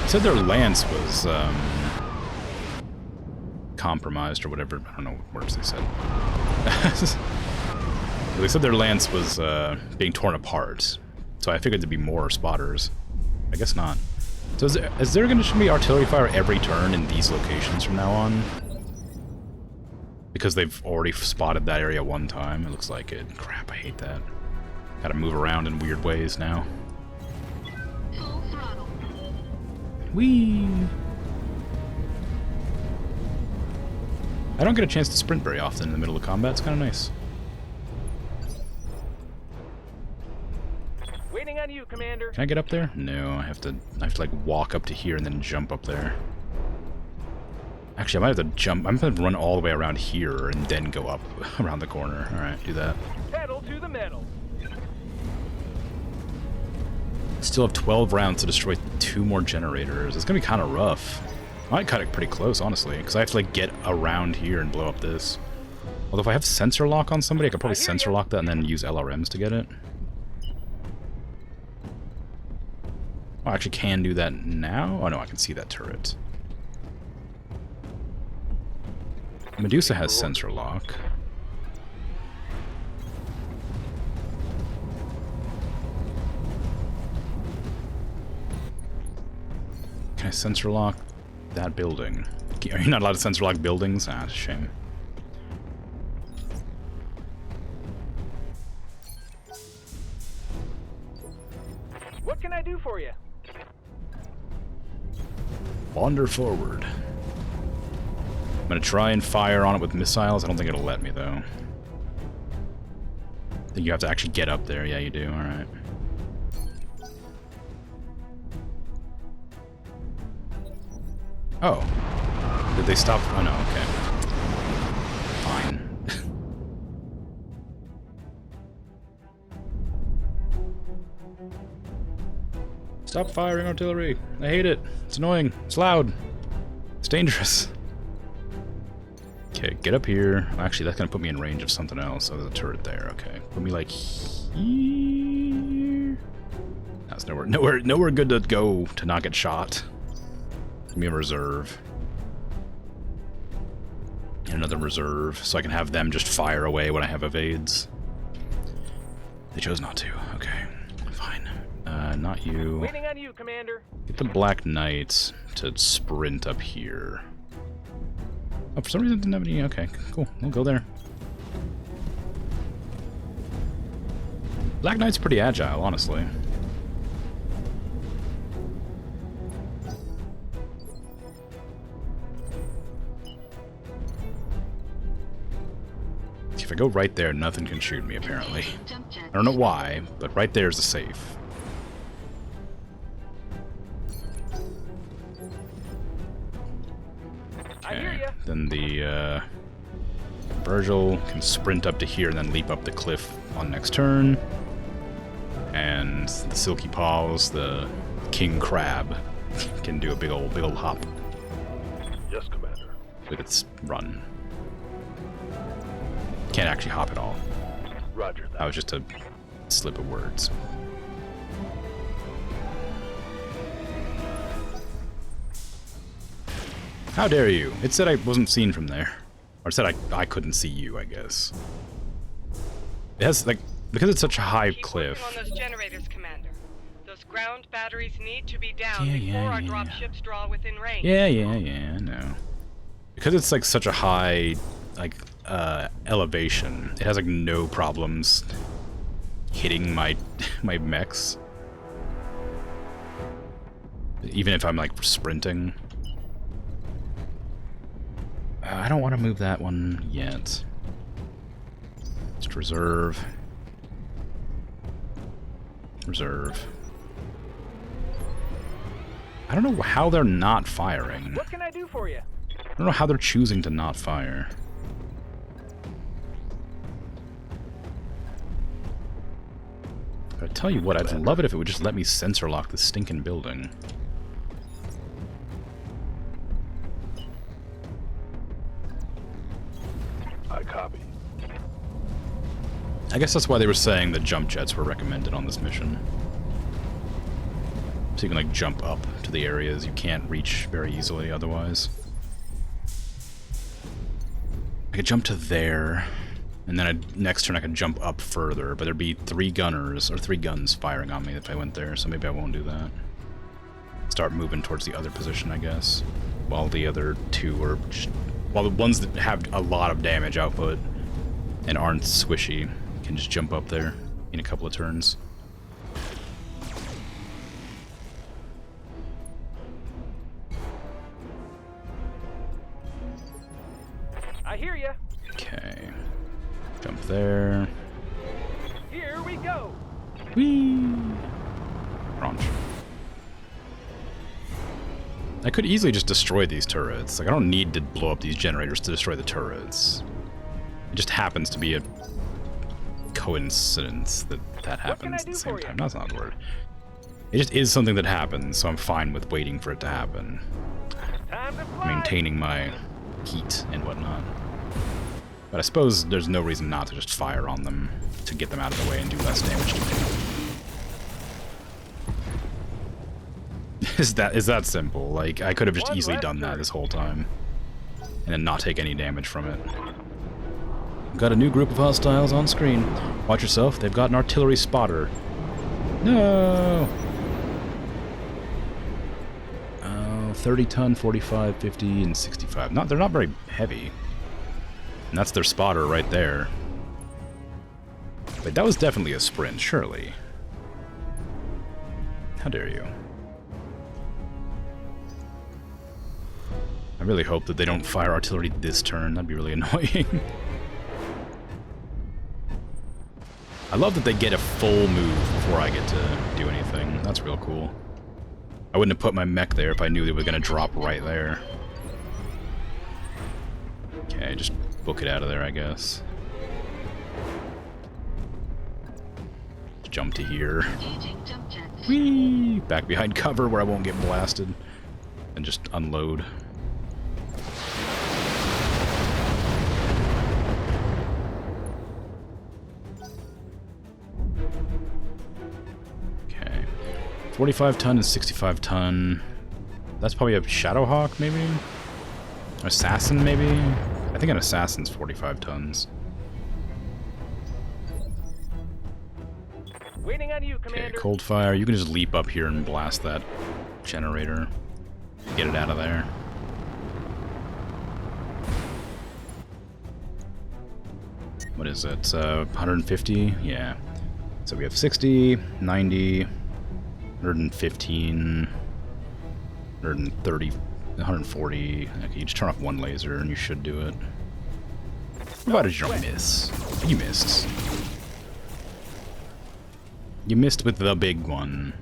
[SPEAKER 1] Said their lance was compromised or whatever. I don't know what words they said. They said their lance was being torn apart, so I figured there'd be more spotters. I guess not. So is there going to be artillery fire every turn in these locations from now on? Because they've already spotted that area one time. It looks like it. Crap, I hate that. Gotta move around in weird ways now.
[SPEAKER 4] Full throttle.
[SPEAKER 1] Whee! I don't get a chance to sprint very often in the middle of combat. It's kind of nice.
[SPEAKER 2] Waiting on you, Commander.
[SPEAKER 1] Can I get up there? No, I have to like walk up to here and then jump up there. Actually, I might have to jump. I'm gonna run all the way around here and then go up around the corner. All right, do that.
[SPEAKER 2] Pedal to the metal.
[SPEAKER 1] Still have 12 rounds to destroy 2 more generators. It's gonna be kind of rough. I might cut it pretty close, honestly, because I have to like get around here and blow up this. Although if I have sensor lock on somebody, I could probably sensor lock that and then use LRMs to get it. Oh, I actually can do that now? Oh no, I can see that turret. Medusa has sensor lock. Can I sensor lock that building? Are you not allowed to sensor lock buildings? Ah, that's a shame.
[SPEAKER 2] What can I do for you?
[SPEAKER 1] Wander forward. I'm gonna try and fire on it with missiles. I don't think it'll let me, though. I think you have to actually get up there. Yeah, you do. Alright. Oh. Did they stop? Oh, no. Okay. Fine. Stop firing artillery. I hate it. It's annoying. It's loud. It's dangerous. Okay, get up here. Actually, that's gonna put me in range of something else. Oh, there's a turret there. Okay, put me like here. That's nowhere good to go to not get shot. Give me a reserve. And another reserve, so I can have them just fire away when I have evades. They chose not to. Okay, fine. Not you.
[SPEAKER 2] Waiting on you, Commander.
[SPEAKER 1] Get the Black Knight to sprint up here. Oh, for some reason it didn't have any... Okay, cool. We'll go there. Black Knight's pretty agile, honestly. If I go right there, nothing can shoot me, apparently. I don't know why, but right there's a safe. Okay, then the Virgil can sprint up to here and then leap up the cliff on next turn. And the Silky Paws, the King Crab, can do a big old hop
[SPEAKER 2] Yes, Commander.
[SPEAKER 1] with its run. Can't actually hop at all.
[SPEAKER 2] Roger that.
[SPEAKER 1] That was just a slip of words. How dare you? It said I wasn't seen from there. Or it said I couldn't see you, I guess. It has, like, because it's such a high
[SPEAKER 8] Keep
[SPEAKER 1] cliff.
[SPEAKER 8] working on those generators, Commander. Those ground batteries need to be down
[SPEAKER 1] Yeah,
[SPEAKER 8] before our
[SPEAKER 1] yeah.
[SPEAKER 8] dropships draw within range.
[SPEAKER 1] Yeah, I know. Because it's, like, such a high, like, elevation, it has, like, no problems hitting my mechs. Even if I'm, like, sprinting. I don't want to move that one yet. Just reserve. Reserve. I don't know how they're not firing.
[SPEAKER 2] What can I do for you?
[SPEAKER 1] I don't know how they're choosing to not fire. But I tell you what, I'd love it if it would just let me sensor lock this stinking building.
[SPEAKER 2] I copy.
[SPEAKER 1] I guess that's why they were saying that jump jets were recommended on this mission. So you can, like, jump up to the areas you can't reach very easily otherwise. I could jump to there, and then next turn I could jump up further, but there'd be 3 gunners, or 3 guns firing on me if I went there, so maybe I won't do that. Start moving towards the other position, I guess. While the other 2 are just... While the ones that have a lot of damage output and aren't squishy can just jump up there in a couple of turns.
[SPEAKER 2] I hear ya.
[SPEAKER 1] Okay. Jump there.
[SPEAKER 2] Here we go.
[SPEAKER 1] Whee! Crunch. I could easily just destroy these turrets. Like, I don't need to blow up these generators to destroy the turrets. It just happens to be a coincidence that that happens at the same time. That's not the word. It just is something that happens, so I'm fine with waiting for it to happen.
[SPEAKER 2] Time to fly.
[SPEAKER 1] Maintaining my heat and whatnot. But I suppose there's no reason not to just fire on them to get them out of the way and do less damage to me. Is that simple? Like, I could have just easily done that this whole time. And then not take any damage from it. Got a new group of hostiles on screen. Watch yourself, they've got an artillery spotter. No! 30 ton, 45, 50, and 65. They're not very heavy. And that's their spotter right there. But that was definitely a sprint, surely. How dare you? I really hope that they don't fire artillery this turn. That'd be really annoying. I love that they get a full move before I get to do anything. That's real cool. I wouldn't have put my mech there if I knew they were going to drop right there. Okay, just book it out of there, I guess. Jump to here. Whee! Back behind cover where I won't get blasted. And just unload. Okay. 45 ton and 65 ton. That's probably a Shadowhawk, maybe? Assassin, maybe? I think an Assassin's 45 tons.
[SPEAKER 2] Waiting on you,
[SPEAKER 1] Okay,
[SPEAKER 2] Commander.
[SPEAKER 1] cold fire. You can just leap up here and blast that generator. Get it out of there. What is it? 150? Yeah. So we have 60, 90, 115, 130, 140. Okay, you just turn off one laser and you should do it. Why did you miss? You missed. You missed with the big one.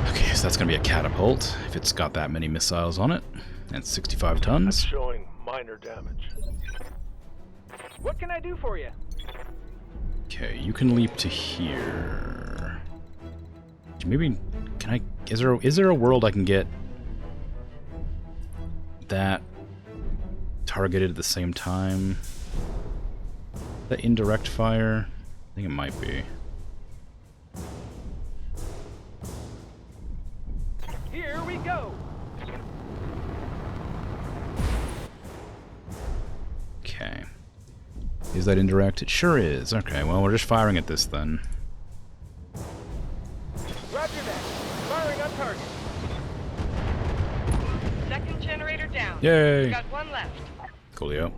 [SPEAKER 1] Okay, so that's gonna be a catapult if it's got that many missiles on it. And 65 tons.
[SPEAKER 2] Showing minor damage. What can I do for you?
[SPEAKER 1] Okay, you can leap to here. Maybe can I? Is there a world I can get that targeted at the same time? The indirect fire? I think it might be.
[SPEAKER 2] Here we go.
[SPEAKER 1] Okay. Is that indirect? It sure is. Okay, well, we're just firing at this then.
[SPEAKER 2] Roger that. Firing on target.
[SPEAKER 8] Second generator down.
[SPEAKER 1] Yay!
[SPEAKER 8] We've got one left.
[SPEAKER 1] Coolio.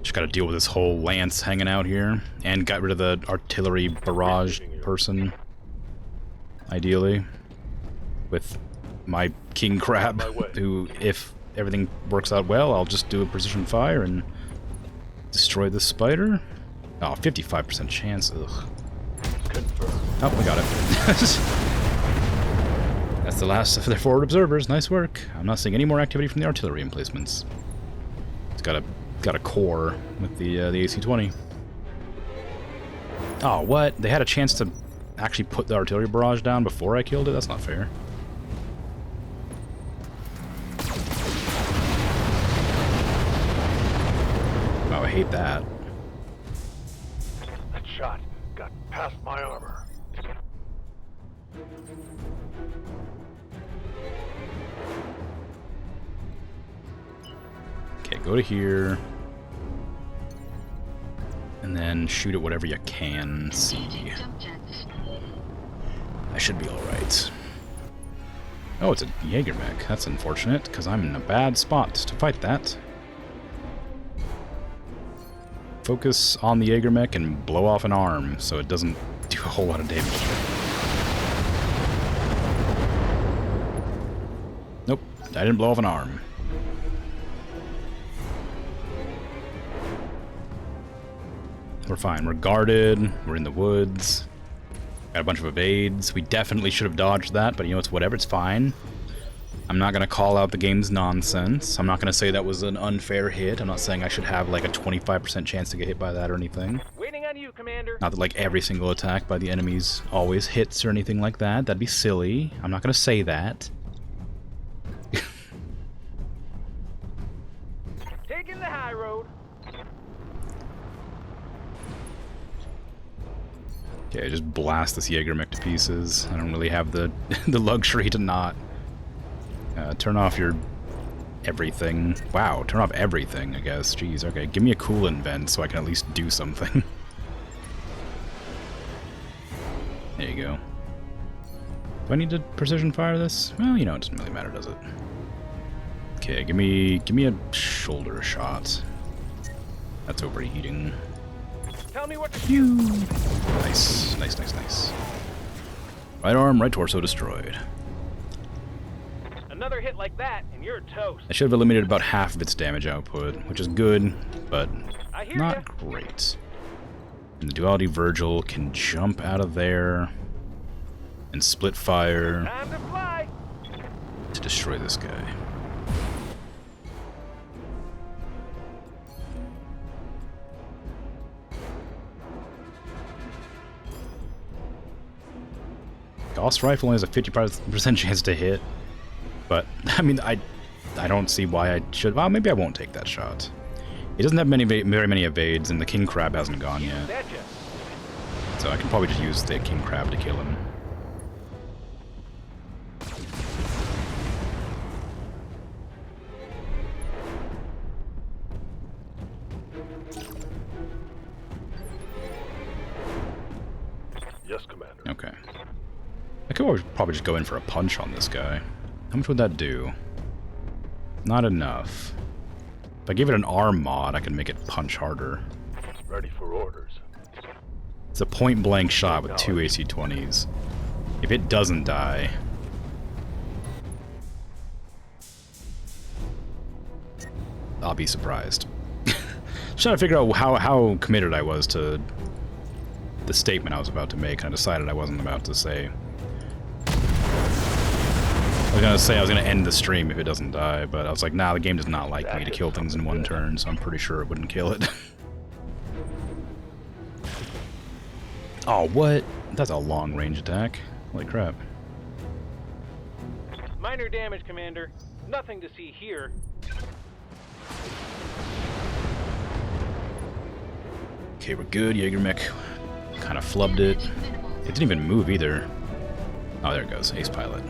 [SPEAKER 1] Just gotta deal with this whole lance hanging out here. And got rid of the artillery barrage person. Ideally. With my king crab, who, if everything works out well, I'll just do a precision fire and destroy the spider. Oh, 55% chance. Ugh. Oh, we got it. That's the last of their forward observers. Nice work. I'm not seeing any more activity from the artillery emplacements. It's got a core with the AC-20. Oh, what? They had a chance to actually put the artillery barrage down before I killed it? That's not fair. Wow, I hate that.
[SPEAKER 2] That shot got past my armor.
[SPEAKER 1] Okay, go to here. And then shoot at whatever you can see. I should be alright. Oh, it's a Jaeger mech. That's unfortunate, because I'm in a bad spot to fight that. Focus on the Jaeger mech and blow off an arm so it doesn't do a whole lot of damage. Nope, I didn't blow off an arm. We're fine. We're guarded. We're in the woods. Got a bunch of evades. We definitely should have dodged that, but you know, it's whatever. It's fine. I'm not going to call out the game's nonsense. I'm not going to say that was an unfair hit. I'm not saying I should have like a 25% chance to get hit by that or anything.
[SPEAKER 2] Waiting on you, Commander.
[SPEAKER 1] Not that like every single attack by the enemies always hits or anything like that. That'd be silly. I'm not going to say that.
[SPEAKER 2] Taking the high road.
[SPEAKER 1] Okay, just blast this Jägermech to pieces. I don't really have the the luxury to not. Turn off your everything. Wow, turn off everything, I guess. Jeez, okay. Give me a coolant vent so I can at least do something. There you go. Do I need to precision fire this? Well, you know, it doesn't really matter, does it? Okay, give me a shoulder shot. That's overheating.
[SPEAKER 2] Tell me what to do.
[SPEAKER 1] Nice, nice, nice, nice. Right arm, right torso destroyed.
[SPEAKER 2] Another hit like that, and you're toast.
[SPEAKER 1] I should have eliminated about half of its damage output, which is good, but
[SPEAKER 2] I hear
[SPEAKER 1] not
[SPEAKER 2] ya.
[SPEAKER 1] great. And the Duality Virgil can jump out of there and split fire
[SPEAKER 2] Time to fly.
[SPEAKER 1] to destroy this guy. Gauss Rifle only has a 50% chance to hit, but I mean, I don't see why I should. Well, maybe I won't take that shot. He doesn't have very many evades, and the King Crab hasn't gone yet,
[SPEAKER 2] Betcha.
[SPEAKER 1] so I can probably just use the King Crab to kill him.
[SPEAKER 2] Yes, Commander.
[SPEAKER 1] Okay. I could always probably just go in for a punch on this guy. How much would that do? Not enough. If I give it an arm mod, I can make it punch harder.
[SPEAKER 2] Ready for orders.
[SPEAKER 1] It's a point-blank shot with 2 AC-20s. If it doesn't die... I'll be surprised. Just trying to figure out how committed I was to the statement I was about to make, and I decided I wasn't about to say... I was gonna say I was gonna end the stream if it doesn't die, but I was like, nah, the game does not like me to kill things in one turn, so I'm pretty sure it wouldn't kill it. Oh, what? That's a long-range attack. Holy crap.
[SPEAKER 2] Minor damage, Commander. Nothing to see here.
[SPEAKER 1] Okay, we're good. Jägermech kind of flubbed it. It didn't even move either. Oh, there it goes. Ace Pilot.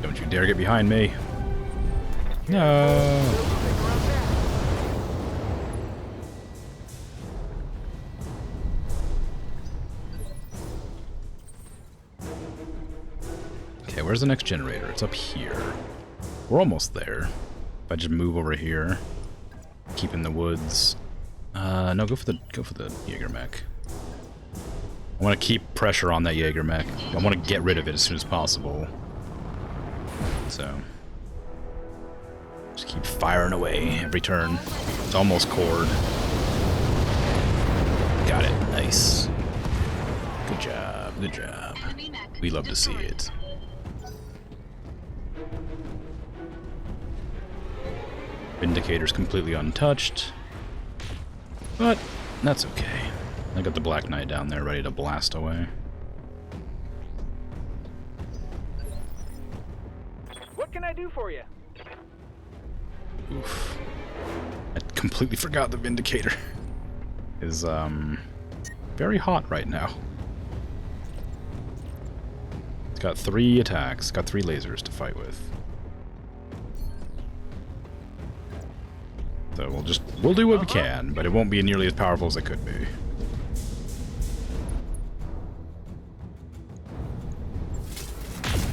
[SPEAKER 1] Don't you dare get behind me. No. Okay, where's the next generator? It's up here. We're almost there. If I just move over here, keep in the woods. No, go for the Jägermech. I want to keep pressure on that Jägermech. I want to get rid of it as soon as possible. So, just keep firing away every turn. It's almost cored. Got it. Nice. Good job. Good job. We love to see it. Vindicator's completely untouched. But that's okay. I got the Black Knight down there ready to blast away.
[SPEAKER 2] What can I do for you?
[SPEAKER 1] Oof. I completely forgot the Vindicator is very hot right now. It's got 3 attacks, got 3 lasers to fight with. So we'll do what we can, but it won't be nearly as powerful as it could be.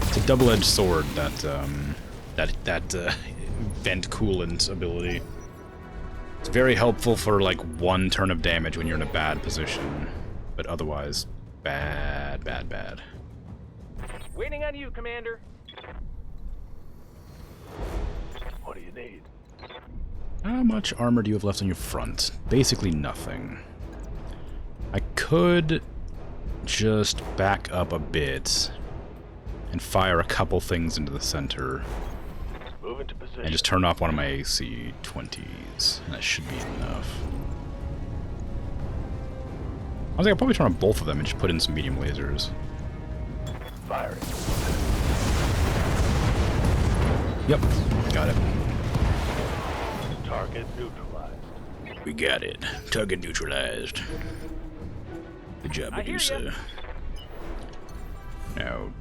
[SPEAKER 1] It's a double-edged sword, that vent coolant ability. It's very helpful for like 1 turn of damage when you're in a bad position, but otherwise, bad.
[SPEAKER 2] Waiting on you, Commander. What do you need?
[SPEAKER 1] How much armor do you have left on your front? Basically nothing. I could just back up a bit and fire a couple things into the center.
[SPEAKER 2] Move into position.
[SPEAKER 1] And just turn off one of my AC-20s. And that should be enough. I was like, I'll probably turn on both of them and just put in some medium lasers.
[SPEAKER 2] Firing.
[SPEAKER 1] Yep, got it.
[SPEAKER 2] Target neutralized.
[SPEAKER 1] We got it. Target neutralized. Good job, Medusa. Now,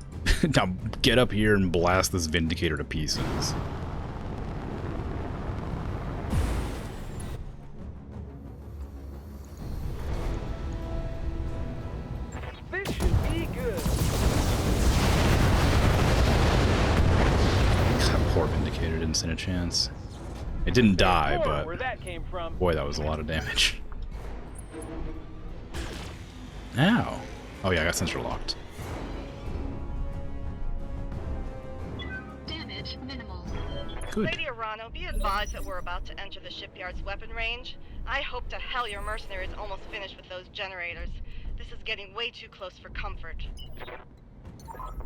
[SPEAKER 1] now get up here and blast this Vindicator to pieces.
[SPEAKER 2] This should be good.
[SPEAKER 1] That poor Vindicator didn't stand a chance. It didn't die, but
[SPEAKER 2] Where that came from.
[SPEAKER 1] boy, that was a lot of damage. Ow. Oh yeah, I got sensor locked.
[SPEAKER 4] Damage minimal.
[SPEAKER 1] Good.
[SPEAKER 8] Lady Arano, be advised that we're about to enter the shipyard's weapon range. I hope to hell your mercenary is almost finished with those generators. This is getting way too close for comfort.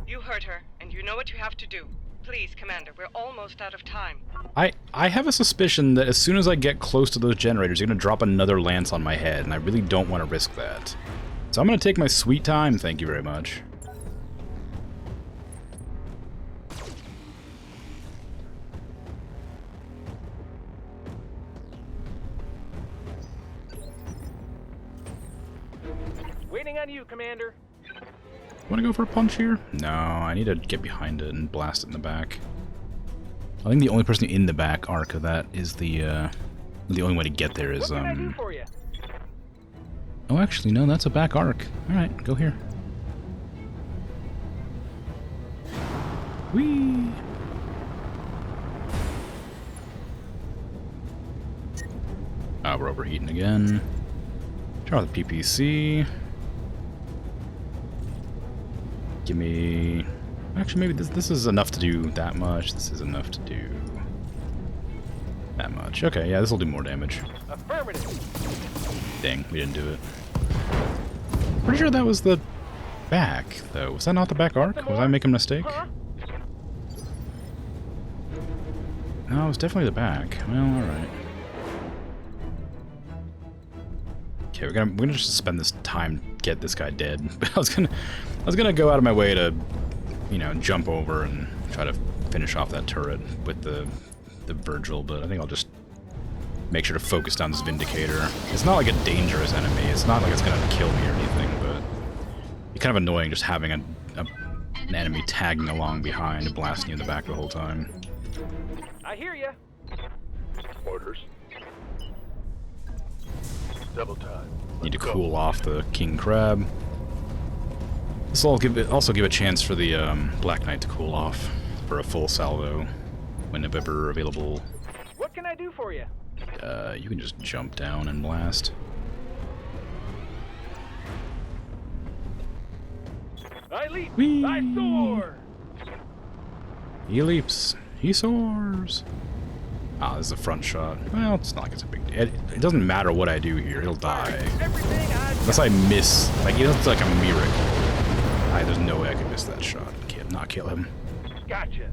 [SPEAKER 8] You heard her, and you know what you have to do. Please, Commander, we're almost out of time.
[SPEAKER 1] I have a suspicion that as soon as I get close to those generators, you're going to drop another lance on my head, and I really don't want to risk that. So I'm going to take my sweet time, thank you very much.
[SPEAKER 2] Waiting on you, Commander.
[SPEAKER 1] Want to go for a punch here? No, I need to get behind it and blast it in the back. I think the only person in the back arc of that is the only way to get there is,
[SPEAKER 2] What can I do for you?
[SPEAKER 1] Oh, actually, no, that's a back arc. Alright, go here. Whee! Ah, we're overheating again. Turn off the PPC. Give me... Actually, maybe this is enough to do that much. This is enough to do that much. Okay, yeah, this will do more damage.
[SPEAKER 2] Affirmative.
[SPEAKER 1] Dang, we didn't do it. Pretty sure that was the back, though. Was that not the back arc? Was I making a mistake?
[SPEAKER 2] Huh?
[SPEAKER 1] No, it was definitely the back. Well, alright. Okay, we're gonna just spend this time to get this guy dead. I was gonna go out of my way to, you know, jump over and try to finish off that turret with the Virgil, but I think I'll just make sure to focus down this Vindicator. It's not like a dangerous enemy. It's not like it's gonna kill me or anything, but it's kind of annoying just having an enemy tagging along behind and blasting you in the back the whole time.
[SPEAKER 2] I hear ya.
[SPEAKER 9] Orders.
[SPEAKER 2] Double time.
[SPEAKER 1] Need to cool off the King Crab. This will also give a chance for the Black Knight to cool off for a full salvo whenever available.
[SPEAKER 2] What can I do for you?
[SPEAKER 1] You can just jump down and blast.
[SPEAKER 2] I leap.
[SPEAKER 1] Whee!
[SPEAKER 2] I soar.
[SPEAKER 1] He leaps. He soars. Ah, this is a front shot. Well, it's not like it's a big deal. It doesn't matter what I do here. He'll die.
[SPEAKER 2] Everything I
[SPEAKER 1] Unless I miss. Like, it's like a miracle. There's no way I could miss that shot. Not kill him.
[SPEAKER 2] gotcha.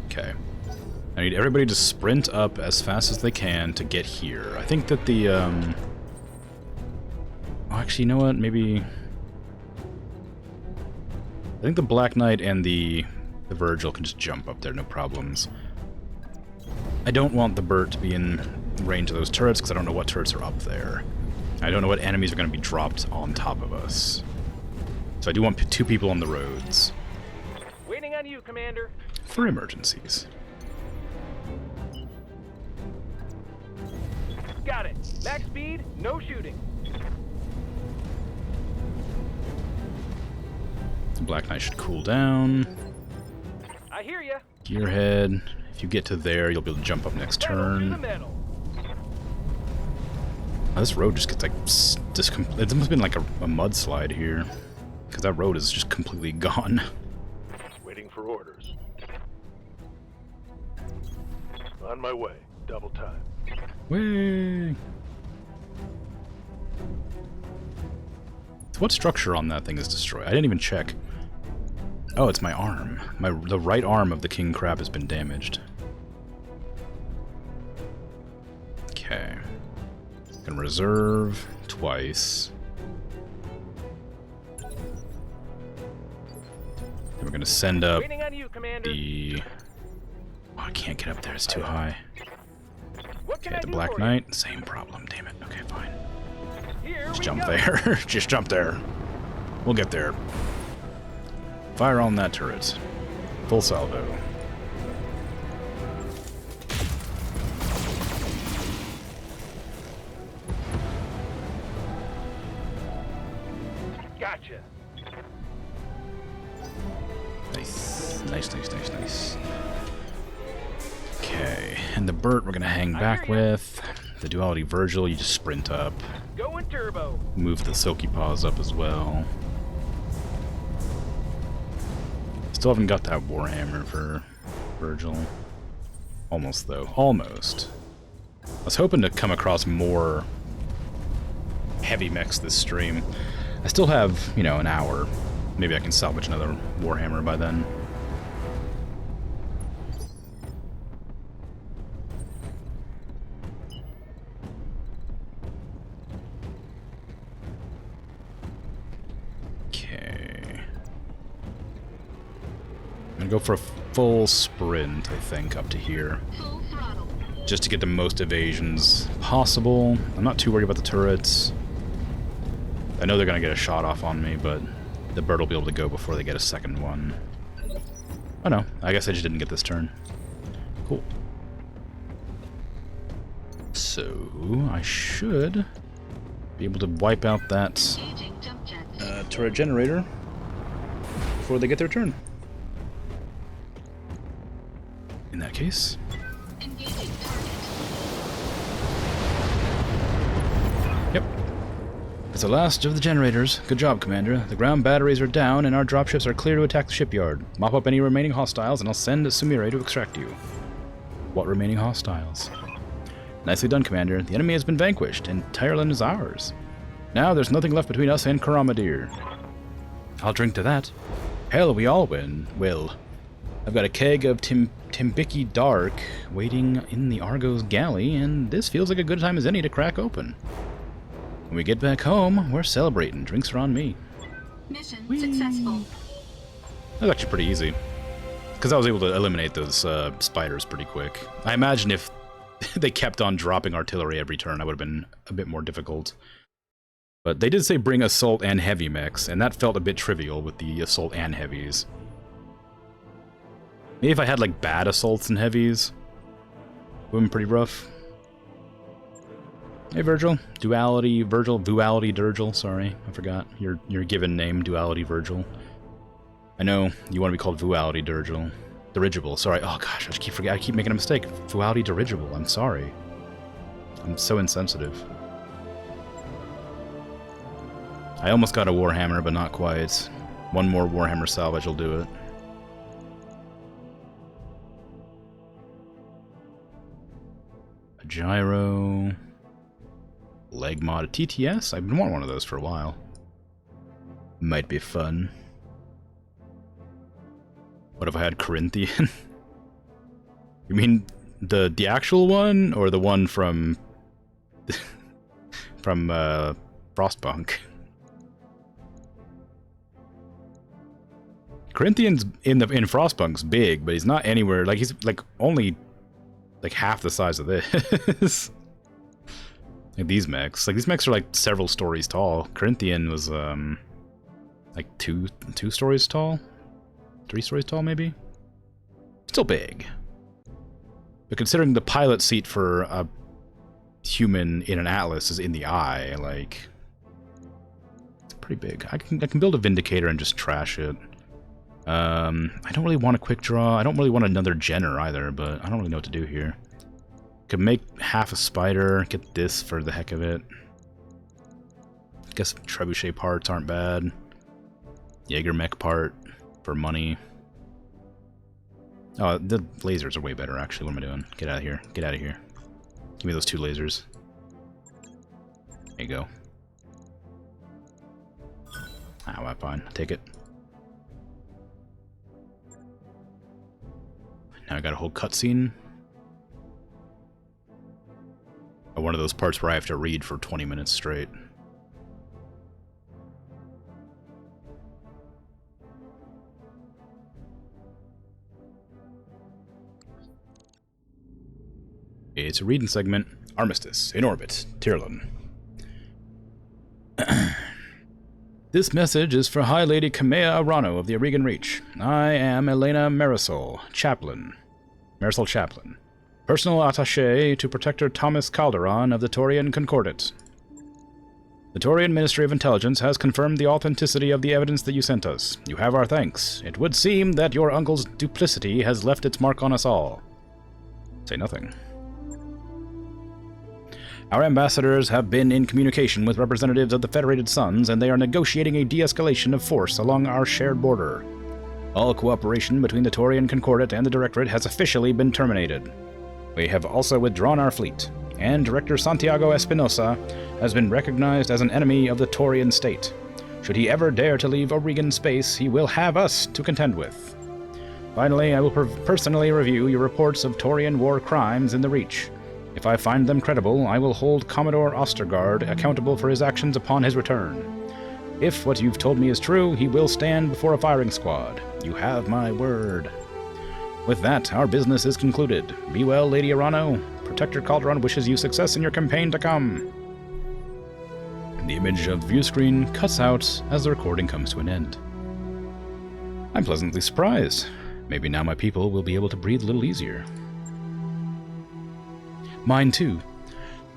[SPEAKER 1] Okay. I need everybody to sprint up as fast as they can to get here. I think that the, Oh, actually, you know what? Maybe... I think the Black Knight and the Virgil can just jump up there, no problems. I don't want the Burt to be in range of those turrets, because I don't know what turrets are up there. I don't know what enemies are going to be dropped on top of us. So I do want 2 people on the roads.
[SPEAKER 2] Waiting on you, Commander.
[SPEAKER 1] For emergencies.
[SPEAKER 2] Got it. Max speed, no shooting.
[SPEAKER 1] The Black Knight should cool down.
[SPEAKER 2] I hear ya.
[SPEAKER 1] Gearhead. If you get to there, you'll be able to jump up next
[SPEAKER 2] Pedal to the
[SPEAKER 1] turn.
[SPEAKER 2] metal.
[SPEAKER 1] Oh, this road just gets like... It must have been like a mudslide here. Because that road is just completely gone.
[SPEAKER 2] Waiting for orders. On my way. Double time.
[SPEAKER 1] Way. What structure on that thing is destroyed? I didn't even check. Oh, it's my arm. The right arm of the king crab has been damaged. Okay. Can reserve twice. Then we're gonna send up
[SPEAKER 3] Waiting on you, Commander.
[SPEAKER 1] the... Oh, I can't get up there, it's too high.
[SPEAKER 3] What can
[SPEAKER 1] Okay,
[SPEAKER 3] I
[SPEAKER 1] the
[SPEAKER 3] do
[SPEAKER 1] Black
[SPEAKER 3] for you?
[SPEAKER 1] Knight, same problem, damn it. Okay, fine.
[SPEAKER 3] Here
[SPEAKER 1] Just
[SPEAKER 3] we
[SPEAKER 1] jump
[SPEAKER 3] go.
[SPEAKER 1] there. Just jump there. We'll get there. Fire on that turret. Full salvo.
[SPEAKER 3] Gotcha.
[SPEAKER 1] Nice. Nice. Okay, and the Burt we're gonna hang back with. The Duality Virgil, you just sprint up.
[SPEAKER 3] Going turbo.
[SPEAKER 1] Move the Silky Paws up as well. Still haven't got that Warhammer for Virgil. Almost, though. Almost. I was hoping to come across more heavy mechs this stream. I still have, you know, an hour. Maybe I can salvage another Warhammer by then. I'm gonna go for a full sprint, I think, up to here.
[SPEAKER 4] Full throttle.
[SPEAKER 1] Just to get the most evasions possible. I'm not too worried about the turrets. I know they're gonna get a shot off on me, but the bird will be able to go before they get a second one. Oh no, I guess I just didn't get this turn. Cool. So, I should be able to wipe out that
[SPEAKER 4] Engaging jump jets.
[SPEAKER 1] turret generator before they get their turn. In that case.
[SPEAKER 4] Engaging target.
[SPEAKER 1] Yep. It's the last of the generators. Good job, Commander. The ground batteries are down, and our dropships are clear to attack the shipyard. Mop up any remaining hostiles, and I'll send Sumire to extract you. What remaining hostiles? Nicely done, Commander. The enemy has been vanquished, and Tyreland is ours. Now there's nothing left between us and Karamadir. I'll drink to that. Hell, we all will. I've got a keg of Timbiki Dark waiting in the Argo's galley, and this feels like a good time as any to crack open. When we get back home, we're celebrating. Drinks are on me.
[SPEAKER 4] Mission successful.
[SPEAKER 1] That was actually pretty easy. Because I was able to eliminate those spiders pretty quick. I imagine if they kept on dropping artillery every turn, I would have been a bit more difficult. But they did say bring assault and heavy mechs, and that felt a bit trivial with the assault and heavies. Maybe if I had like bad assaults and heavies, it would have been pretty rough. Hey Virgil, Vuality Dirgil, sorry, I forgot your given name, Duality Virgil. I know you want to be called Vuality Dirgil. Dirigible, sorry, oh gosh, I keep making a mistake. Vuality Dirigible, I'm sorry. I'm so insensitive. I almost got a Warhammer, but not quite. One more Warhammer salvage will do it. A gyro, leg mod, a TTS. I've been wanting one of those for a while. Might be fun. What if I had Corinthian? You mean the actual one, or the one from Frostpunk? Corinthian's in Frostpunk's big, but he's not anywhere. Like he's like only like half the size of this. Like these mechs. Like these mechs are like several stories tall. Corinthian was like two stories tall? 3 stories tall maybe? Still big. But considering the pilot seat for a human in an Atlas is in the eye, like it's pretty big. I can build a Vindicator and just trash it. I don't really want a quick draw. I don't really want another Jenner either, but I don't really know what to do here. Could make half a spider, get this for the heck of it. Guess trebuchet parts aren't bad. Jaeger mech part for money. Oh, the lasers are way better, actually. What am I doing? Get out of here. Get out of here. Give me those 2 lasers. There you go. Ah, well, fine. I'll take it. Now I got a whole cutscene. Or one of those parts where I have to read for 20 minutes straight. It's a reading segment. Armistice. In orbit. Tirlin. This message is for High Lady Kamea Arano of the Aurigan Reach. I am Elena Marisol, Chaplain. Marisol Chaplain. Personal attaché to Protector Thomas Calderon of the Taurian Concordat. The Taurian Ministry of Intelligence has confirmed the authenticity of the evidence that you sent us. You have our thanks. It would seem that your uncle's duplicity has left its mark on us all. Say nothing. Our ambassadors have been in communication with representatives of the Federated Suns, and they are negotiating a de-escalation of force along our shared border. All cooperation between the Taurian Concordat and the Directorate has officially been terminated. We have also withdrawn our fleet, and Director Santiago Espinosa has been recognized as an enemy of the Taurian state. Should he ever dare to leave Aurigan space, he will have us to contend with. Finally, I will personally review your reports of Taurian war crimes in the Reach. If I find them credible, I will hold Commodore Ostergaard accountable for his actions upon his return. If what you've told me is true, he will stand before a firing squad. You have my word. With that, our business is concluded. Be well, Lady Arano. Protector Calderon wishes you success in your campaign to come. The image of the view screen cuts out as the recording comes to an end. I'm pleasantly surprised. Maybe now my people will be able to breathe a little easier. Mine too.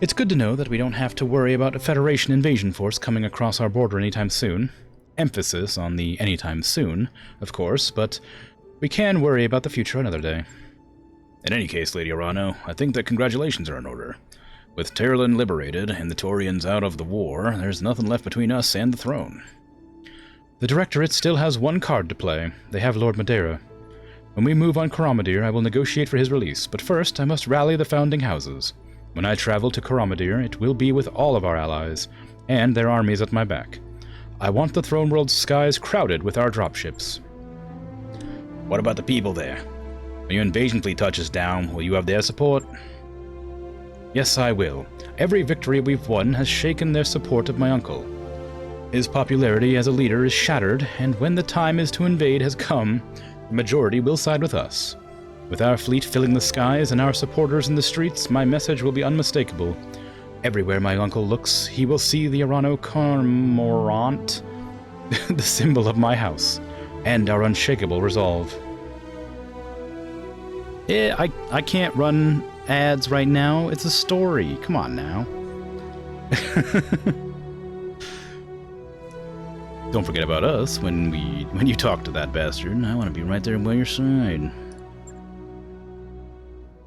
[SPEAKER 1] It's good to know that we don't have to worry about a Federation invasion force coming across our border anytime soon. Emphasis on the anytime soon, of course, but we can worry about the future another day. In any case, Lady Arano, I think that congratulations are in order. With Tirlin liberated and the Taurians out of the war, there's nothing left between us and the throne. The Directorate still has one card to play. They have Lord Madeira. When we move on Coromidere, I will negotiate for his release, but first I must rally the founding houses. When I travel to Coromidere, it will be with all of our allies, and their armies at my back. I want the throne world's skies crowded with our dropships. What about the people there? When your invasion fleet touches down, will you have their support? Yes, I will. Every victory we've won has shaken their support of my uncle. His popularity as a leader is shattered, and when the time is to invade has come, the majority will side with us. With our fleet filling the skies and our supporters in the streets, my message will be unmistakable. Everywhere my uncle looks, he will see the Arano Cormorant, the symbol of my house, and our unshakable resolve. Yeah, I can't run ads right now. It's a story. Come on now. Don't forget about us when you talk to that bastard. I want to be right there by your side.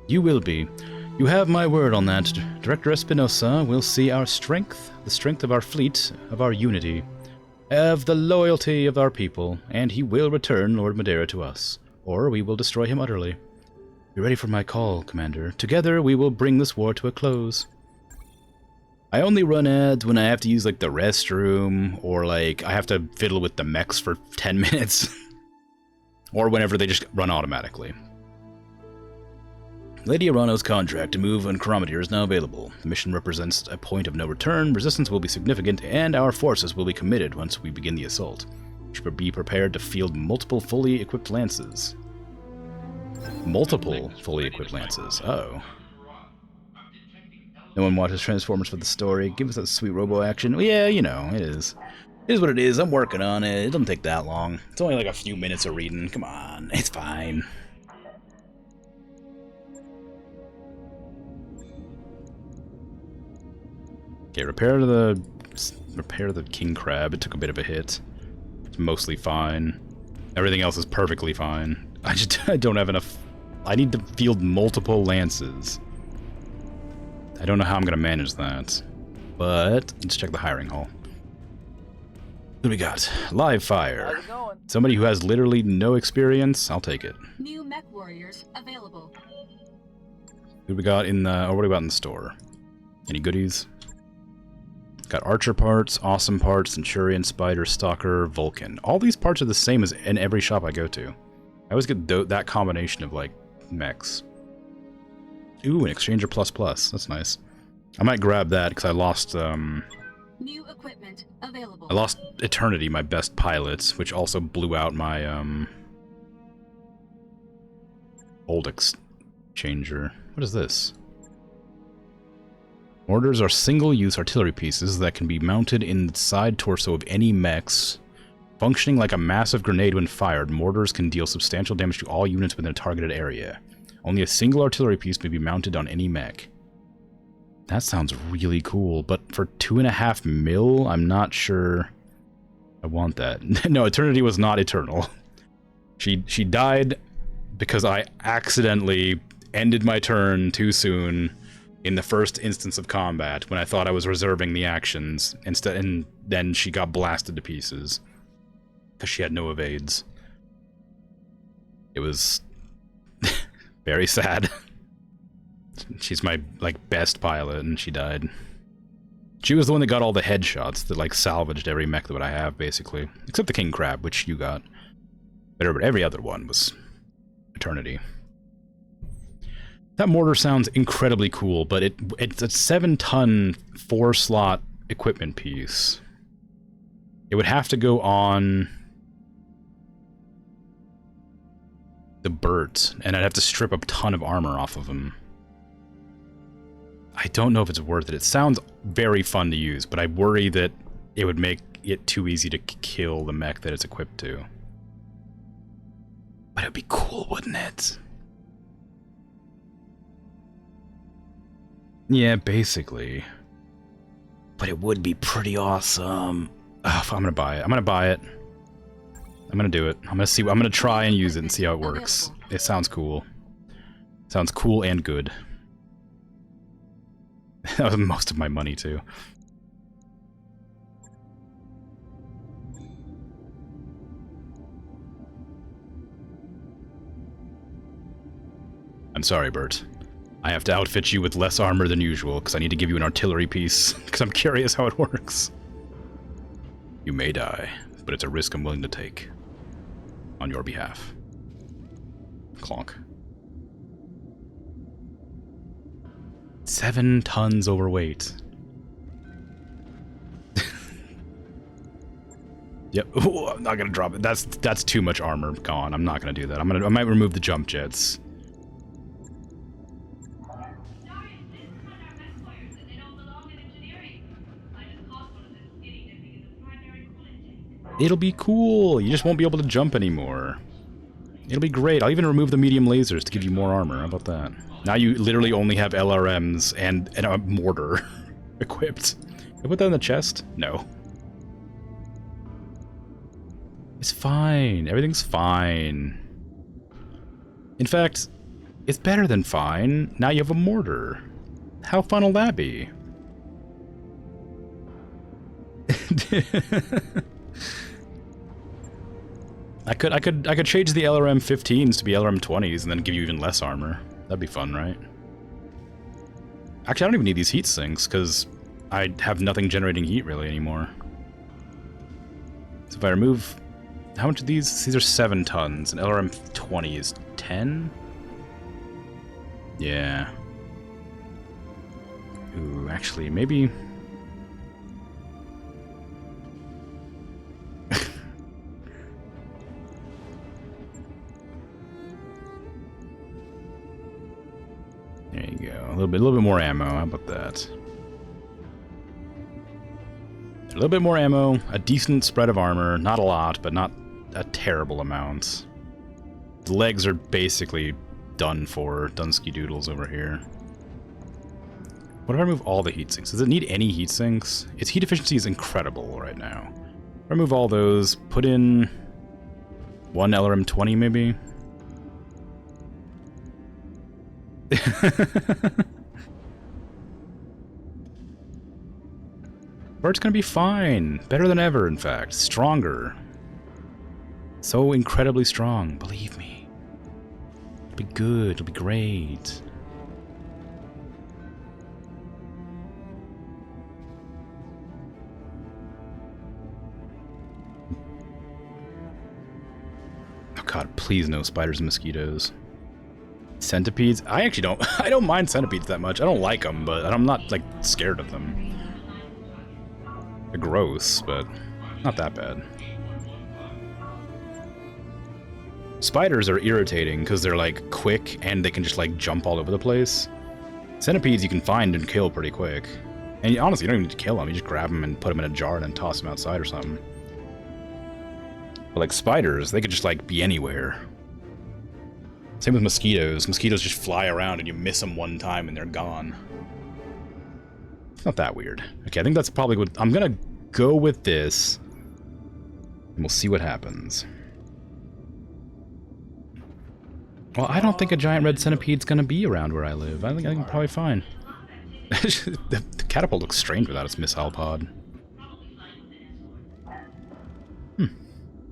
[SPEAKER 1] You will be. You have my word on that. Director Espinosa will see our strength, the strength of our fleet, of our unity, of the loyalty of our people, and he will return Lord Madeira to us, or we will destroy him utterly. Be ready for my call, Commander. Together we will bring this war to a close. I only run ads when I have to use, like, the restroom, or, like, I have to fiddle with the mechs for 10 minutes. Or whenever they just run automatically. Lady Arano's contract to move on Coromidere is now available. The mission represents a point of no return, resistance will be significant, and our forces will be committed once we begin the assault. We should be prepared to field multiple fully equipped lances. Multiple fully equipped lances. Uh-oh. No one watches Transformers for the story. Give us that sweet robo action. Well, yeah, you know, it is. It is what it is. I'm working on it. It doesn't take that long. It's only like a few minutes of reading. Come on. It's fine. Okay, repair the king crab. It took a bit of a hit. It's mostly fine. Everything else is perfectly fine. I don't have enough. I need to field multiple lances. I don't know how I'm going to manage that, but let's check the hiring hall. What do we got? Live fire.
[SPEAKER 10] How's it going?
[SPEAKER 1] Somebody who has literally no experience, I'll take it.
[SPEAKER 4] New mech warriors available.
[SPEAKER 1] What do we got in the... Oh, what do we got in the store? Any goodies? Got Archer parts, Awesome parts, Centurion, Spider, Stalker, Vulcan. All these parts are the same as in every shop I go to. I always get that combination of, like, mechs. Ooh, an Exchanger plus plus. That's nice. I might grab that, because I lost,
[SPEAKER 4] New equipment available.
[SPEAKER 1] I lost Eternity, my best pilots, which also blew out my, old Exchanger. What is this? Mortars are single-use artillery pieces that can be mounted in the side torso of any mechs. Functioning like a massive grenade when fired, mortars can deal substantial damage to all units within a targeted area. Only a single artillery piece may be mounted on any mech. That sounds really cool, but for 2.5 mil, I'm not sure I want that. No, Eternity was not eternal. She died because I accidentally ended my turn too soon in the first instance of combat when I thought I was reserving the actions instead, and then she got blasted to pieces because she had no evades. It was very sad. She's my, like, best pilot, and she died. She was the one that got all the headshots that, like, salvaged every mech that I have, basically. Except the King Crab, which you got. But every other one was Eternity. That mortar sounds incredibly cool, but it's a 7-ton, 4-slot equipment piece. It would have to go on the Burt, and I'd have to strip a ton of armor off of him. I don't know if it's worth it. It sounds very fun to use, but I worry that it would make it too easy to kill the mech that it's equipped to. But it'd be cool, wouldn't it? Yeah, basically. But it would be pretty awesome. Ugh, I'm gonna buy it. I'm gonna buy it. I'm gonna do it. I'm gonna try and use it and see how it works. It sounds cool. Sounds cool and good. That was most of my money, too. I'm sorry, Bert. I have to outfit you with less armor than usual, because I need to give you an artillery piece, because I'm curious how it works. You may die, but it's a risk I'm willing to take. On your behalf. Clonk. 7 tons overweight. Yep. Ooh, I'm not gonna drop it. That's too much armor. Gone. I'm not gonna do that. I might remove the jump jets. It'll be cool. You just won't be able to jump anymore. It'll be great. I'll even remove the medium lasers to give you more armor. How about that? Now you literally only have LRMs and a mortar equipped. Can I put that in the chest? No. It's fine. Everything's fine. In fact, it's better than fine. Now you have a mortar. How fun will that be? I could change the LRM 15s to be LRM 20s and then give you even less armor. That'd be fun, right? Actually, I don't even need these heat sinks because I have nothing generating heat really anymore. So if I remove, how much of these? These are 7 tons, and LRM 20 is 10. Yeah. Ooh, actually, maybe. There you go. A little bit more ammo. How about that? A little bit more ammo, a decent spread of armor, not a lot, but not a terrible amount. The legs are basically done for. Dunsky doodles over here. What if I remove all the heat sinks? Does it need any heat sinks? Its heat efficiency is incredible right now. Remove all those. Put in 1 LRM 20 maybe. Bert's gonna be fine. Better than ever, in fact. Stronger. So incredibly strong, believe me. It'll be good, it'll be great. Oh god, please no spiders and mosquitoes. Centipedes? I actually don't. I don't mind centipedes that much. I don't like them, but I'm not, like, scared of them. They're gross, but not that bad. Spiders are irritating because they're, like, quick and they can just, like, jump all over the place. Centipedes you can find and kill pretty quick. And honestly, you don't even need to kill them. You just grab them and put them in a jar and then toss them outside or something. But, like, spiders, they could just, like, be anywhere. Same with mosquitoes. Mosquitoes just fly around and you miss them one time and they're gone. It's not that weird. Okay, I think that's probably what... I'm gonna go with this. And we'll see what happens. Well, I don't think a giant red centipede's gonna be around where I live. I think I'm probably fine. The catapult looks strange without its missile pod.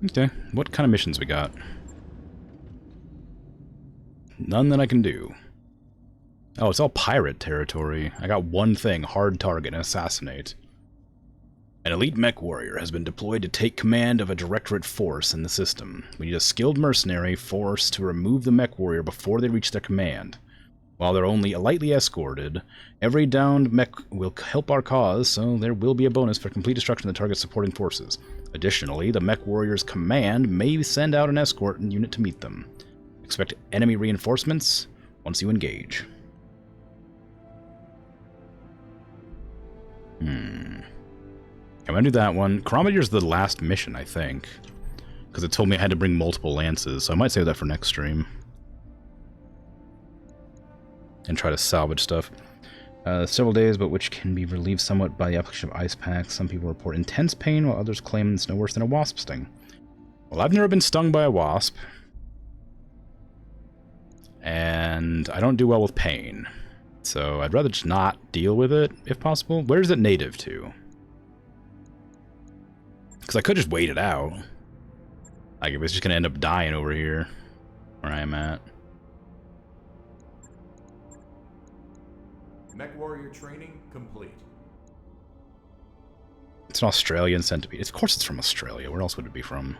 [SPEAKER 1] Okay, what kind of missions we got? None that I can do. Oh, it's all pirate territory. I got one thing, hard target, and assassinate. An elite mech warrior has been deployed to take command of a directorate force in the system. We need a skilled mercenary force to remove the mech warrior before they reach their command. While they're only lightly escorted, every downed mech will help our cause, so there will be a bonus for complete destruction of the target's supporting forces. Additionally, the mech warrior's command may send out an escort unit to meet them. Expect enemy reinforcements once you engage. I'm gonna do that one. Chronometer's the last mission, I think. Because it told me I had to bring multiple lances, so I might save that for next stream. And try to salvage stuff. Several days, but which can be relieved somewhat by the application of ice packs. Some people report intense pain, while others claim it's no worse than a wasp sting. Well, I've never been stung by a wasp. And I don't do well with pain. So I'd rather just not deal with it, if possible. Where is it native to? Because I could just wait it out. Like, if it's just going to end up dying over here, where I am at.
[SPEAKER 5] Mech warrior training complete.
[SPEAKER 1] It's an Australian centipede. Of course it's from Australia. Where else would it be from?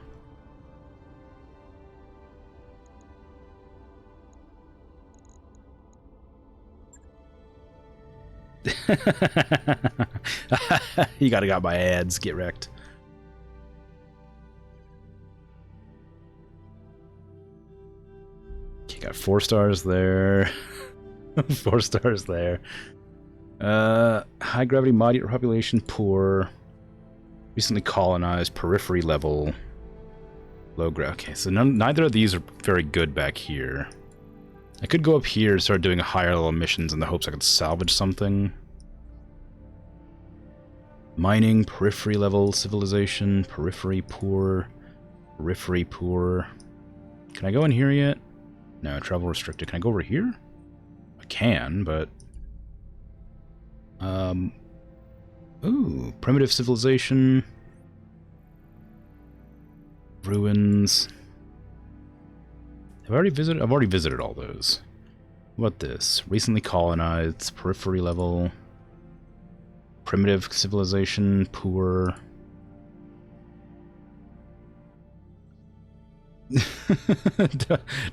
[SPEAKER 1] You got my ads. Get wrecked. Okay, got 4 stars there. 4 stars there. High gravity mod population poor. Recently colonized. Periphery level. Low gravity. Okay, so neither of these are very good back here. I could go up here and start doing higher level missions in the hopes I could salvage something. Mining, periphery level, civilization, periphery poor, periphery poor. Can I go in here yet? No, travel restricted. Can I go over here? I can, but... Ooh, primitive civilization. Ruins. I've already visited all those. What this? Recently colonized, periphery level, primitive civilization, poor.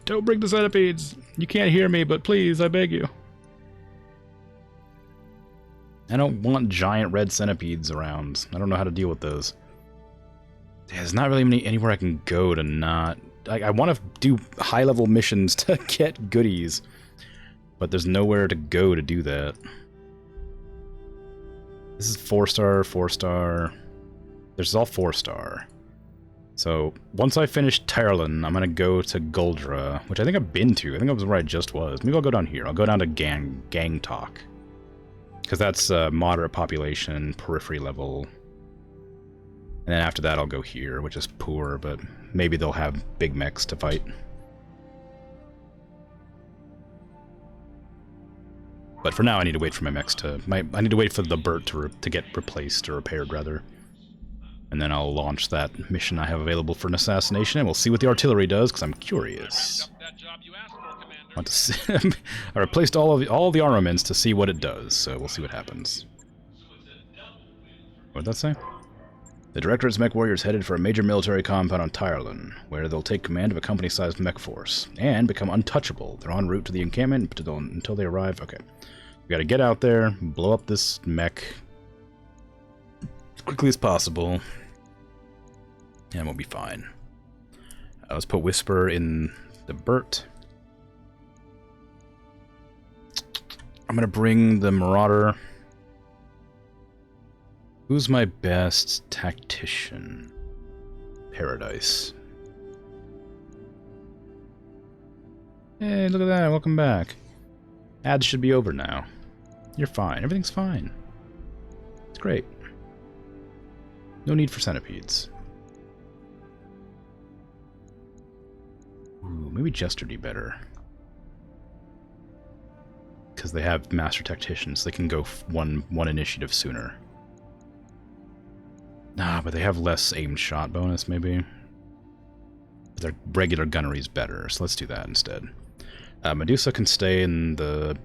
[SPEAKER 1] Don't bring the centipedes. You can't hear me, but please, I beg you. I don't want giant red centipedes around. I don't know how to deal with those. There's not really anywhere I can go to not... I want to do high-level missions to get goodies, but there's nowhere to go to do that. This is 4-star, 4-star. This is all 4-star. So, once I finish Terlin, I'm going to go to Guldra, which I think I've been to. I think that was where I just was. Maybe I'll go down here. I'll go down to Gangtok. Because that's moderate population, periphery level. And then after that, I'll go here, which is poor, but maybe they'll have big mechs to fight. But for now, I need to wait for my mechs to... I need to wait for the Burt to get replaced, or repaired, rather. And then I'll launch that mission I have available for an assassination, and we'll see what the artillery does, because I'm curious. I want to see... I replaced all the armaments to see what it does, so we'll see what happens. What'd that say? The Directorate's mech warriors headed for a major military compound on Tyreland, where they'll take command of a company-sized mech force, and become untouchable. They're en route to the encampment until they arrive. Okay. We gotta get out there, blow up this mech as quickly as possible, and we'll be fine. Let's put Whisper in the Burt. I'm gonna bring the Marauder. Who's my best tactician? Paradise. Hey, look at that. Welcome back. Ads should be over now. You're fine. Everything's fine. It's great. No need for centipedes. Ooh, maybe Jester do better. Because they have Master Tacticians. They can go one initiative sooner. Nah, but they have less aimed shot bonus, maybe. But their regular gunnery is better, so let's do that instead. Medusa can stay in the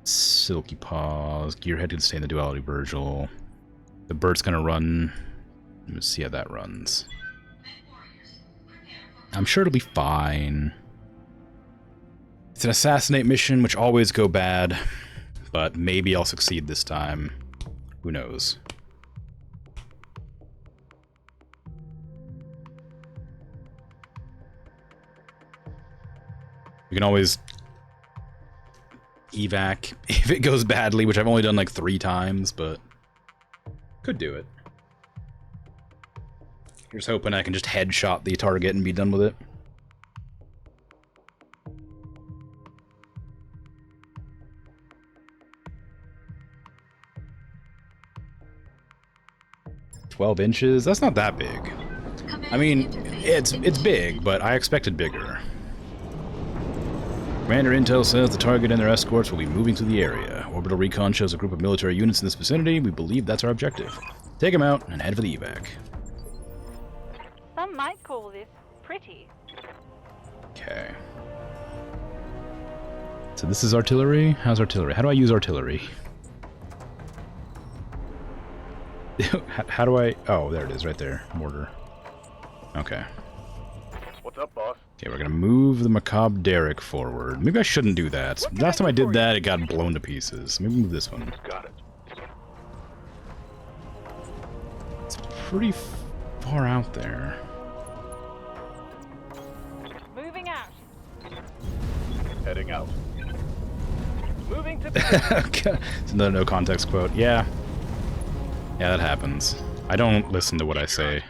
[SPEAKER 1] Silky Paws. Gearhead can stay in the Duality Virgil. The Bird's gonna run. Let's see how that runs. I'm sure it'll be fine. It's an assassinate mission, which always go bad. But maybe I'll succeed this time. Who knows? You can always evac if it goes badly, which I've only done like 3 times, but could do it. Here's hoping I can just headshot the target and be done with it. "12 inches? That's not that big. I mean, it's big, but I expected bigger. Commander Intel says the target and their escorts will be moving through the area. Orbital recon shows a group of military units in this vicinity. We believe that's our objective. Take them out and head for the evac."
[SPEAKER 3] Some might call this pretty.
[SPEAKER 1] Okay. So this is artillery? How's artillery? How do I use artillery? How do I... Oh, there it is, right there. Mortar. Okay.
[SPEAKER 2] What's up, boss?
[SPEAKER 1] Okay, we're gonna move the Macabre Derrick forward. Maybe I shouldn't do that. Last time I did that, it got blown to pieces. Maybe move this one.
[SPEAKER 2] Got it.
[SPEAKER 1] It's pretty far out there.
[SPEAKER 3] Moving out.
[SPEAKER 2] Heading out. Moving to...
[SPEAKER 1] Okay. It's another no context quote. Yeah. Yeah, that happens. I don't listen to what I say.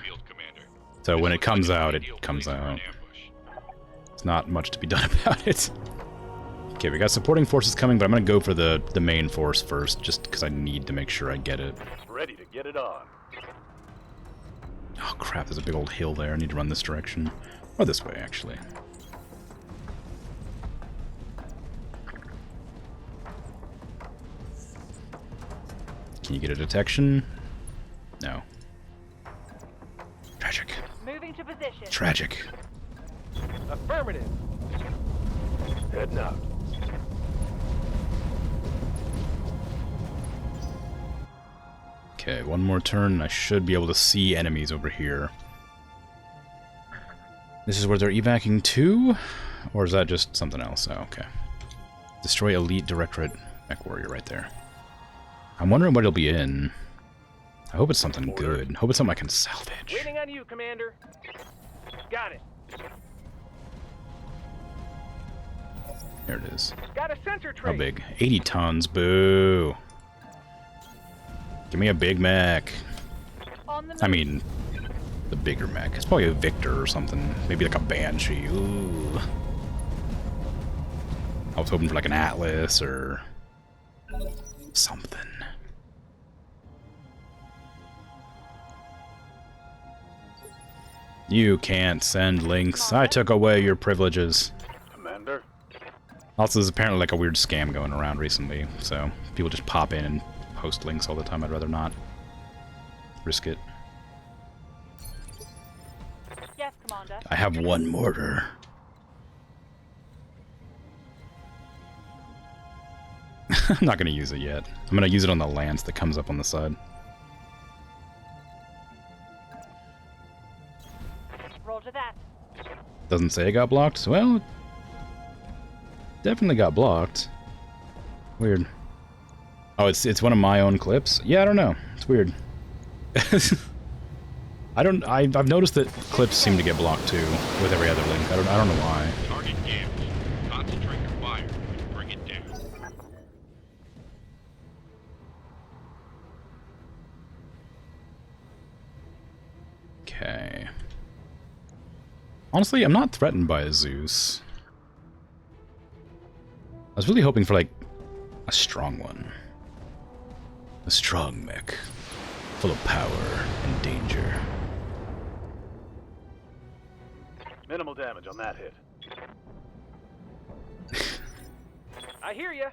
[SPEAKER 1] So when it comes out, it comes out. There's not much to be done about it. Okay, we got supporting forces coming, but I'm gonna go for the main force first, just because I need to make sure I get it.
[SPEAKER 2] Ready to get it on.
[SPEAKER 1] Oh crap, there's a big old hill there. I need to run this direction. Or this way, actually. Can you get a detection? No. Tragic.
[SPEAKER 3] Moving to position.
[SPEAKER 1] Tragic.
[SPEAKER 2] Affirmative. Heading out.
[SPEAKER 1] Okay, one more turn and I should be able to see enemies over here. This is where they're evacuating to? Or is that just something else? Oh, okay. Destroy Elite Directorate Mech Warrior right there. I'm wondering what it'll be in. I hope it's something good. I hope it's something I can salvage.
[SPEAKER 2] Waiting on you, Commander. Got it.
[SPEAKER 1] There it is.
[SPEAKER 2] Got a sensor
[SPEAKER 1] How
[SPEAKER 2] trace.
[SPEAKER 1] big? 80 tons. Boo. Give me a big mech.
[SPEAKER 3] On the
[SPEAKER 1] I mean, the bigger mech. It's probably a Victor or something. Maybe like a Banshee. Ooh. I was hoping for like an Atlas or something. You can't send links. I took away your privileges.
[SPEAKER 2] Commander.
[SPEAKER 1] Also, there's apparently like a weird scam going around recently, so people just pop in and post links all the time. I'd rather not risk it.
[SPEAKER 3] Yes, Commander.
[SPEAKER 1] I have one mortar. I'm not going to use it yet. I'm going to use it on the lance that comes up on the side.
[SPEAKER 3] Roger that.
[SPEAKER 1] Doesn't say it got blocked. Well, it definitely got blocked. Weird. Oh, it's one of my own clips? Yeah, I don't know. It's weird. I've noticed that clips seem to get blocked too with every other link. I don't know why.
[SPEAKER 6] Target damage. Concentrate your fire and bring it down.
[SPEAKER 1] Okay. Honestly, I'm not threatened by a Zeus. I was really hoping for, like, a strong one. A strong mech. Full of power and danger.
[SPEAKER 2] Minimal damage on that hit.
[SPEAKER 3] I hear you.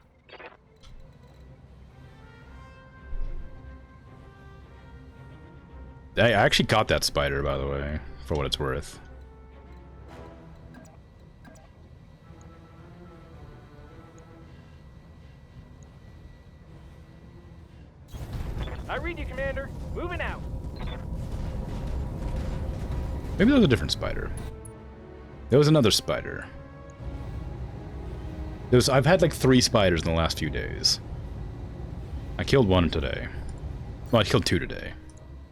[SPEAKER 1] I actually caught that spider, by the way, for what it's worth.
[SPEAKER 3] I read you, Commander. Moving out.
[SPEAKER 1] Maybe that was a different spider. There was another spider. I've had like 3 spiders in the last few days. I killed one today. Well, I killed 2 today.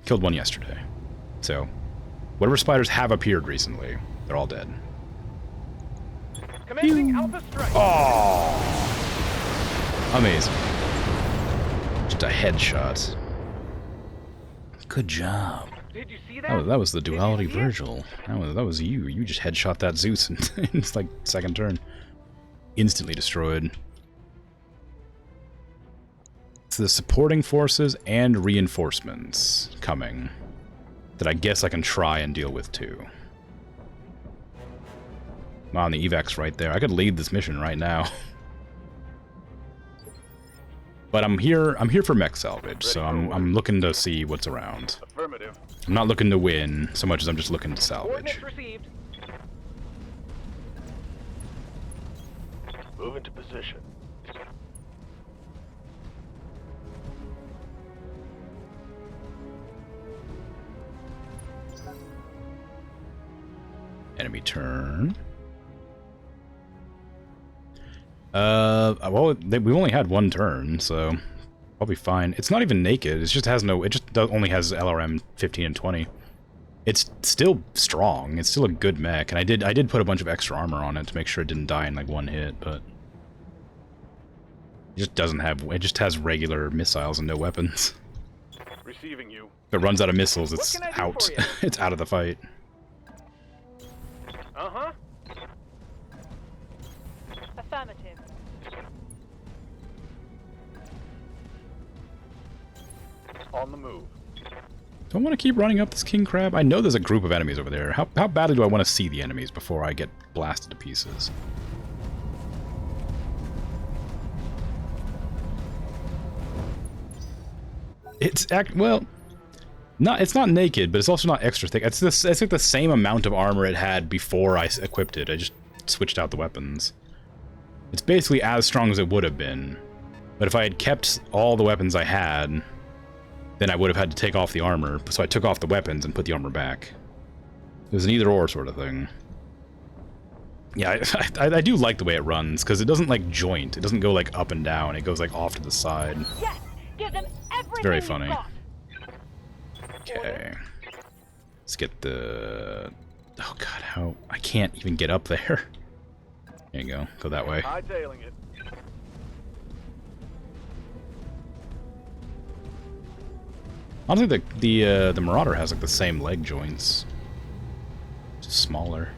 [SPEAKER 1] Killed 1 yesterday. So, whatever spiders have appeared recently, they're all dead.
[SPEAKER 3] Commencing Alpha Strike.
[SPEAKER 1] Oh! Amazing. Just a headshot. Good job.
[SPEAKER 3] Did you see that?
[SPEAKER 1] Oh, that was the
[SPEAKER 3] Did you
[SPEAKER 1] duality
[SPEAKER 3] see it?
[SPEAKER 1] Virgil. That was you. You just headshot that Zeus in it's like second turn. Instantly destroyed. It's the supporting forces and reinforcements coming that I guess I can try and deal with too. On the evac's right there. I could lead this mission right now. But I'm here for mech salvage, so I'm looking to see what's around.
[SPEAKER 2] Affirmative.
[SPEAKER 1] I'm not looking to win so much as I'm just looking to salvage.
[SPEAKER 3] Coordinates received.
[SPEAKER 2] Move into position.
[SPEAKER 1] Enemy turn. Well, we've only had 1 turn, so probably fine. It's not even naked. It just has no. It just only has LRM 15 and 20. It's still strong. It's still a good mech, and I did put a bunch of extra armor on it to make sure it didn't die in like 1 hit, but it just doesn't have. It just has regular missiles and no weapons.
[SPEAKER 2] Receiving you.
[SPEAKER 1] If it runs out of missiles, it's
[SPEAKER 3] What can I do
[SPEAKER 1] out.
[SPEAKER 3] for you?
[SPEAKER 1] It's out of the fight.
[SPEAKER 3] Uh-huh. Affirmative.
[SPEAKER 2] On the move.
[SPEAKER 1] Do I want to keep running up this king crab? I know there's a group of enemies over there. How badly do I want to see the enemies before I get blasted to pieces? It's not naked, but it's also not extra thick. It's like the same amount of armor it had before I equipped it. I just switched out the weapons. It's basically as strong as it would have been. But if I had kept all the weapons I had, then I would have had to take off the armor. So I took off the weapons and put the armor back. It was an either-or sort of thing. Yeah, I do like the way it runs, because it doesn't, like, joint. It doesn't go, like, up and down. It goes, like, off to the side.
[SPEAKER 3] Yes! Give them everything
[SPEAKER 1] It's very
[SPEAKER 3] you've
[SPEAKER 1] funny.
[SPEAKER 3] got.
[SPEAKER 1] Okay. Let's get the... Oh, God, how... I can't even get up there. There you go. Go that way.
[SPEAKER 2] Hightailing it.
[SPEAKER 1] Honestly, the Marauder has, like, the same leg joints. Just smaller.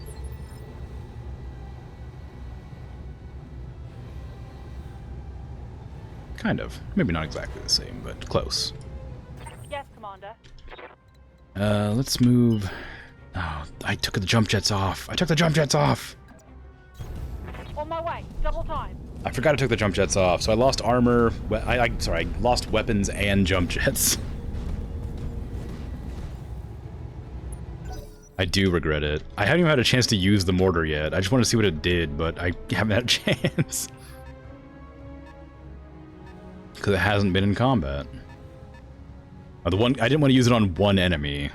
[SPEAKER 1] Kind of. Maybe not exactly the same, but close.
[SPEAKER 3] Yes, Commander.
[SPEAKER 1] Let's move... Oh, I took the jump jets off. I took the jump jets off!
[SPEAKER 3] On my way. Double time.
[SPEAKER 1] I forgot I took the jump jets off, so I lost armor. Sorry, I lost weapons and jump jets. I do regret it. I haven't even had a chance to use the mortar yet. I just wanted to see what it did, but I haven't had a chance. Because it hasn't been in combat. I didn't want to use it on one enemy.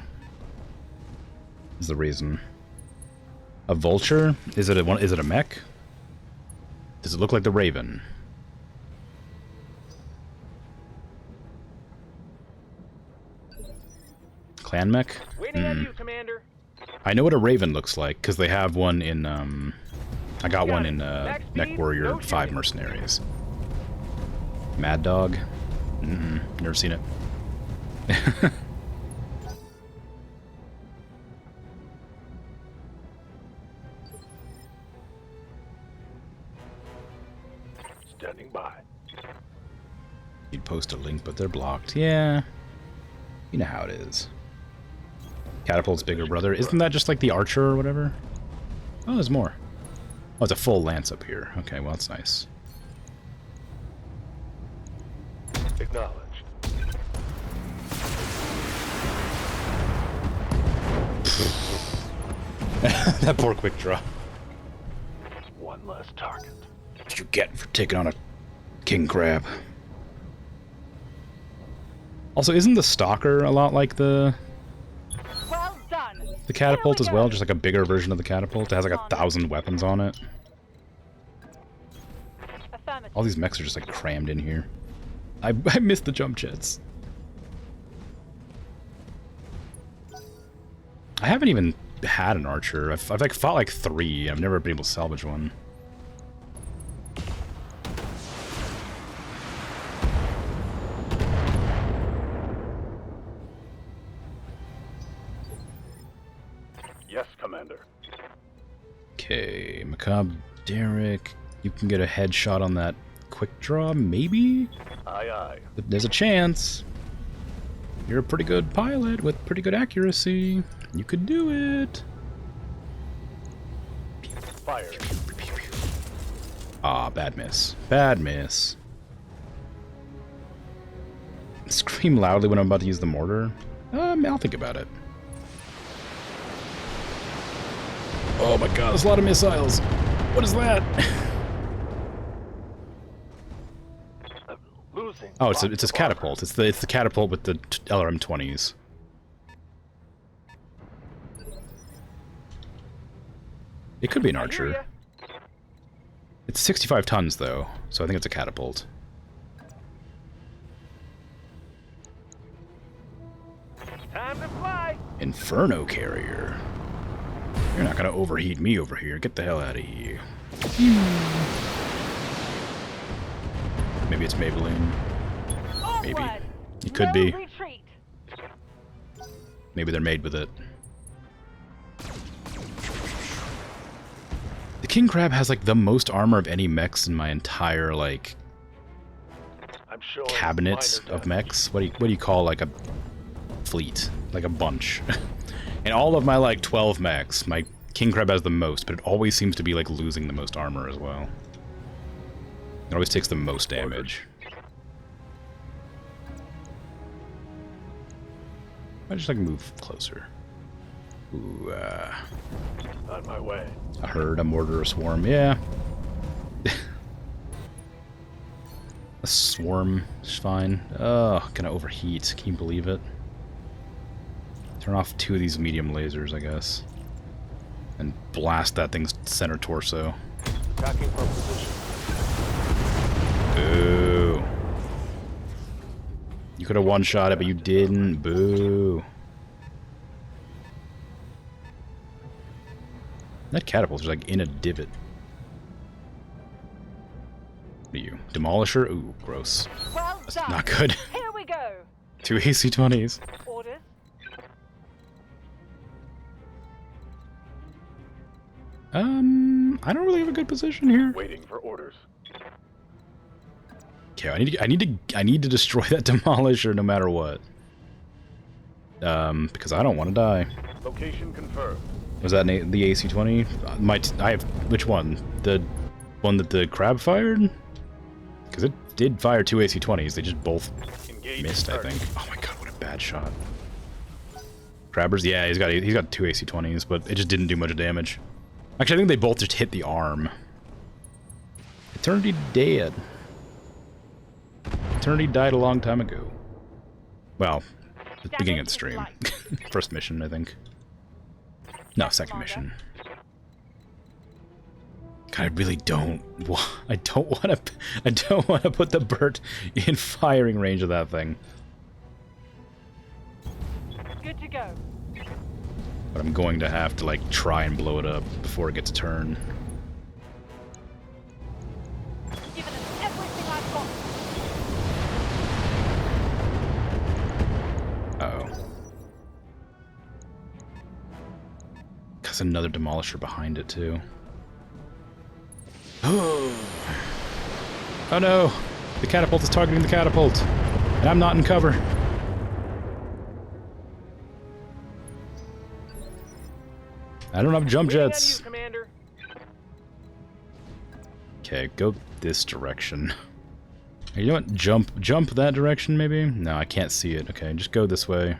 [SPEAKER 1] Is the reason. A vulture? Is it a mech? Does it look like the Raven? Clan mech?
[SPEAKER 2] Waiting on you, Commander.
[SPEAKER 1] I know what a Raven looks like, because they have one in, I got one in, Mech Warrior 5 Mercenaries. Mad Dog? Never seen it.
[SPEAKER 2] Standing by.
[SPEAKER 1] You'd post a link, but they're blocked. Yeah. You know how it is. Catapult's bigger brother. Isn't that just like the archer or whatever? Oh, there's more. Oh, it's a full lance up here. Okay, well, that's nice.
[SPEAKER 2] Acknowledged.
[SPEAKER 1] That poor quick draw.
[SPEAKER 2] One less target.
[SPEAKER 1] What you get for taking on a king crab? Also, isn't the stalker a lot like the
[SPEAKER 3] Well done.
[SPEAKER 1] catapult
[SPEAKER 3] Here we
[SPEAKER 1] as well?
[SPEAKER 3] go.
[SPEAKER 1] Just like a bigger version of the catapult? It has like 1,000 weapons on it.
[SPEAKER 3] Affirmative.
[SPEAKER 1] All these mechs are just like crammed in here. I missed the jump jets. I haven't even had an archer. I've like fought like 3. I've never been able to salvage one.
[SPEAKER 2] Yes, Commander.
[SPEAKER 1] Okay, Macabre Derek. You can get a headshot on that quick draw, maybe?
[SPEAKER 2] Aye, aye.
[SPEAKER 1] But there's a chance. You're a pretty good pilot with pretty good accuracy. You could do it.
[SPEAKER 2] Fire.
[SPEAKER 1] Ah, bad miss. Bad miss. Scream loudly when I'm about to use the mortar. I'll think about it. Oh my god, there's a lot of missiles. What is that?
[SPEAKER 2] Losing.
[SPEAKER 1] Oh, it's a catapult. It's the catapult with the LRM-20s. It could be an
[SPEAKER 2] I hear
[SPEAKER 1] archer.
[SPEAKER 2] ya.
[SPEAKER 1] It's 65 tons though, so I think it's a catapult.
[SPEAKER 2] Time to fly.
[SPEAKER 1] Inferno carrier. You're not gonna overheat me over here. Get the hell out of here. Maybe it's Maybelline. Maybe.
[SPEAKER 3] Onward.
[SPEAKER 1] It could
[SPEAKER 3] No
[SPEAKER 1] be.
[SPEAKER 3] retreat.
[SPEAKER 1] Maybe they're made with it. The king crab has like the most armor of any mechs in my entire like
[SPEAKER 2] I'm sure
[SPEAKER 1] cabinets of mechs. What do you call like a fleet? Like a bunch. In all of my like 12 mechs, my king crab has the most, but it always seems to be like losing the most armor as well. It always takes the most damage. I just like move closer. Ooh,
[SPEAKER 2] on my way.
[SPEAKER 1] a herd, a mortar, a swarm. Yeah. A swarm is fine. Oh, gonna overheat. Can you believe it? Turn off 2 of these medium lasers, I guess. And blast that thing's center torso.
[SPEAKER 2] Tracking from position.
[SPEAKER 1] Boo. You could have one-shot it, but you didn't. Boo. That catapult is like in a divot. What are you? Demolisher? Ooh, gross.
[SPEAKER 3] Well
[SPEAKER 1] That's
[SPEAKER 3] done.
[SPEAKER 1] not good.
[SPEAKER 3] Here we go.
[SPEAKER 1] 2 AC-20s.
[SPEAKER 3] Orders.
[SPEAKER 1] I don't really have a good position here.
[SPEAKER 2] Waiting for orders.
[SPEAKER 1] Okay, I need to destroy that demolisher no matter what. Because I don't want to die.
[SPEAKER 2] Location confirmed.
[SPEAKER 1] Was that the AC-20? I have which one? The one that the crab fired? Because it did fire 2 AC-20s, they just both
[SPEAKER 2] Engage
[SPEAKER 1] missed, I
[SPEAKER 2] target.
[SPEAKER 1] think. Oh my god, what a bad shot. Crabbers, yeah, he's got 2 AC-20s, but it just didn't do much damage. Actually, I think they both just hit the arm. Eternity dead. Eternity died a long time ago. Well, the beginning of the stream. First mission, I think. No, second mission. God, I really don't. I don't want to put the Burt in firing range of that thing.
[SPEAKER 3] Good to go.
[SPEAKER 1] But I'm going to have to like try and blow it up before it gets a turn.
[SPEAKER 3] Giving us everything I've got.
[SPEAKER 1] Uh-oh. There's another demolisher behind it, too. Oh no! The catapult is targeting the catapult! And I'm not in cover. I don't have jump
[SPEAKER 2] Waiting on
[SPEAKER 1] jets.
[SPEAKER 2] you, Commander.
[SPEAKER 1] Okay, go this direction. Hey, you know what? Jump that direction, maybe? No, I can't see it. Okay, just go this way.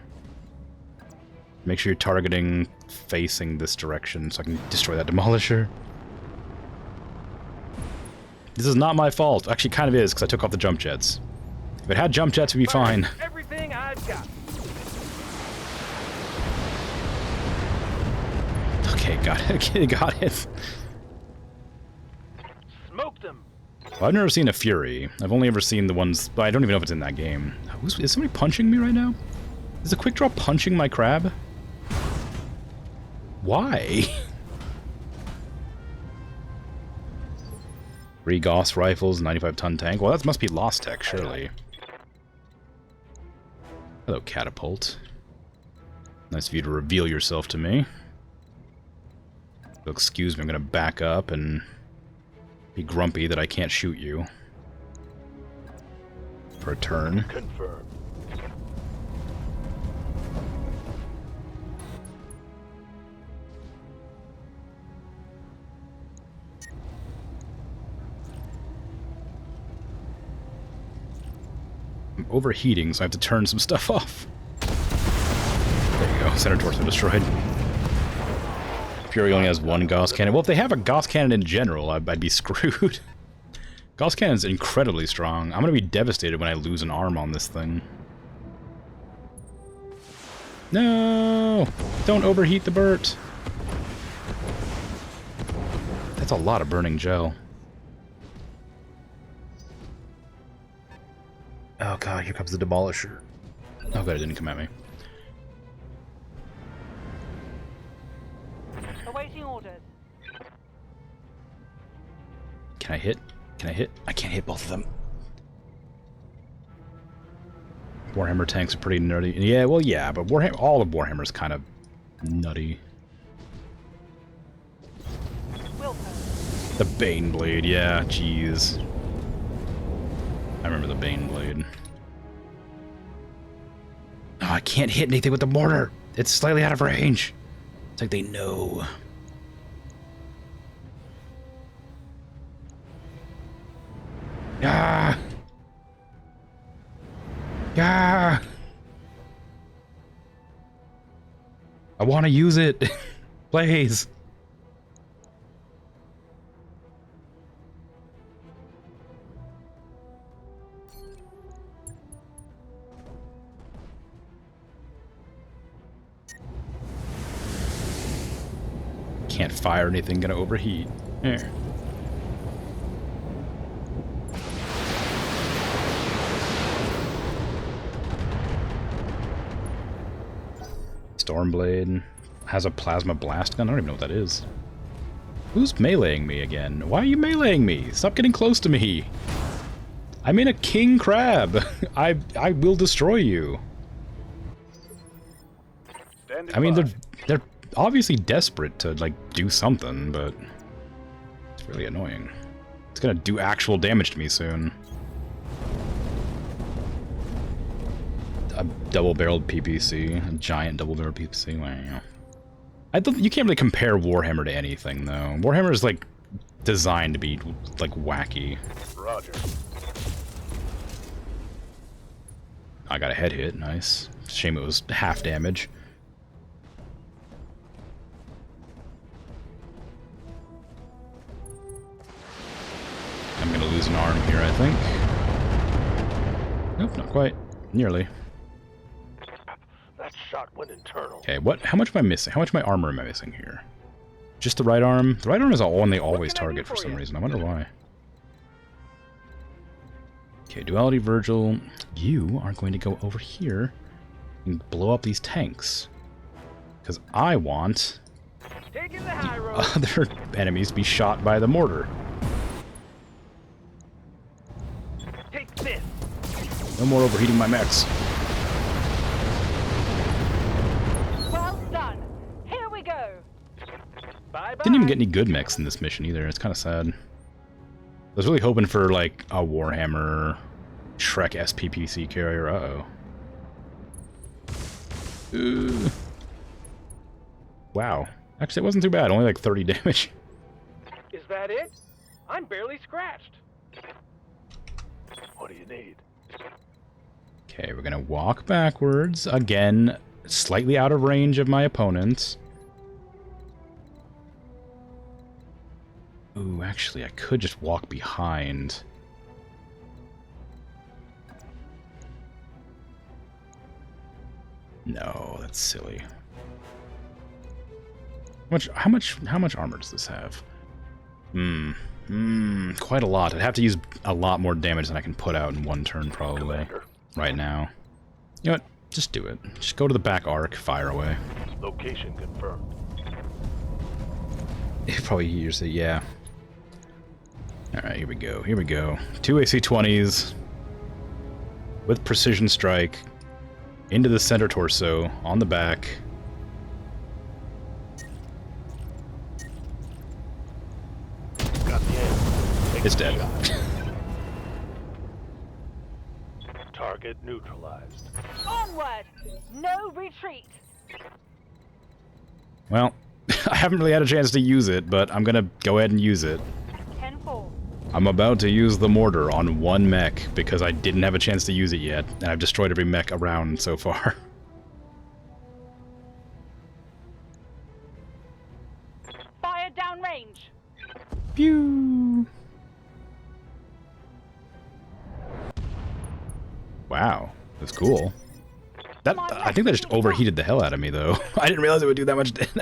[SPEAKER 1] Make sure you're targeting facing this direction so I can destroy that demolisher. This is not my fault. Actually, it kind of is, because I took off the jump jets. If it had jump jets, we'd be fine.
[SPEAKER 2] Everything I've got.
[SPEAKER 1] Okay, got it. Okay, got it.
[SPEAKER 2] Smoke them.
[SPEAKER 1] Well, I've never seen a Fury. I've only ever seen the ones... But I don't even know if it's in that game. Is somebody punching me right now? Is the quick draw punching my crab? Why? 3 Gauss rifles, 95-ton tank. Well, that must be Lost Tech, surely. Hello, catapult. Nice of you to reveal yourself to me. So excuse me, I'm gonna back up and be grumpy that I can't shoot you. For a turn.
[SPEAKER 2] Confirmed.
[SPEAKER 1] I'm overheating, so I have to turn some stuff off. There you go, center torso destroyed. Fury only has 1 Gauss cannon. Well, if they have a Gauss cannon in general, I'd be screwed. Gauss cannon's incredibly strong. I'm gonna be devastated when I lose an arm on this thing. No! Don't overheat the Burt! That's a lot of burning gel. Oh god, here comes the demolisher. Oh god, it didn't come at me.
[SPEAKER 3] Awaiting orders.
[SPEAKER 1] Can I hit? Can I hit? I can't hit both of them. Warhammer tanks are pretty nutty. Yeah, well, yeah, but all of Warhammer's kind of nutty. The Baneblade, yeah, jeez. I remember the Baneblade. Oh, I can't hit anything with the mortar. It's slightly out of range. It's like they know. Ah! Ah! I want to use it. Please. Can't fire anything, gonna overheat. There. Stormblade has a plasma blast gun. I don't even know what that is. Who's meleeing me again? Why are you meleeing me? Stop getting close to me. I'm in a king crab. I will destroy you.
[SPEAKER 2] Standing
[SPEAKER 1] I mean,
[SPEAKER 2] by.
[SPEAKER 1] they're obviously desperate to like do something, but it's really annoying. It's gonna do actual damage to me soon. A double-barreled PPC, a giant double-barreled PPC. Wow. You can't really compare Warhammer to anything, though. Warhammer is like designed to be, like, wacky.
[SPEAKER 2] Roger.
[SPEAKER 1] I got a head hit, nice. Shame it was half damage. I'm gonna lose an arm here, I think. Nope, not quite. Nearly.
[SPEAKER 2] That shot went internal.
[SPEAKER 1] Okay, what? How much am I missing? How much of my armor am I missing here? Just the right arm? The right arm is the one they always target for some reason. I wonder why. Okay, Duality Virgil, you are going to go over here and blow up these tanks. Because I want
[SPEAKER 3] Taking the high road.
[SPEAKER 1] other enemies to be shot by the mortar.
[SPEAKER 3] Take this.
[SPEAKER 1] No more overheating my mechs.
[SPEAKER 3] Well done. Here we go. Bye bye.
[SPEAKER 1] Didn't even get any good mechs in this mission either. It's kind of sad. I was really hoping for, like, a Warhammer Shrek SPPC carrier. Uh-oh. Wow. Actually, it wasn't too bad. Only like 30 damage.
[SPEAKER 3] Is that it? I'm barely scratched.
[SPEAKER 2] What do you need?
[SPEAKER 1] Okay, we're gonna walk backwards. Again, slightly out of range of my opponents. Ooh, actually, I could just walk behind. No, that's silly. How much armor does this have? Quite a lot. I'd have to use a lot more damage than I can put out in one turn, probably.
[SPEAKER 2] Commander.
[SPEAKER 1] Right now. You know what? Just do it. Just go to the back arc, fire away.
[SPEAKER 2] Location confirmed.
[SPEAKER 1] Probably use it, yeah. Alright, here we go. Here we go. 2 AC-20s. With precision strike. Into the center torso. On the back.
[SPEAKER 2] Got the aim.
[SPEAKER 1] It's dead.
[SPEAKER 2] Target neutralized.
[SPEAKER 3] Onward. No retreat.
[SPEAKER 1] Well, I haven't really had a chance to use it, but I'm gonna go ahead and use it.
[SPEAKER 3] 10-4.
[SPEAKER 1] I'm about to use the mortar on one mech because I didn't have a chance to use it yet, and I've destroyed every mech around so far.
[SPEAKER 3] Fire downrange.
[SPEAKER 1] Pew! Wow, that's cool. I think that just overheated the hell out of me, though. I didn't realize it would do that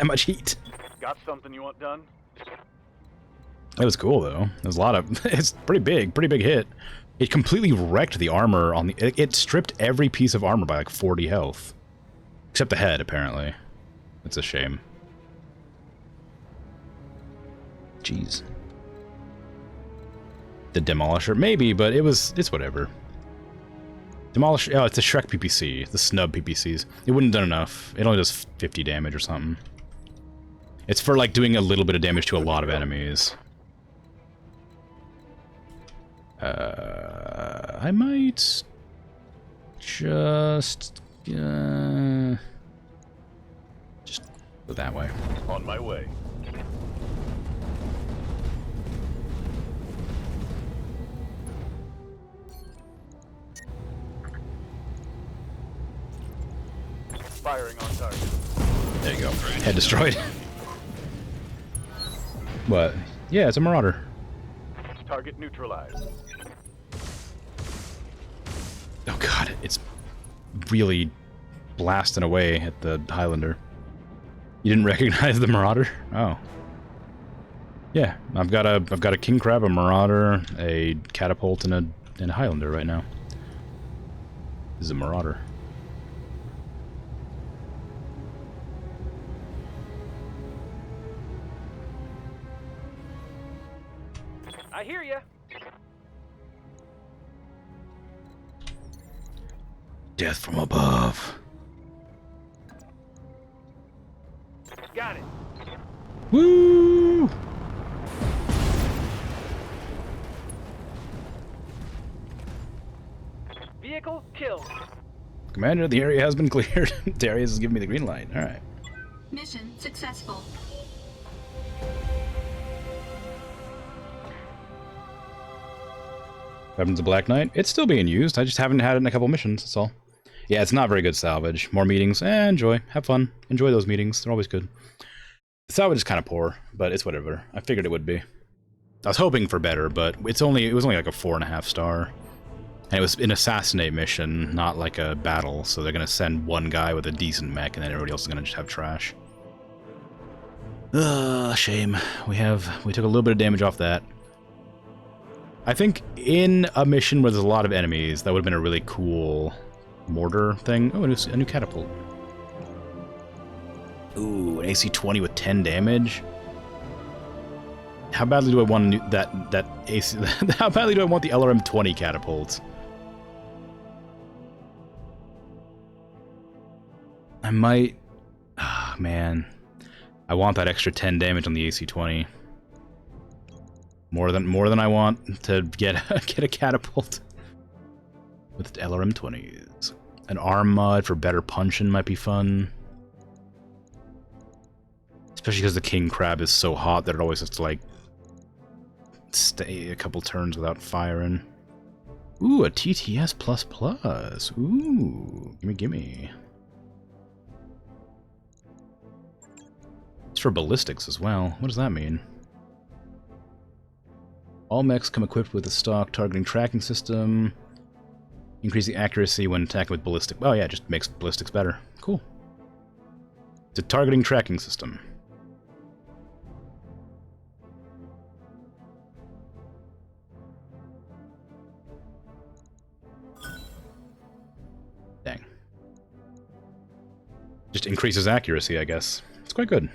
[SPEAKER 1] much heat.
[SPEAKER 2] Got something you want done?
[SPEAKER 1] It was cool, though. There's a lot of... It's pretty big hit. It completely wrecked the armor on the... It stripped every piece of armor by like 40 health. Except the head, apparently. It's a shame. Jeez. The Demolisher? Maybe, but it's whatever. Demolish... Oh, it's a Shrek PPC. The snub PPCs. It wouldn't have done enough. It only does 50 damage or something. It's for, like, doing a little bit of damage to a lot of enemies. I might... Just go that way.
[SPEAKER 2] On my way. Firing on target.
[SPEAKER 1] There you go. Head destroyed. What? Yeah, it's a Marauder.
[SPEAKER 2] Target neutralized.
[SPEAKER 1] Oh god, it's really blasting away at the Highlander. You didn't recognize the Marauder? Oh. Yeah, I've got a King Crab, a Marauder, a Catapult, and a Highlander right now. This is a Marauder.
[SPEAKER 3] I hear ya.
[SPEAKER 1] Death from above.
[SPEAKER 3] Got it.
[SPEAKER 1] Woo!
[SPEAKER 3] Vehicle killed.
[SPEAKER 1] Commander, the area has been cleared. Darius has given me the green light. Alright.
[SPEAKER 4] Mission successful.
[SPEAKER 1] Weapons of Black Knight. It's still being used. I just haven't had it in a couple missions, that's all. Yeah, it's not very good salvage. More meetings. Enjoy. Have fun. Enjoy those meetings. They're always good. The salvage is kind of poor, but it's whatever. I figured it would be. I was hoping for better, but it was only like a 4.5 star. And it was an assassinate mission, not like a battle, so they're gonna send one guy with a decent mech, and then everybody else is gonna just have trash. Shame. We took a little bit of damage off that. I think in a mission where there's a lot of enemies, that would have been a really cool mortar thing. Oh, a new catapult. Ooh, an AC-20 with 10 damage. How badly do I want that AC? How badly do I want the LRM-20 catapult? I might. Ah, man. I want that extra 10 damage on the AC-20. More than I want to get a catapult with LRM-20s. An arm mod for better punching might be fun. Especially because the king crab is so hot that it always has to, like, stay a couple turns without firing. Ooh, a TTS++. Ooh, gimme. It's for ballistics as well. What does that mean? All mechs come equipped with a stock targeting tracking system. Increasing accuracy when attacking with ballistic. Oh yeah, it just makes ballistics better. Cool. It's a targeting tracking system. Dang. Just increases accuracy, I guess. It's quite good.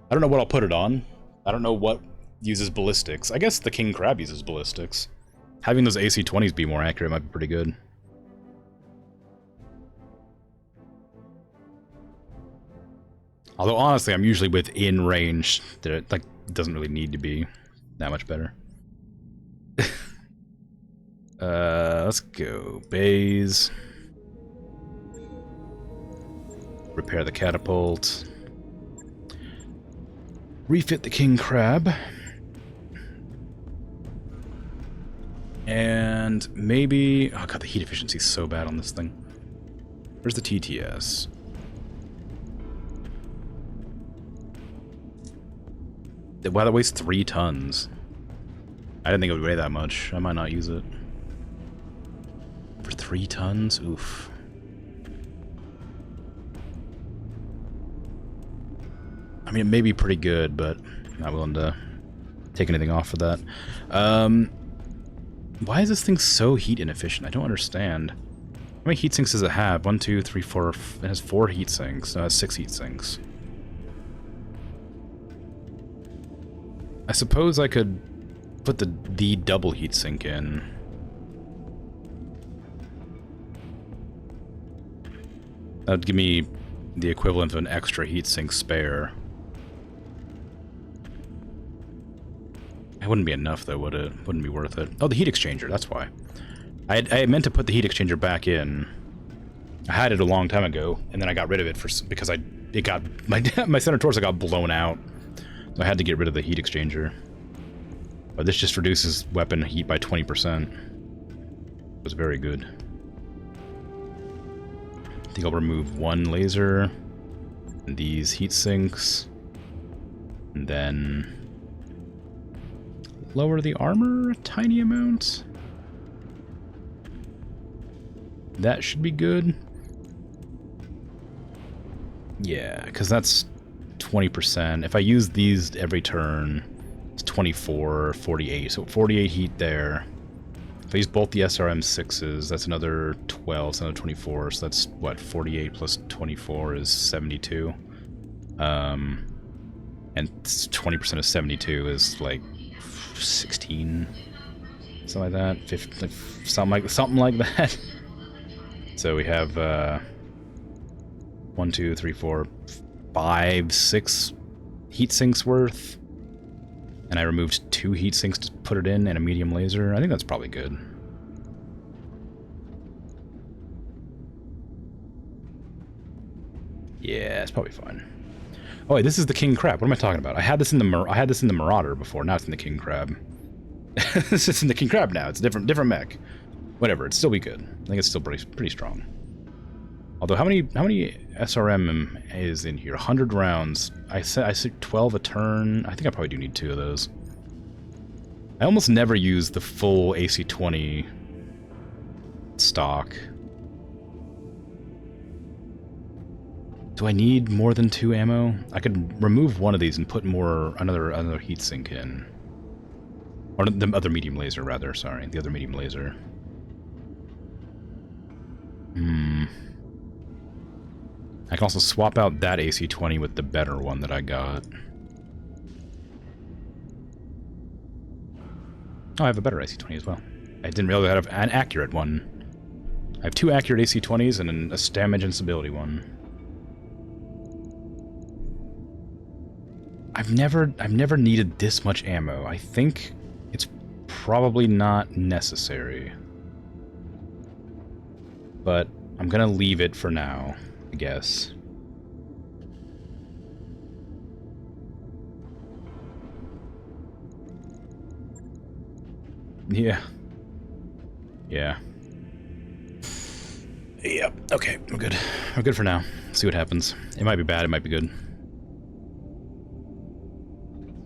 [SPEAKER 1] I don't know what I'll put it on. I don't know what uses ballistics. I guess the king crab uses ballistics. Having those AC-20s be more accurate might be pretty good. Although honestly, I'm usually within range that it doesn't really need to be that much better. Let's go. Bays. Repair the catapult. Refit the king crab. And maybe... Oh god, the heat efficiency is so bad on this thing. Where's the TTS? Wow, that weighs 3 tons. I didn't think it would weigh that much. I might not use it. For 3 tons? Oof. I mean, it may be pretty good, but I'm not willing to take anything off for that. Why is this thing so heat inefficient? I don't understand. How many heat sinks does it have? 1, 2, 3, 4... It has 4 heat sinks. No, it has 6 heat sinks. I suppose I could put the double heat sink in. That would give me the equivalent of an extra heat sink spare. It wouldn't be enough, though, would it? Wouldn't be worth it. Oh, the heat exchanger, that's why. I had meant to put the heat exchanger back in. I had it a long time ago, and then I got rid of it because it got my center torso got blown out. So I had to get rid of the heat exchanger. But this just reduces weapon heat by 20%. It was very good. I think I'll remove 1 laser, and these heat sinks, and then lower the armor a tiny amount. That should be good. Yeah, because that's 20%. If I use these every turn, it's 24, 48. So 48 heat there. If I use both the SRM6s, that's another 12, so another 24. So that's, what, 48 plus 24 is 72. And 20% of 72 is, like, 16. Something like that. 50, something like that. So we have, 1, 2, 3, 4, 5, 6 heat sinks worth. And I removed 2 heat sinks to put it in and a medium laser. I think that's probably good. Yeah, it's probably fine. Oh wait, this is the king crab. What am I talking about? I had this in the Marauder before. Now it's in the king crab. This isn't the King Crab now. It's a different mech. Whatever, it'd still be good. I think it's still pretty strong. Although, how many SRM is in here? 100 rounds. I said 12 a turn. I think I probably do need 2 of those. I almost never use the full AC-20 stock. Do I need more than 2 ammo? I could remove one of these and put another heatsink in. Or the other medium laser, rather. Sorry, the other medium laser. I can also swap out that AC-20 with the better one that I got. Oh, I have a better AC-20 as well. I didn't realize I have an accurate one. I have 2 accurate AC-20s and a damage and stability one. I've never needed this much ammo. I think it's probably not necessary. But I'm gonna leave it for now, I guess. Yeah. Yeah. Yep. Okay, we're good. We're good for now. See what happens. It might be bad, it might be good.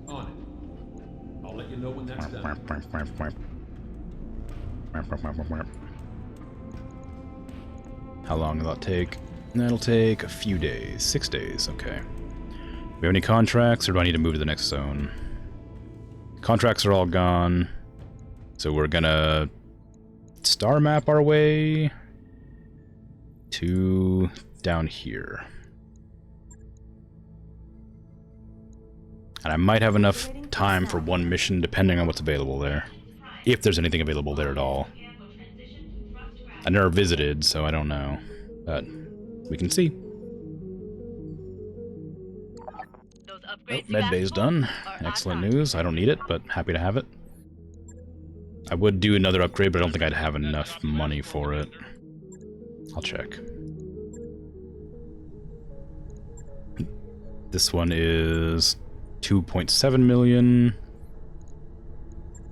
[SPEAKER 5] On it. I'll let you know when that's done.
[SPEAKER 1] How long will that take? That'll take a few days. 6 days, okay. Do we have any contracts, or do I need to move to the next zone? Contracts are all gone. So we're gonna star map our way to down here. And I might have enough time for one mission depending on what's available there. If there's anything available there at all. I never visited, so I don't know. But we can see. Oh, medbay's done. Excellent news. I don't need it, but happy to have it. I would do another upgrade, but I don't think I'd have enough money for it. I'll check. This one is 2.7 million.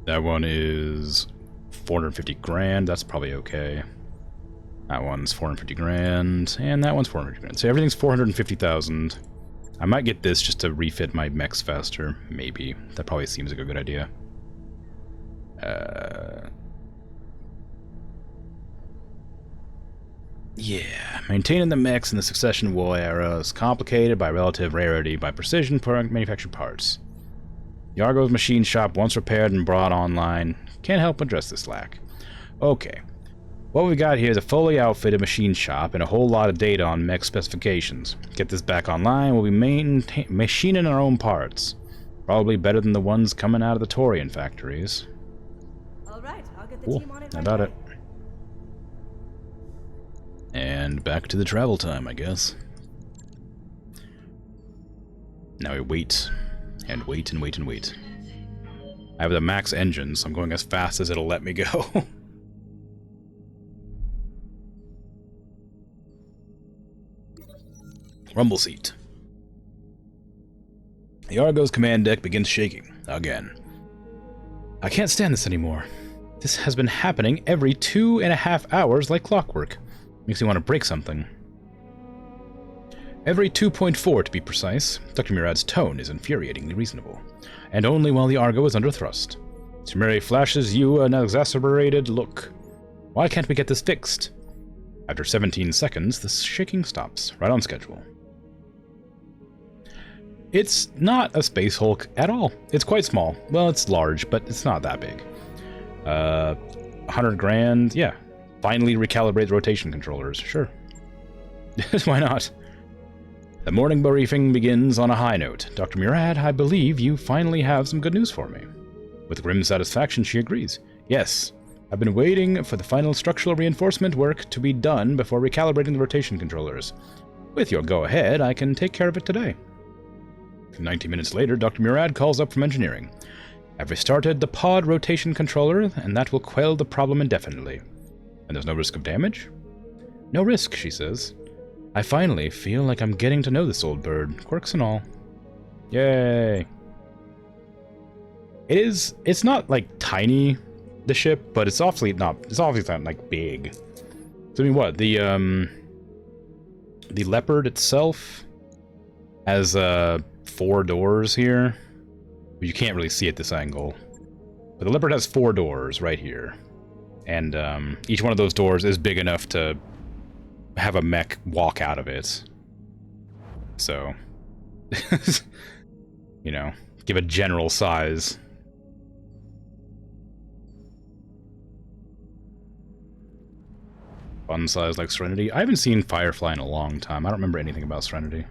[SPEAKER 1] That one is 450 grand. That's probably okay. That one's 450 grand, and that one's 450 grand. So everything's 450,000. I might get this just to refit my mechs faster. Maybe. That probably seems like a good idea. Yeah, maintaining the mechs in the Succession War era is complicated by relative rarity by precision manufactured parts. The Argo's machine shop, once repaired and brought online, can't help address this lack. Okay, what we've got here is a fully outfitted machine shop and a whole lot of data on mech specifications. Get this back online, we'll be machining our own parts. Probably better than the ones coming out of the Torian factories.
[SPEAKER 7] Alright, I'll get the
[SPEAKER 1] Cool,
[SPEAKER 7] team on it
[SPEAKER 1] how
[SPEAKER 7] right
[SPEAKER 1] about
[SPEAKER 7] away.
[SPEAKER 1] it? And back to the travel time, I guess. Now we wait, and wait, and wait, and wait. I have the max engine, so I'm going as fast as it'll let me go. Rumble seat. The Argo's command deck begins shaking, again. I can't stand this anymore. This has been happening every 2.5 hours like clockwork. Makes me want to break something. Every 2.4 to be precise. Dr. Murad's tone is infuriatingly reasonable. And only while the Argo is under thrust. Tamiri flashes you an exasperated look. Why can't we get this fixed? After 17 seconds, the shaking stops, right on schedule. It's not a Space Hulk at all. It's quite small. Well, it's large, but it's not that big. 100 grand, yeah. Finally recalibrate the rotation controllers, sure. Why not? The morning briefing begins on a high note. Dr. Murad, I believe you finally have some good news for me. With grim satisfaction, she agrees. Yes, I've been waiting for the final structural reinforcement work to be done before recalibrating the rotation controllers. With your go-ahead, I can take care of it today. 90 minutes later, Dr. Murad calls up from engineering. I've restarted the pod rotation controller, and that will quell the problem indefinitely. And there's no risk of damage? No risk, she says. I finally feel like I'm getting to know this old bird, quirks and all. Yay! It's not like tiny, the ship, but it's obviously not like big. So I mean, what the Leopard itself has 4 doors here. You can't really see at this angle, but the Leopard has 4 doors right here, and each one of those doors is big enough to have a mech walk out of it. So, you know, give a general size. Fun size like Serenity. I haven't seen Firefly in a long time. I don't remember anything about Serenity.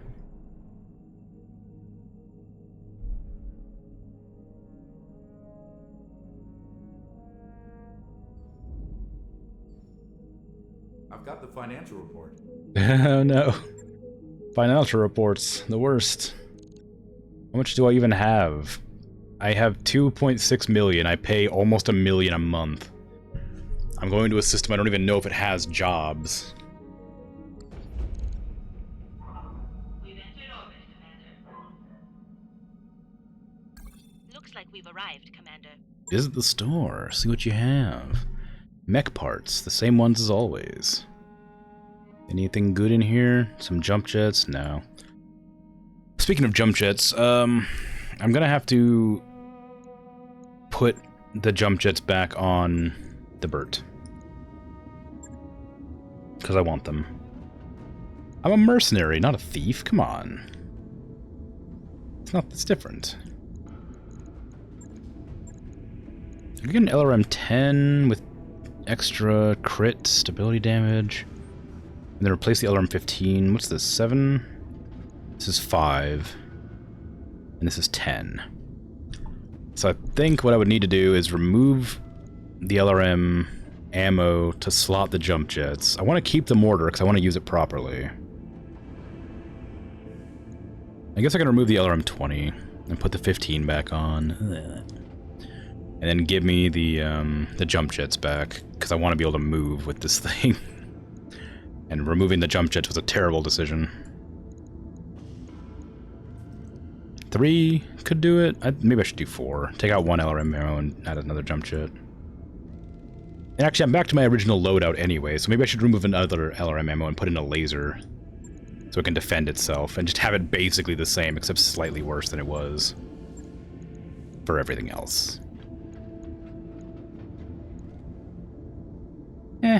[SPEAKER 5] I've got the financial report.
[SPEAKER 1] Oh no. Financial reports, the worst. How much do I even have? I have 2.6 million. I pay almost $1 million a month. I'm going to a system I don't even know if it has jobs.
[SPEAKER 10] Looks like we've arrived, Commander.
[SPEAKER 1] Visit the store, see what you have. Mech parts, the same ones as always. Anything good in here? Some jump jets? No. Speaking of jump jets, I'm gonna have to put the jump jets back on the Burt. Because I want them. I'm a mercenary, not a thief. Come on. It's different. I get an LRM 10 with extra crit stability damage. And then replace the LRM 15. What's this? 7? This is 5. And this is 10. So I think what I would need to do is remove the LRM ammo to slot the jump jets. I want to keep the mortar because I want to use it properly. I guess I can remove the LRM 20 and put the 15 back on. And then give me the jump jets back because I want to be able to move with this thing. And removing the jump jets was a terrible decision. 3 could do it. Maybe I should do 4. Take out 1 LRM ammo and add another jump jet. And actually, I'm back to my original loadout anyway, so maybe I should remove another LRM ammo and put in a laser so it can defend itself, and just have it basically the same, except slightly worse than it was for everything else. Eh.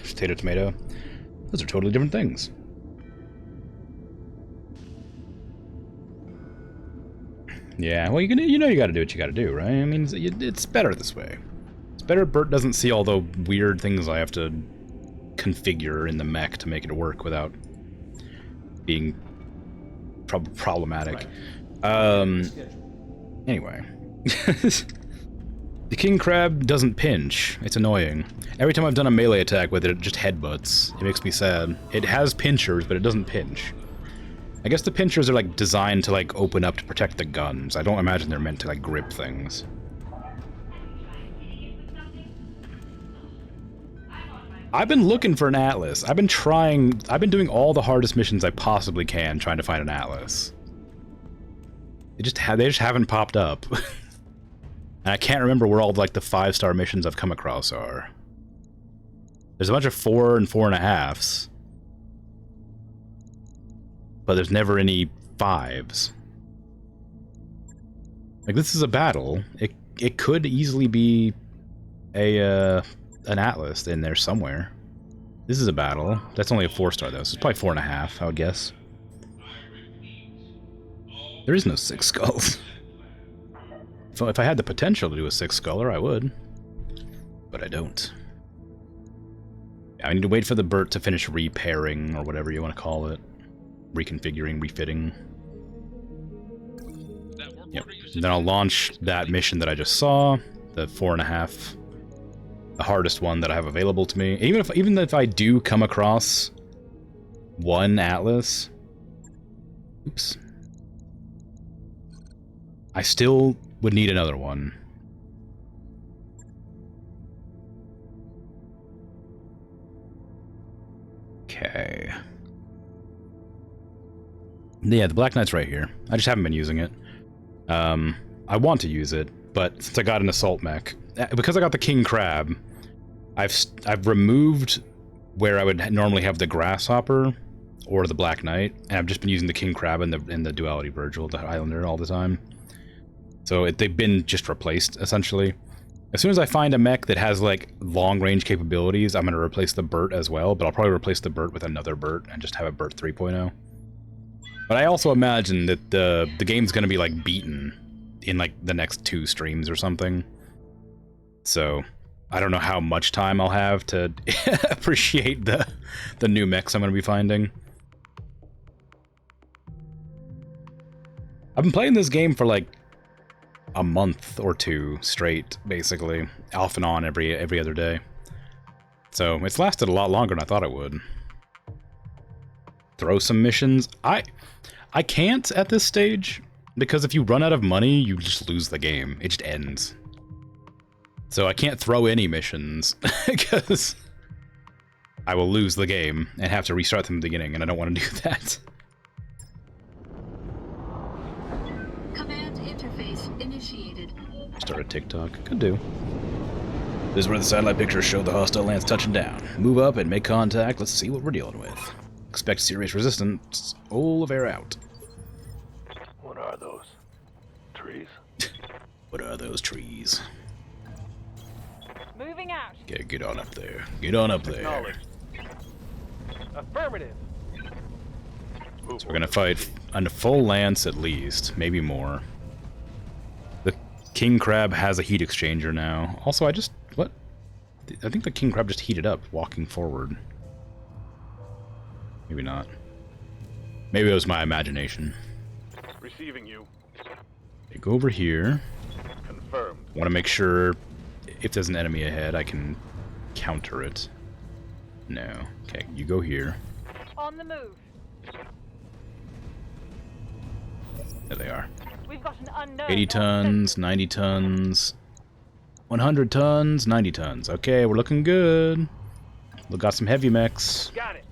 [SPEAKER 1] Potato, tomato. Those are totally different things. Yeah, well, you know you gotta do what you gotta do, right? I mean, it's better this way. It's better Burt doesn't see all the weird things I have to configure in the mech to make it work without being problematic.
[SPEAKER 5] Schedule.
[SPEAKER 1] Anyway. The king crab doesn't pinch. It's annoying. Every time I've done a melee attack with it, it just headbutts. It makes me sad. It has pinchers, but it doesn't pinch. I guess the pinchers are like designed to like open up to protect the guns. I don't imagine they're meant to like grip things. I've been looking for an Atlas. I've been doing all the hardest missions I possibly can trying to find an Atlas. They just haven't popped up. And I can't remember where all like the 5-star missions I've come across are. There's a bunch of 4 and 4.5s. But there's never any 5s. Like, this is a battle. It could easily be an Atlas in there somewhere. This is a battle. That's only a 4-star though, so it's probably 4.5, I would guess. There is no 6 skulls. If I had the potential to do a 6-sculler, I would. But I don't. I need to wait for the Burt to finish repairing, or whatever you want to call it. Reconfiguring, refitting. Yep. And then I'll launch that mission that I just saw, the 4.5, the hardest one that I have available to me. Even if I do come across one Atlas, oops, I still would need another one. Okay. Yeah, the Black Knight's right here. I just haven't been using it. I want to use it, but since I got an assault mech, because I got the King Crab, I've removed where I would normally have the Grasshopper or the Black Knight, and I've just been using the King Crab and the Duality Virgil, the Highlander, all the time. So they've been just replaced, essentially. As soon as I find a mech that has, like, long-range capabilities, I'm going to replace the Burt as well, but I'll probably replace the Burt with another Burt and just have a Burt 3.0. But I also imagine that the game's going to be, like, beaten in, like, the next 2 streams or something. So I don't know how much time I'll have to appreciate the new mechs I'm going to be finding. I've been playing this game for, like, a month or 2 straight, basically, off and on every other day. So it's lasted a lot longer than I thought it would. Throw some missions. I can't at this stage, because if you run out of money, you just lose the game. It just ends. So I can't throw any missions, because I will lose the game and have to restart from the beginning, and I don't want to do that.
[SPEAKER 4] Command interface initiated.
[SPEAKER 1] Start a TikTok. Could do. This is where the satellite pictures show the hostile lance touching down. Move up and make contact. Let's see what we're dealing with. Expect serious resistance. Oliver out.
[SPEAKER 2] What are those? Trees?
[SPEAKER 1] What are those trees?
[SPEAKER 3] Moving out.
[SPEAKER 1] Okay, get on up there. Get on up there.
[SPEAKER 2] Acknowledged. Affirmative.
[SPEAKER 1] So we're gonna fight on a full lance at least, maybe more. The King Crab has a heat exchanger now. Also, what? I think the King Crab just heated up walking forward. Maybe not. Maybe it was my imagination.
[SPEAKER 2] Receiving you.
[SPEAKER 1] Okay, go over here.
[SPEAKER 2] Confirmed.
[SPEAKER 1] Want to make sure if there's an enemy ahead, I can counter it. No. Okay, you go here.
[SPEAKER 3] On the move.
[SPEAKER 1] There they are.
[SPEAKER 3] We've got an unknown.
[SPEAKER 1] 80 tons, 90 tons, 100 tons, 90 tons. Okay, we're looking good. We got some heavy mechs.
[SPEAKER 2] Got it.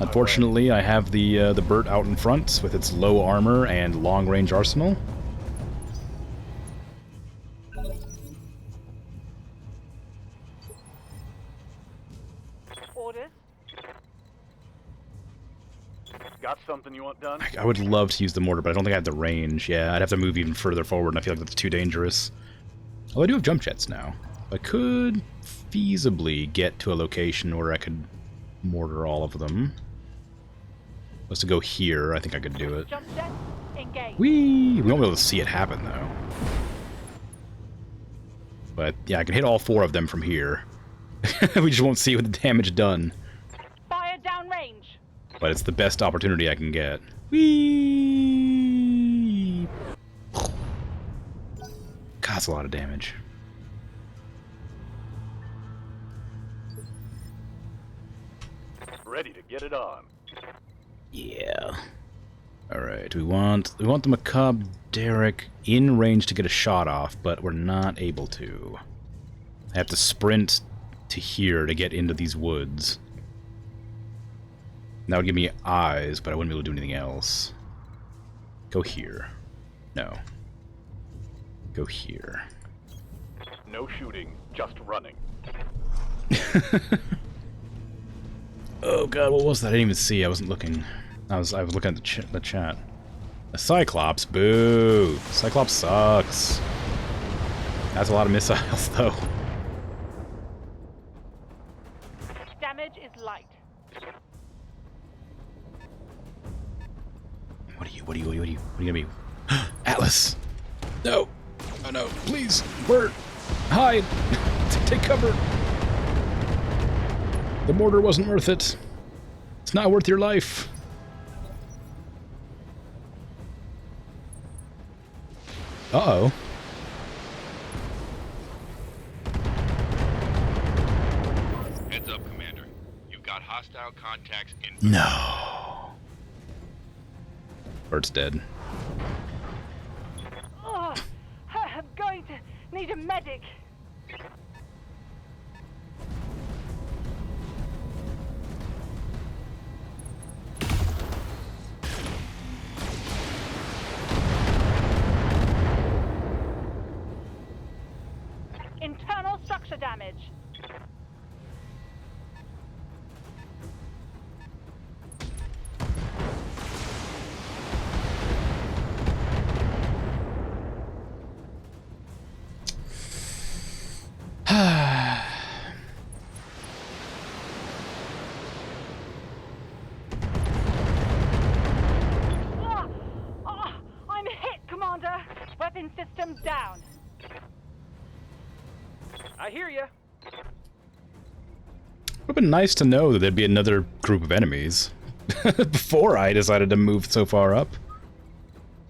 [SPEAKER 1] Unfortunately, I have the Burt out in front with its low armor and long-range arsenal.
[SPEAKER 3] Orders.
[SPEAKER 2] Got something you want done?
[SPEAKER 1] I would love to use the mortar, but I don't think I have the range. Yeah, I'd have to move even further forward, and I feel like that's too dangerous. Oh, I do have jump jets now. I could feasibly get to a location where I could mortar all of them. Was to go here, I think I could do it.
[SPEAKER 3] Jump jet. Engage.
[SPEAKER 1] Whee! We won't be able to see it happen, though. But, yeah, I can hit all 4 of them from here. We just won't see with the damage done.
[SPEAKER 3] Fire down range.
[SPEAKER 1] But it's the best opportunity I can get. Whee! God, that's a lot of damage.
[SPEAKER 2] Ready to get it on.
[SPEAKER 1] Yeah. Alright, we want the Macabre Derrick in range to get a shot off, but we're not able to. I have to sprint to here to get into these woods. That would give me eyes, but I wouldn't be able to do anything else. Go here. No. Go here.
[SPEAKER 2] No shooting, just running.
[SPEAKER 1] Oh god, what was that? I didn't even see. I wasn't looking. I was looking at the chat. A Cyclops, boo! Cyclops sucks. That's a lot of missiles, though.
[SPEAKER 3] Damage is light.
[SPEAKER 1] What are you gonna be? Atlas! No! Oh no, please! Bert! Hide! Take cover! The mortar wasn't worth it. It's not worth your life. Uh-oh.
[SPEAKER 6] Heads up, Commander. You've got hostile contacts in...
[SPEAKER 1] No. Bert's dead.
[SPEAKER 3] Oh, I'm going to need a medic. internal structure damage. I'm hit, Commander. Weapon system down.
[SPEAKER 2] I hear you.
[SPEAKER 1] Would have been nice to know that there'd be another group of enemies before I decided to move so far up.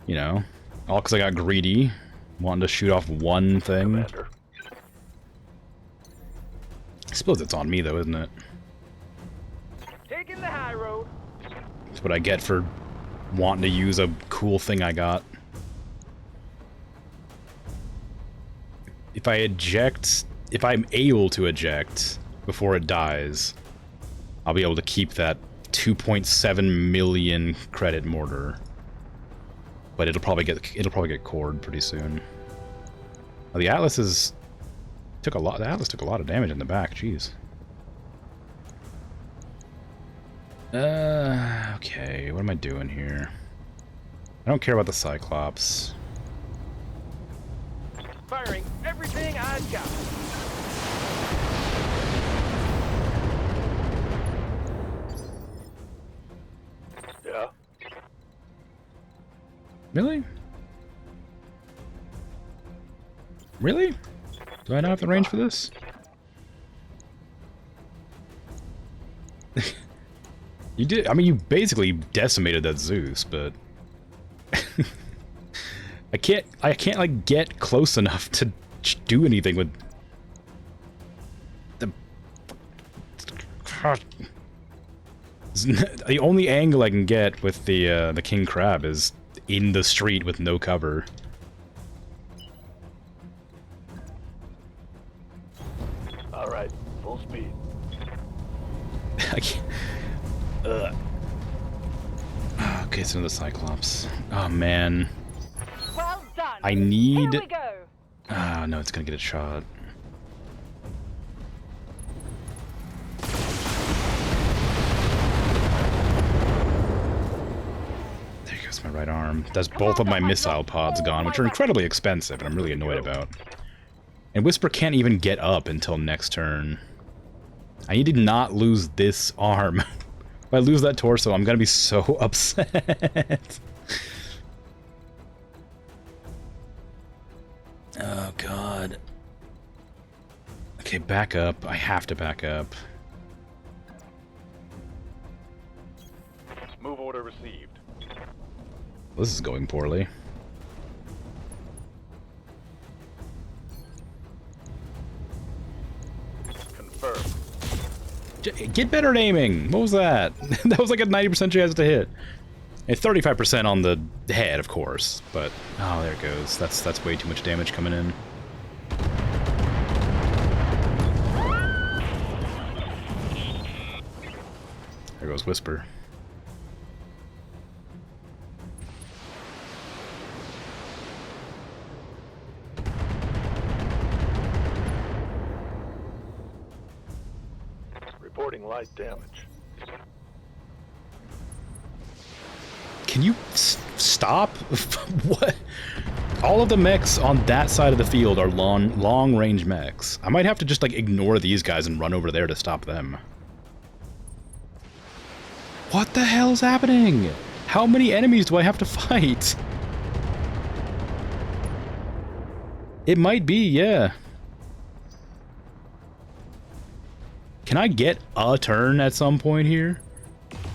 [SPEAKER 1] You know, all because I got greedy, wanting to shoot off one thing.
[SPEAKER 2] Commander.
[SPEAKER 1] I suppose it's on me though, isn't it?
[SPEAKER 2] Taking the high road.
[SPEAKER 1] That's what I get for wanting to use a cool thing I got. If I eject, if I'm able to eject before it dies, I'll be able to keep that 2.7 million credit mortar. But it'll probably get cored pretty soon. Oh, the Atlas took a lot. The Atlas took a lot of damage in the back. Jeez. Okay. What am I doing here? I don't care about the Cyclops.
[SPEAKER 2] Firing everything I've got. Yeah.
[SPEAKER 1] Really? Really? Do I not have the range for this? You did. I mean, you basically decimated that Zeus, but I can't like get close enough to do anything with the. The only angle I can get with the king crab is in the street with no cover.
[SPEAKER 2] All right, full speed.
[SPEAKER 1] I can't. Okay, it's another Cyclops. Oh man.
[SPEAKER 3] Well done.
[SPEAKER 1] I need.
[SPEAKER 3] Here we go.
[SPEAKER 1] Ah, no, it's gonna get a shot. There goes my right arm. That's both of my missile pods gone, which are incredibly expensive, and I'm really annoyed about. And Whisper can't even get up until next turn. I need to not lose this arm. If I lose that torso, I'm gonna be so upset. Oh, God. Okay, back up. I have to back up.
[SPEAKER 2] Move order received.
[SPEAKER 1] This is going poorly.
[SPEAKER 2] Confirmed.
[SPEAKER 1] Get better at aiming! What was that? That was like a 90% chance to hit. And 35% on the head, of course. But, oh, there it goes. That's way too much damage coming in. There goes Whisper.
[SPEAKER 2] Reporting light damage.
[SPEAKER 1] Can you stop? What? All of the mechs on that side of the field are long-range mechs. I might have to just, like, ignore these guys and run over there to stop them. What the hell's happening? How many enemies do I have to fight? It might be, yeah. Can I get a turn at some point here?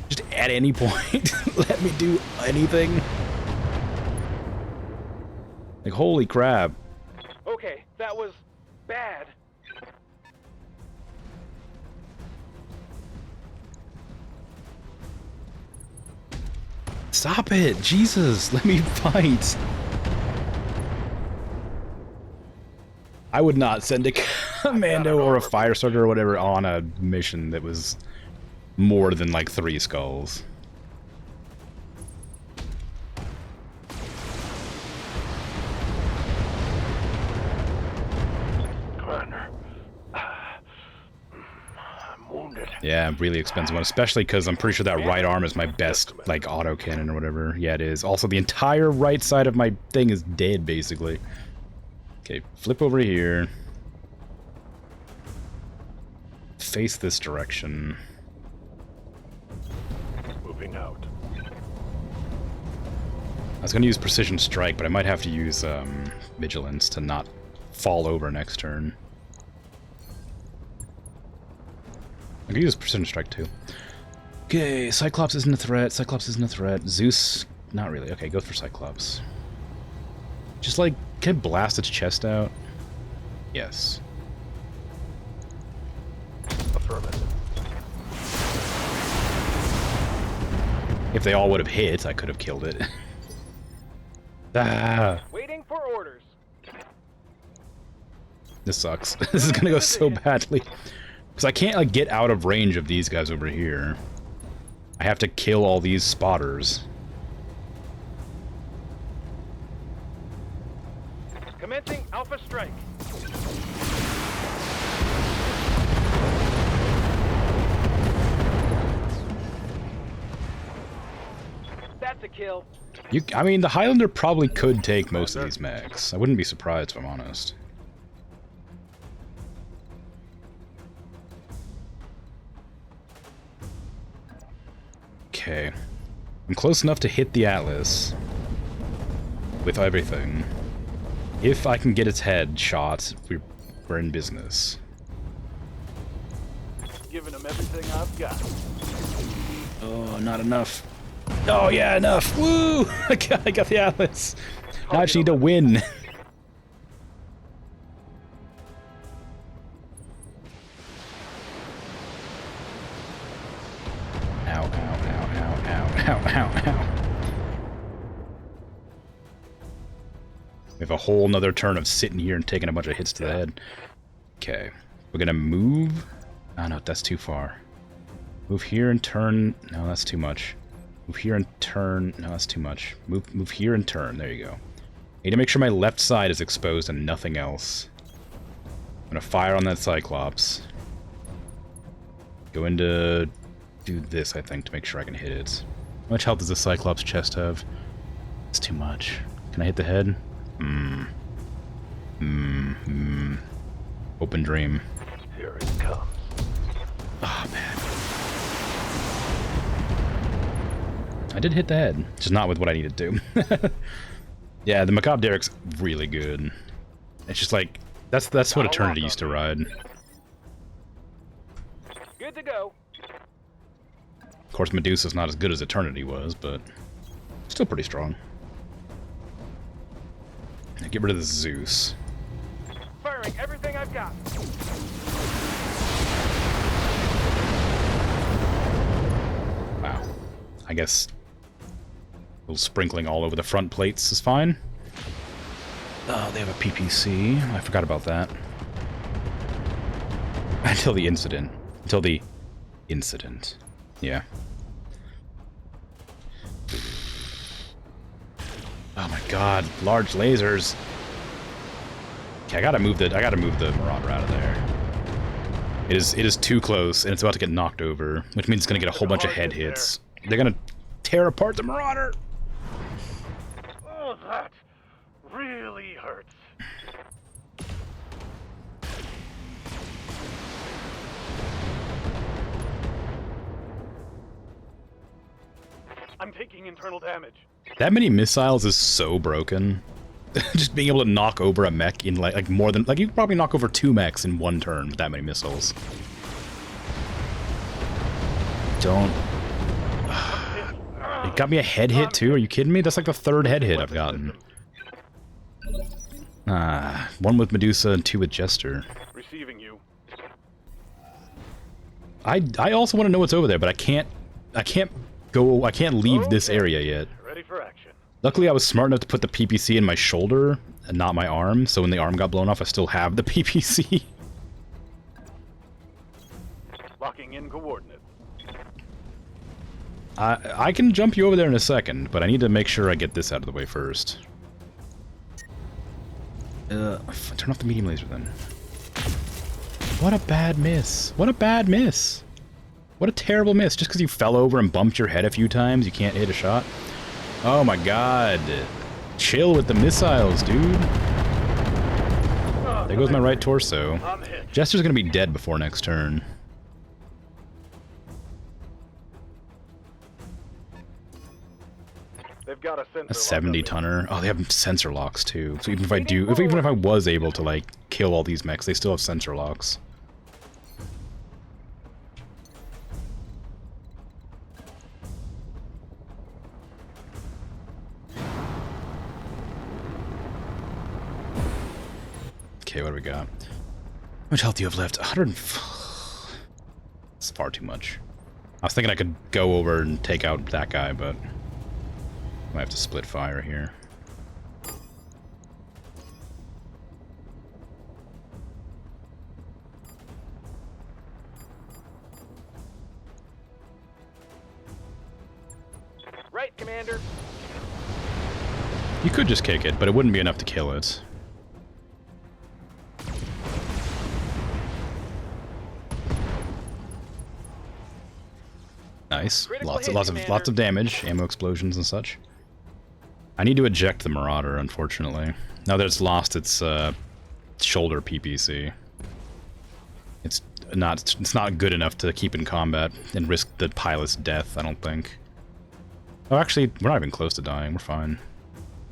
[SPEAKER 1] Just at any point? Let me do anything? Like, holy crap.
[SPEAKER 2] Okay, that was bad.
[SPEAKER 1] Stop it! Jesus, let me fight! I would not send a commando or a fire starter or whatever on a mission that was more than like 3 skulls. Yeah, really expensive one, especially because I'm pretty sure that right arm is my best, like, auto cannon or whatever. Yeah, it is. Also, the entire right side of my thing is dead, basically. Okay, flip over here. Face this direction.
[SPEAKER 2] Moving out.
[SPEAKER 1] I was going to use Precision Strike, but I might have to use Vigilance to not fall over next turn. I could use Precision Strike too. Okay, Cyclops isn't a threat. Cyclops isn't a threat. Zeus, not really. Okay, go for Cyclops. Just like, can I blast its chest out? Yes.
[SPEAKER 2] Affirmative.
[SPEAKER 1] If they all would have hit, I could have killed it. Ah,
[SPEAKER 3] Waiting for orders.
[SPEAKER 1] this sucks. This is gonna go so badly. Because I can't, like, get out of range of these guys over here. I have to kill all these spotters.
[SPEAKER 3] Commencing Alpha Strike. That's a kill.
[SPEAKER 1] I mean, the Highlander probably could take most of these mechs. I wouldn't be surprised, if I'm honest. Okay. I'm close enough to hit the Atlas. With everything. If I can get its head shot, we're in business.
[SPEAKER 2] Giving him everything I've got.
[SPEAKER 1] Oh, not enough. Oh, yeah, enough. Woo! I got the Atlas. Now I just need to win. Ow, ow, ow, ow, ow, ow, ow, ow. We have a whole nother turn of sitting here and taking a bunch of hits to the head. Okay. We're gonna move. Oh, no, that's too far. Move here and turn. No, that's too much. Move here and turn. No, that's too much. Move here and turn. There you go. Need to make sure my left side is exposed and nothing else. I'm gonna fire on that Cyclops. Go into... do this, I think, to make sure I can hit it. How much health does the Cyclops chest have? It's too much. Can I hit the head? Open dream.
[SPEAKER 2] Here it comes.
[SPEAKER 1] Oh, man. I did hit the head, just not with what I needed to. Yeah, the Macabre Derek's really good. It's just like, that's what Eternity used to ride.
[SPEAKER 3] Good to go.
[SPEAKER 1] Of course, Medusa's not as good as Eternity was, but still pretty strong. Now get rid of the Zeus.
[SPEAKER 3] Firing everything I've got.
[SPEAKER 1] Wow. I guess a little sprinkling all over the front plates is fine. Oh, they have a PPC. I forgot about that. Until the incident. Until the incident. Yeah. Oh my god, large lasers. Okay, I gotta move the Marauder out of there. It is too close, and it's about to get knocked over, which means it's gonna get a whole bunch of head hits. They're gonna tear apart the Marauder.
[SPEAKER 2] Oh, that really hurts. I'm taking internal damage.
[SPEAKER 1] That many missiles is so broken. Just being able to knock over a mech in like more than you could probably knock over 2 mechs in 1 turn with that many missiles. Don't. It got me a head hit too. Are you kidding me? That's like the 3rd head hit I've gotten. Ah, 1 with Medusa and 2 with Jester.
[SPEAKER 2] Receiving you.
[SPEAKER 1] I also want to know what's over there, but I can't leave this area yet.
[SPEAKER 2] Ready for action.
[SPEAKER 1] Luckily, I was smart enough to put the PPC in my shoulder and not my arm, so when the arm got blown off, I still have the PPC.
[SPEAKER 2] Locking in coordinates.
[SPEAKER 1] I can jump you over there in a second, but I need to make sure I get this out of the way first. Turn off the medium laser then. What a bad miss. What a bad miss. What a terrible miss. Just because you fell over and bumped your head a few times, you can't hit a shot? Oh my god. Chill with the missiles, dude. There goes my right torso. Jester's gonna be dead before next turn.
[SPEAKER 2] They've got a sensor
[SPEAKER 1] A 70 tonner. Oh, they have sensor locks too. So even if I was able to like kill all these mechs, they still have sensor locks. Okay, what do we got? How much health do you have left? 100. It's far too much. I was thinking I could go over and take out that guy, but I might have to split fire here.
[SPEAKER 2] Right, Commander.
[SPEAKER 1] You could just kick it, but it wouldn't be enough to kill it. Nice. Lots of damage, ammo explosions and such. I need to eject the Marauder, unfortunately. Now that it's lost its shoulder PPC. It's not good enough to keep in combat and risk the pilot's death, I don't think. Oh, actually, we're not even close to dying. We're fine.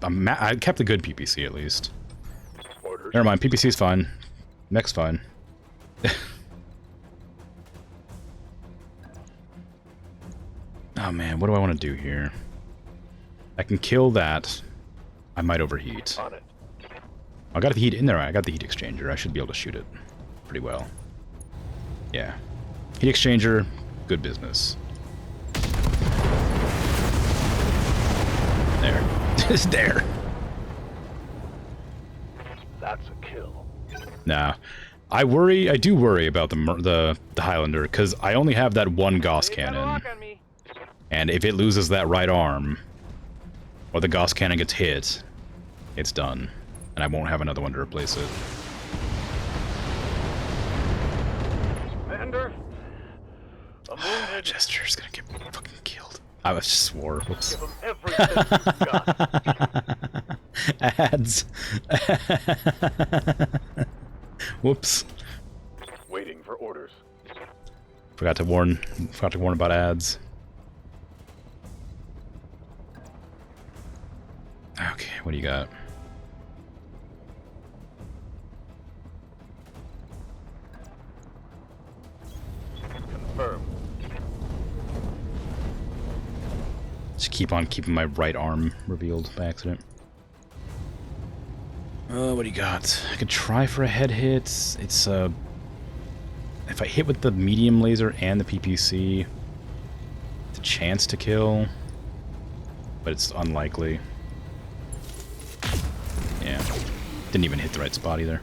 [SPEAKER 1] I kept a good PPC at least. Never mind, PPC's fine. Mech's fine. Oh man, what do I want to do here? I can kill that. I might overheat. I got the heat in there. I got the heat exchanger. I should be able to shoot it pretty well. Yeah. Heat exchanger, good business. There. It's there.
[SPEAKER 2] That's a kill.
[SPEAKER 1] Nah. I do worry about the Highlander, because I only have that one Gauss cannon. And if it loses that right arm, or the Gauss cannon gets hit, it's done. And I won't have another one to replace it.
[SPEAKER 2] Commander,
[SPEAKER 1] Jester's gonna get fucking killed. I was just swore. Whoops.
[SPEAKER 2] give him everything you've got.
[SPEAKER 1] Ads. Whoops.
[SPEAKER 2] Waiting for orders.
[SPEAKER 1] Forgot to warn about ads. Okay, what do you got?
[SPEAKER 2] Confirmed.
[SPEAKER 1] Just keep on keeping my right arm revealed by accident. What do you got? I could try for a head hit. It's if I hit with the medium laser and the PPC, it's a chance to kill, but it's unlikely. Yeah, didn't even hit the right spot either.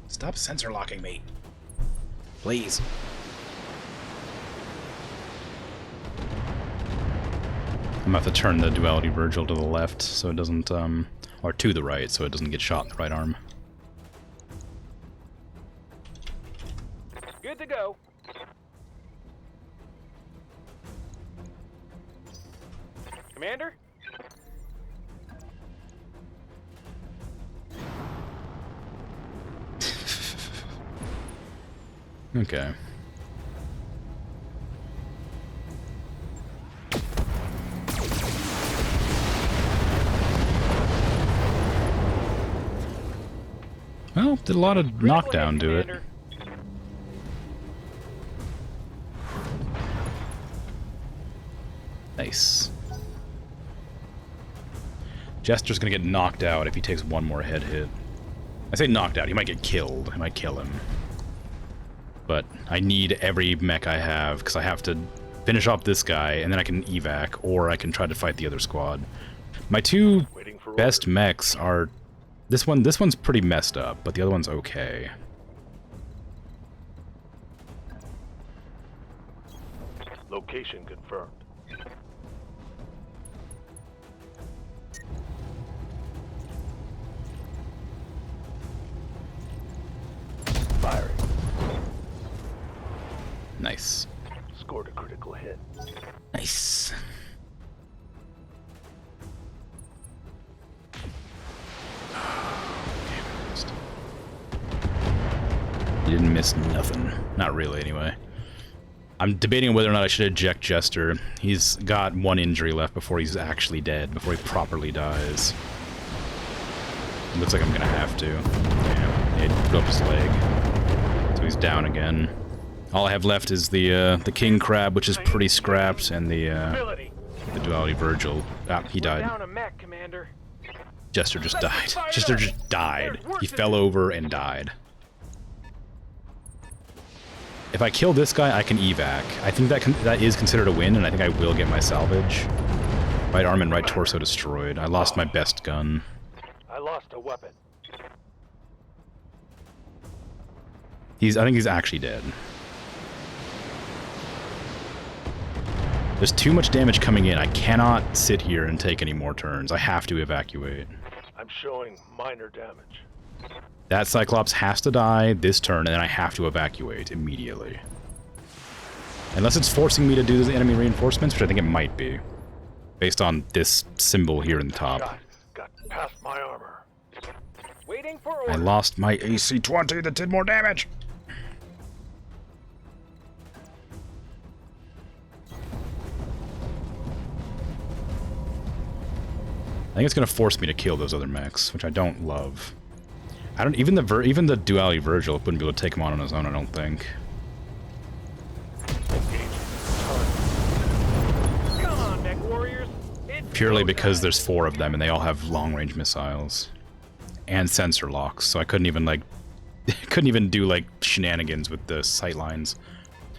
[SPEAKER 1] Stop sensor locking me. Please. I'm gonna have to turn the Duality Virgil to the left so it doesn't, or to the right so it doesn't get shot in the right arm.
[SPEAKER 2] Good to go. Commander?
[SPEAKER 1] Okay. Well, did a lot of knockdown to it. Nice. Jester's gonna get knocked out if he takes one more head hit. I say knocked out, he might get killed. I might kill him. But I need every mech I have, because I have to finish off this guy, and then I can evac, or I can try to fight the other squad. My two best mechs are... This one's pretty messed up, but the other one's okay.
[SPEAKER 2] Location confirmed.
[SPEAKER 1] Nice.
[SPEAKER 2] Scored a critical hit.
[SPEAKER 1] Nice. You didn't miss nothing. Not really, anyway. I'm debating whether or not I should eject Jester. He's got one injury left before he's actually dead, before he properly dies. It looks like I'm gonna have to. Damn, he broke his leg. So he's down again. All I have left is the king crab, which is pretty scrapped, and the duality Virgil. Ah, he died.
[SPEAKER 2] Down a mech, Commander.
[SPEAKER 1] Jester just died. Jester just died. He fell over and died. If I kill this guy, I can evac. I think that is considered a win, and I think I will get my salvage. Right arm and right torso destroyed. I lost my best gun.
[SPEAKER 2] I lost a weapon.
[SPEAKER 1] I think he's actually dead. There's too much damage coming in. I cannot sit here and take any more turns. I have to evacuate.
[SPEAKER 2] I'm showing minor damage.
[SPEAKER 1] That Cyclops has to die this turn, and then I have to evacuate immediately. Unless it's forcing me to do the enemy reinforcements, which I think it might be. Based on this symbol here in the top.
[SPEAKER 2] Shot. Got past my armor. Waiting for
[SPEAKER 1] I
[SPEAKER 2] orders.
[SPEAKER 1] lost my AC-20 that did more damage. I think it's gonna force me to kill those other mechs, which I don't love. I don't even the duality Virgil wouldn't be able to take him on his own. I don't think.
[SPEAKER 2] Come on, mech warriors.
[SPEAKER 1] Purely because there's 4 of them and they all have long-range missiles and sensor locks, so I couldn't even do like shenanigans with the sightlines.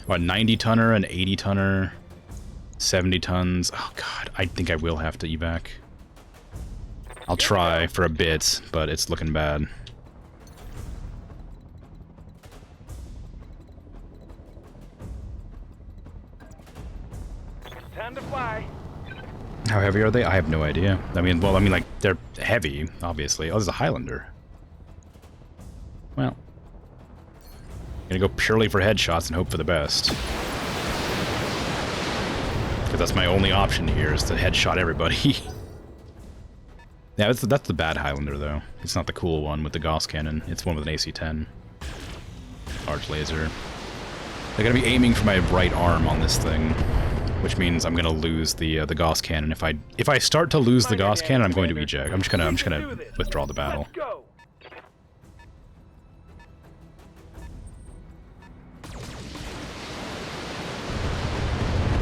[SPEAKER 1] What, 90-tonner, an 80-tonner, 70 tons. Oh god, I think I will have to evac. I'll try for a bit, but it's looking bad.
[SPEAKER 2] Time to fly.
[SPEAKER 1] How heavy are they? I have no idea. I mean, like, they're heavy, obviously. Oh, there's a Highlander. Well. Gonna go purely for headshots and hope for the best. Because that's my only option here, is to headshot everybody. Yeah, that's the bad Highlander, though. It's not the cool one with the Gauss cannon. It's one with an AC-10. Large laser. They're gonna be aiming for my right arm on this thing, which means I'm gonna lose the Gauss cannon. If I start to lose the Gauss cannon, I'm going to eject. I'm just gonna withdraw the battle.
[SPEAKER 2] Let's go.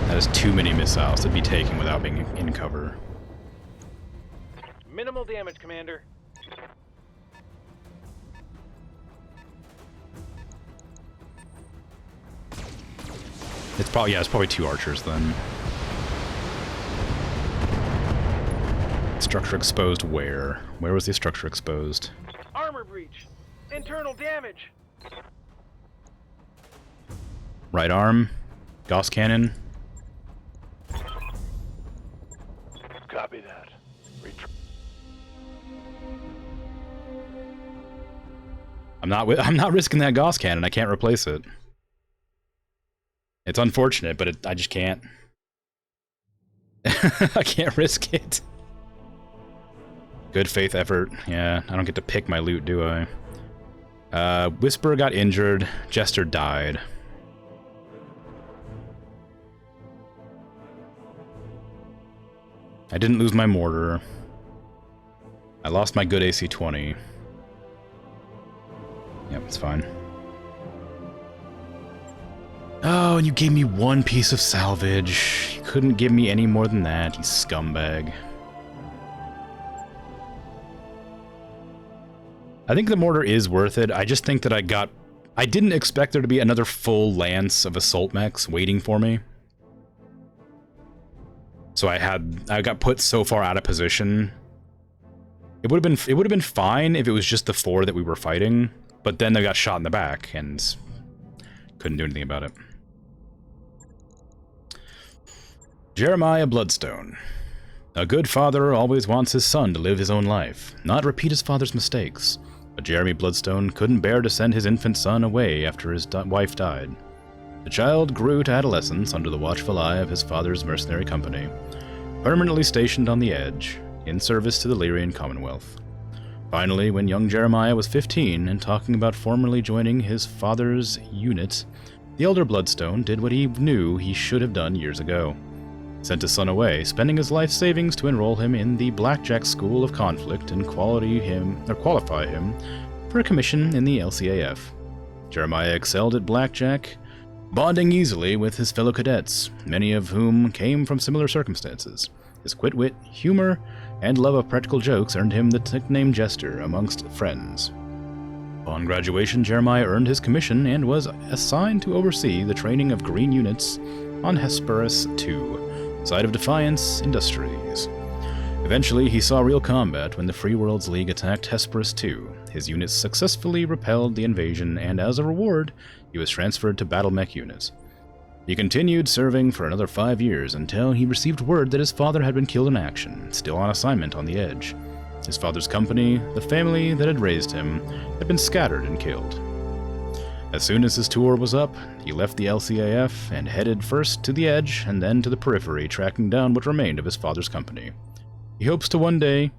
[SPEAKER 1] That is too many missiles to be taken without being in cover.
[SPEAKER 2] Minimal damage, Commander.
[SPEAKER 1] It's probably 2 archers then. Structure exposed where? Where was the structure exposed?
[SPEAKER 2] Armor breach. Internal damage.
[SPEAKER 1] Right arm. Gauss cannon.
[SPEAKER 2] Copy that.
[SPEAKER 1] I'm not risking that Gauss cannon. I can't replace it. It's unfortunate, but I just can't. I can't risk it. Good faith effort. Yeah, I don't get to pick my loot, do I? Whisperer got injured. Jester died. I didn't lose my mortar. I lost my good AC-20. Yep, it's fine. Oh, and you gave me 1 piece of salvage. You couldn't give me any more than that, you scumbag. I think the mortar is worth it. I just think that I didn't expect there to be another full lance of assault mechs waiting for me. So I got put so far out of position. It would have been fine if it was just the 4 that we were fighting, but then they got shot in the back and couldn't do anything about it. Jeremiah Bloodstone. A good father always wants his son to live his own life, not repeat his father's mistakes. But Jeremy Bloodstone couldn't bear to send his infant son away after his wife died. The child grew to adolescence under the watchful eye of his father's mercenary company, permanently stationed on the edge, in service to the Lyrian Commonwealth. Finally, when young Jeremiah was 15 and talking about formally joining his father's unit, the elder Bloodstone did what he knew he should have done years ago. Sent his son away, spending his life savings to enroll him in the Blackjack School of Conflict and qualify him for a commission in the LCAF. Jeremiah excelled at blackjack, bonding easily with his fellow cadets, many of whom came from similar circumstances. His quick wit, humor, and love of practical jokes earned him the nickname Jester amongst friends. Upon graduation, Jeremiah earned his commission and was assigned to oversee the training of green units on Hesperus II, site of Defiance Industries. Eventually, he saw real combat when the Free Worlds League attacked Hesperus II. His units successfully repelled the invasion, and as a reward, he was transferred to battle mech units. He continued serving for another 5 years until he received word that his father had been killed in action, still on assignment on the edge. His father's company, the family that had raised him, had been scattered and killed. As soon as his tour was up, he left the LCAF and headed first to the edge and then to the periphery, tracking down what remained of his father's company. He hoped to one day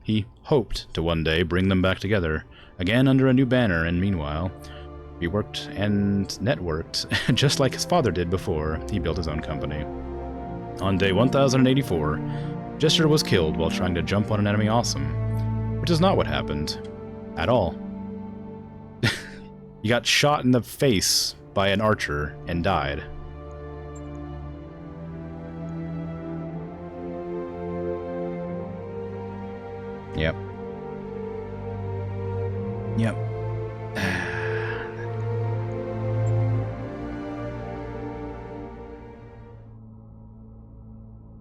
[SPEAKER 1] bring them back together, again under a new banner, and meanwhile, he worked and networked, just like his father did before he built his own company. On day 1084, Jester was killed while trying to jump on an enemy awesome, which is not what happened at all. He got shot in the face by an archer and died. Yep.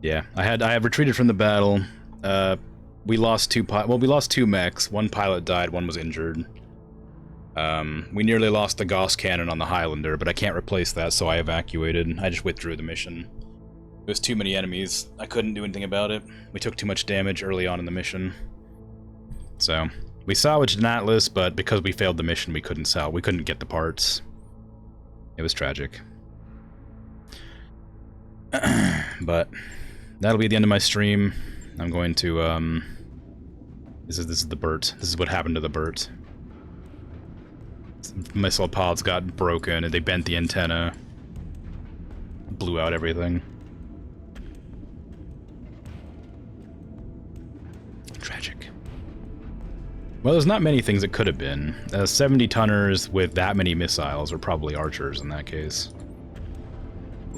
[SPEAKER 1] Yeah, I have retreated from the battle. We lost two mechs. One pilot died, one was injured. We nearly lost the Gauss cannon on the Highlander, but I can't replace that, so I evacuated. I just withdrew the mission. There's too many enemies. I couldn't do anything about it. We took too much damage early on in the mission. So, we salvaged an Atlas, but because we failed the mission, we couldn't get the parts. It was tragic. But that'll be the end of my stream. I'm going to, this is the Burt. This is what happened to the Burt. Missile pods got broken and they bent the antenna. Blew out everything. Tragic. Well, there's not many things it could have been. 70 tonners with that many missiles are probably archers in that case.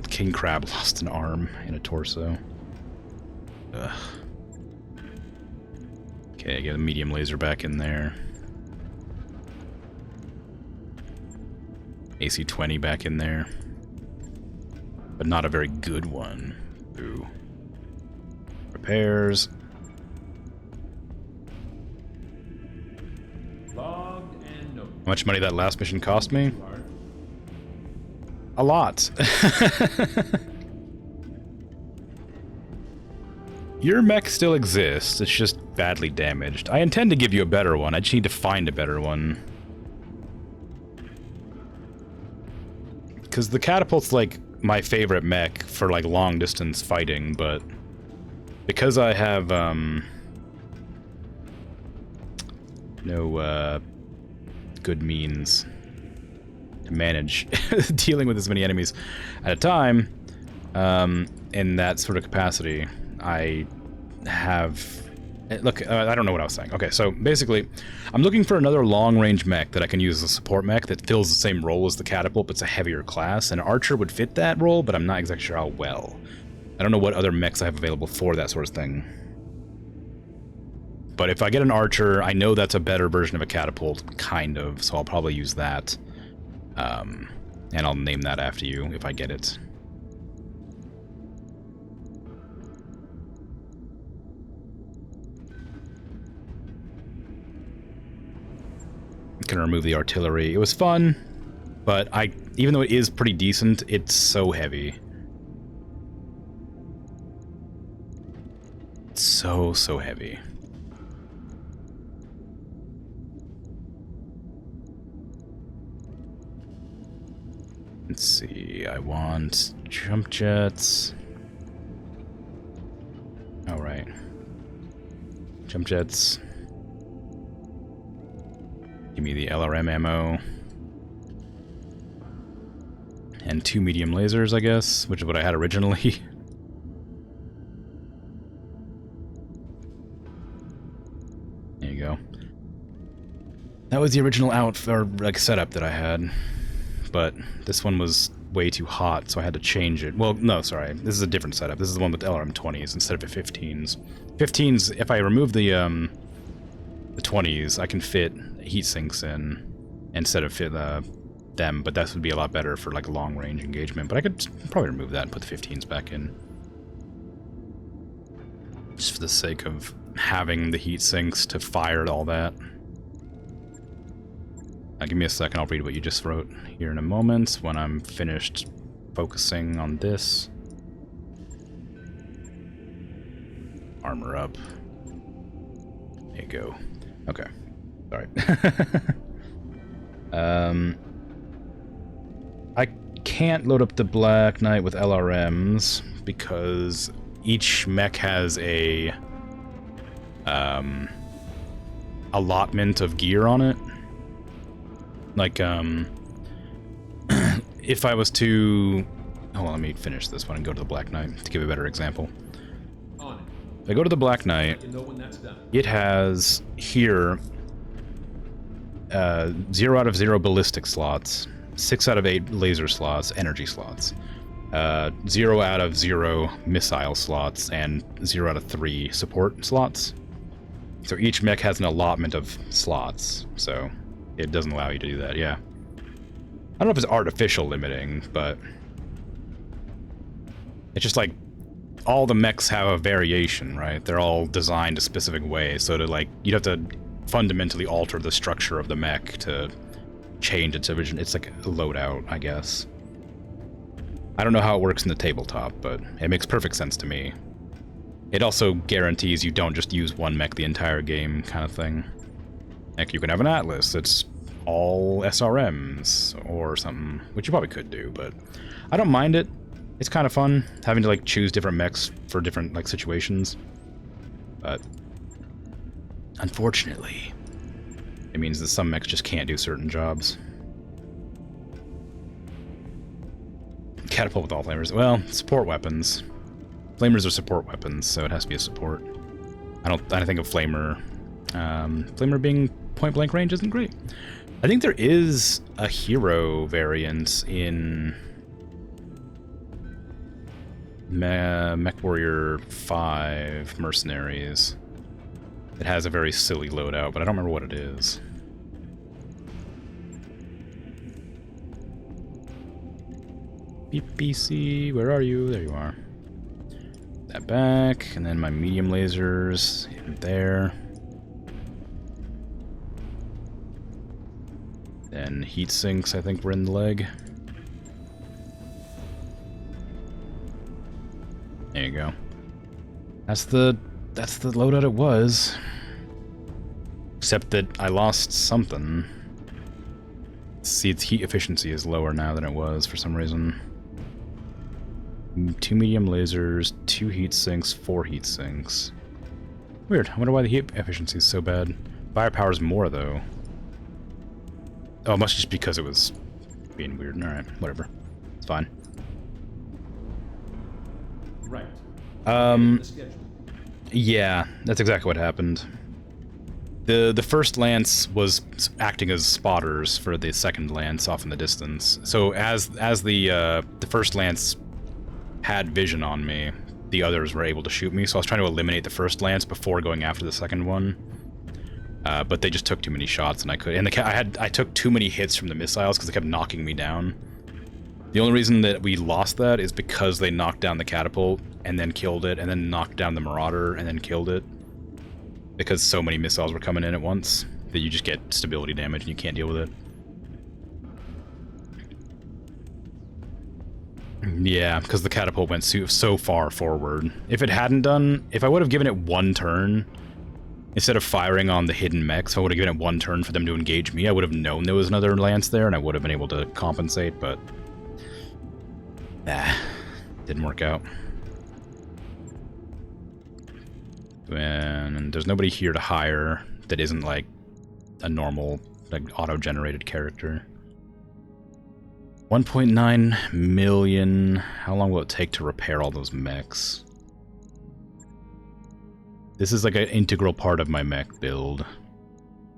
[SPEAKER 1] King Crab lost an arm and a torso. Ugh. Okay, get a medium laser back in there. AC-20 back in there. But not a very good one. Ooh. Repairs.
[SPEAKER 5] Logged and noted.
[SPEAKER 1] How much money that last mission cost me? A lot. Your mech still exists, it's just badly damaged. I intend to give you a better one, I just need to find a better one. Because the catapult's like my favorite mech for like long distance fighting, but because I have no good means to manage dealing with as many enemies at a time in that sort of capacity, I have... Look, I don't know what I was saying. Okay, so basically, I'm looking for another long-range mech that I can use as a support mech that fills the same role as the catapult, but it's a heavier class, and Archer would fit that role, but I'm not exactly sure how well. I don't know what other mechs I have available for that sort of thing. But if I get an Archer, I know that's a better version of a catapult, kind of, so I'll probably use that. And I'll name that after you if I get it. Gonna remove the artillery. It was fun, but even though it is pretty decent, it's so heavy. It's so heavy. Let's see, I want jump jets. All right. Jump jets. Give me the LRM ammo. And 2 medium lasers, I guess, which is what I had originally. There you go. That was the original setup that I had. But this one was way too hot, so I had to change it. Well, no, sorry. This is a different setup. This is the one with LRM 20s instead of the 15s. 15s, if I remove the 20s, I can fit heat sinks in instead of fit them, but that would be a lot better for like long range engagement. But I could probably remove that and put the 15s back in. Just for the sake of having the heat sinks to fire all that. Now give me a second, I'll read what you just wrote here in a moment when I'm finished focusing on this. Armor up. There you go. Okay. Sorry. I can't load up the Black Knight with LRMs because each mech has a allotment of gear on it. Like, if I was to... Hold on, let me finish this one and go to the Black Knight to give a better example. If I go to the Black Knight, it has here 0 out of 0 ballistic slots, 6 out of 8 laser slots, energy slots, 0 out of 0 missile slots, and 0 out of 3 support slots. So each mech has an allotment of slots, so it doesn't allow you to do that, yeah. I don't know if it's artificial limiting, but it's just like all the mechs have a variation, right? They're all designed a specific way, so to like, you'd have to fundamentally alter the structure of the mech to change its division. It's like a loadout, I guess. I don't know how it works in the tabletop, but it makes perfect sense to me. It also guarantees you don't just use one mech the entire game, kind of thing. Heck, you can have an Atlas that's all SRMs or something, which you probably could do, but I don't mind it. It's kind of fun having to like choose different mechs for different like situations. But unfortunately, it means that some mechs just can't do certain jobs. Catapult with all flamers. Well, support weapons. Flamers are support weapons, so it has to be a support. I don't think of flamer. Flamer being point blank range isn't great. I think there is a hero variant in Mech Warrior 5 Mercenaries. It has a very silly loadout, but I don't remember what it is. BBC, where are you? There you are. That back, and then my medium lasers in there. Then heat sinks, I think, were in the leg. There you go. That's the loadout it was. Except that I lost something. See, its heat efficiency is lower now than it was for some reason. 2 medium lasers, 2 heat sinks, 4 heat sinks. Weird. I wonder why the heat efficiency is so bad. Firepower's more though. Oh, it must just because it was being weird. Alright, whatever. It's fine.
[SPEAKER 5] Right.
[SPEAKER 1] Yeah, that's exactly what happened. The first lance was acting as spotters for the second lance off in the distance. So as the first lance had vision on me, the others were able to shoot me. So I was trying to eliminate the first lance before going after the second one. But they just took too many shots, and I could. And I took too many hits from the missiles because they kept knocking me down. The only reason that we lost that is because they knocked down the catapult and then killed it, and then knocked down the marauder and then killed it. Because so many missiles were coming in at once that you just get stability damage and you can't deal with it. Yeah, because the catapult went so far forward. If I would have given it one turn, instead of firing on the hidden mechs, if I would have given it one turn for them to engage me, I would have known there was another lance there and I would have been able to compensate, but Nah, didn't work out. And there's nobody here to hire that isn't like a normal, like, auto-generated character. 1.9 million. How long will it take to repair all those mechs? This is like an integral part of my mech build,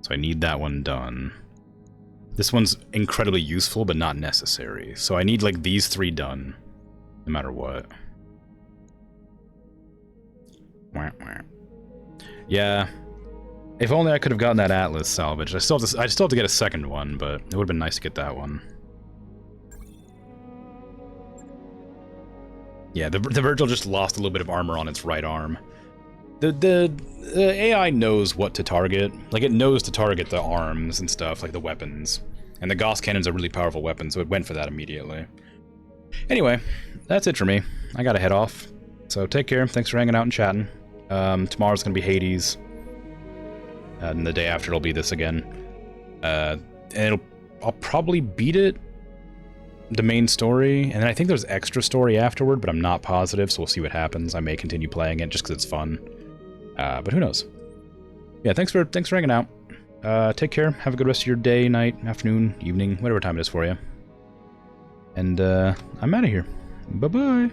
[SPEAKER 1] so I need that one done. This one's incredibly useful, but not necessary. So I need like these 3 done, no matter what. Wah, wah. Yeah, if only I could have gotten that Atlas salvaged. I still have to get a second one, but it would have been nice to get that one. Yeah, the Virgil just lost a little bit of armor on its right arm. The AI knows what to target. Like, it knows to target the arms and stuff, like the weapons. And the Gauss Cannon's a really powerful weapon, so it went for that immediately. Anyway, that's it for me. I gotta head off. So take care, thanks for hanging out and chatting. Tomorrow's gonna be Hades. And the day after it'll be this again. And I'll probably beat it, the main story, and then I think there's extra story afterward, but I'm not positive, so we'll see what happens. I may continue playing it just because it's fun. But who knows? Yeah, thanks for hanging out. Take care. Have a good rest of your day, night, afternoon, evening, whatever time it is for you. And I'm out of here. Bye-bye.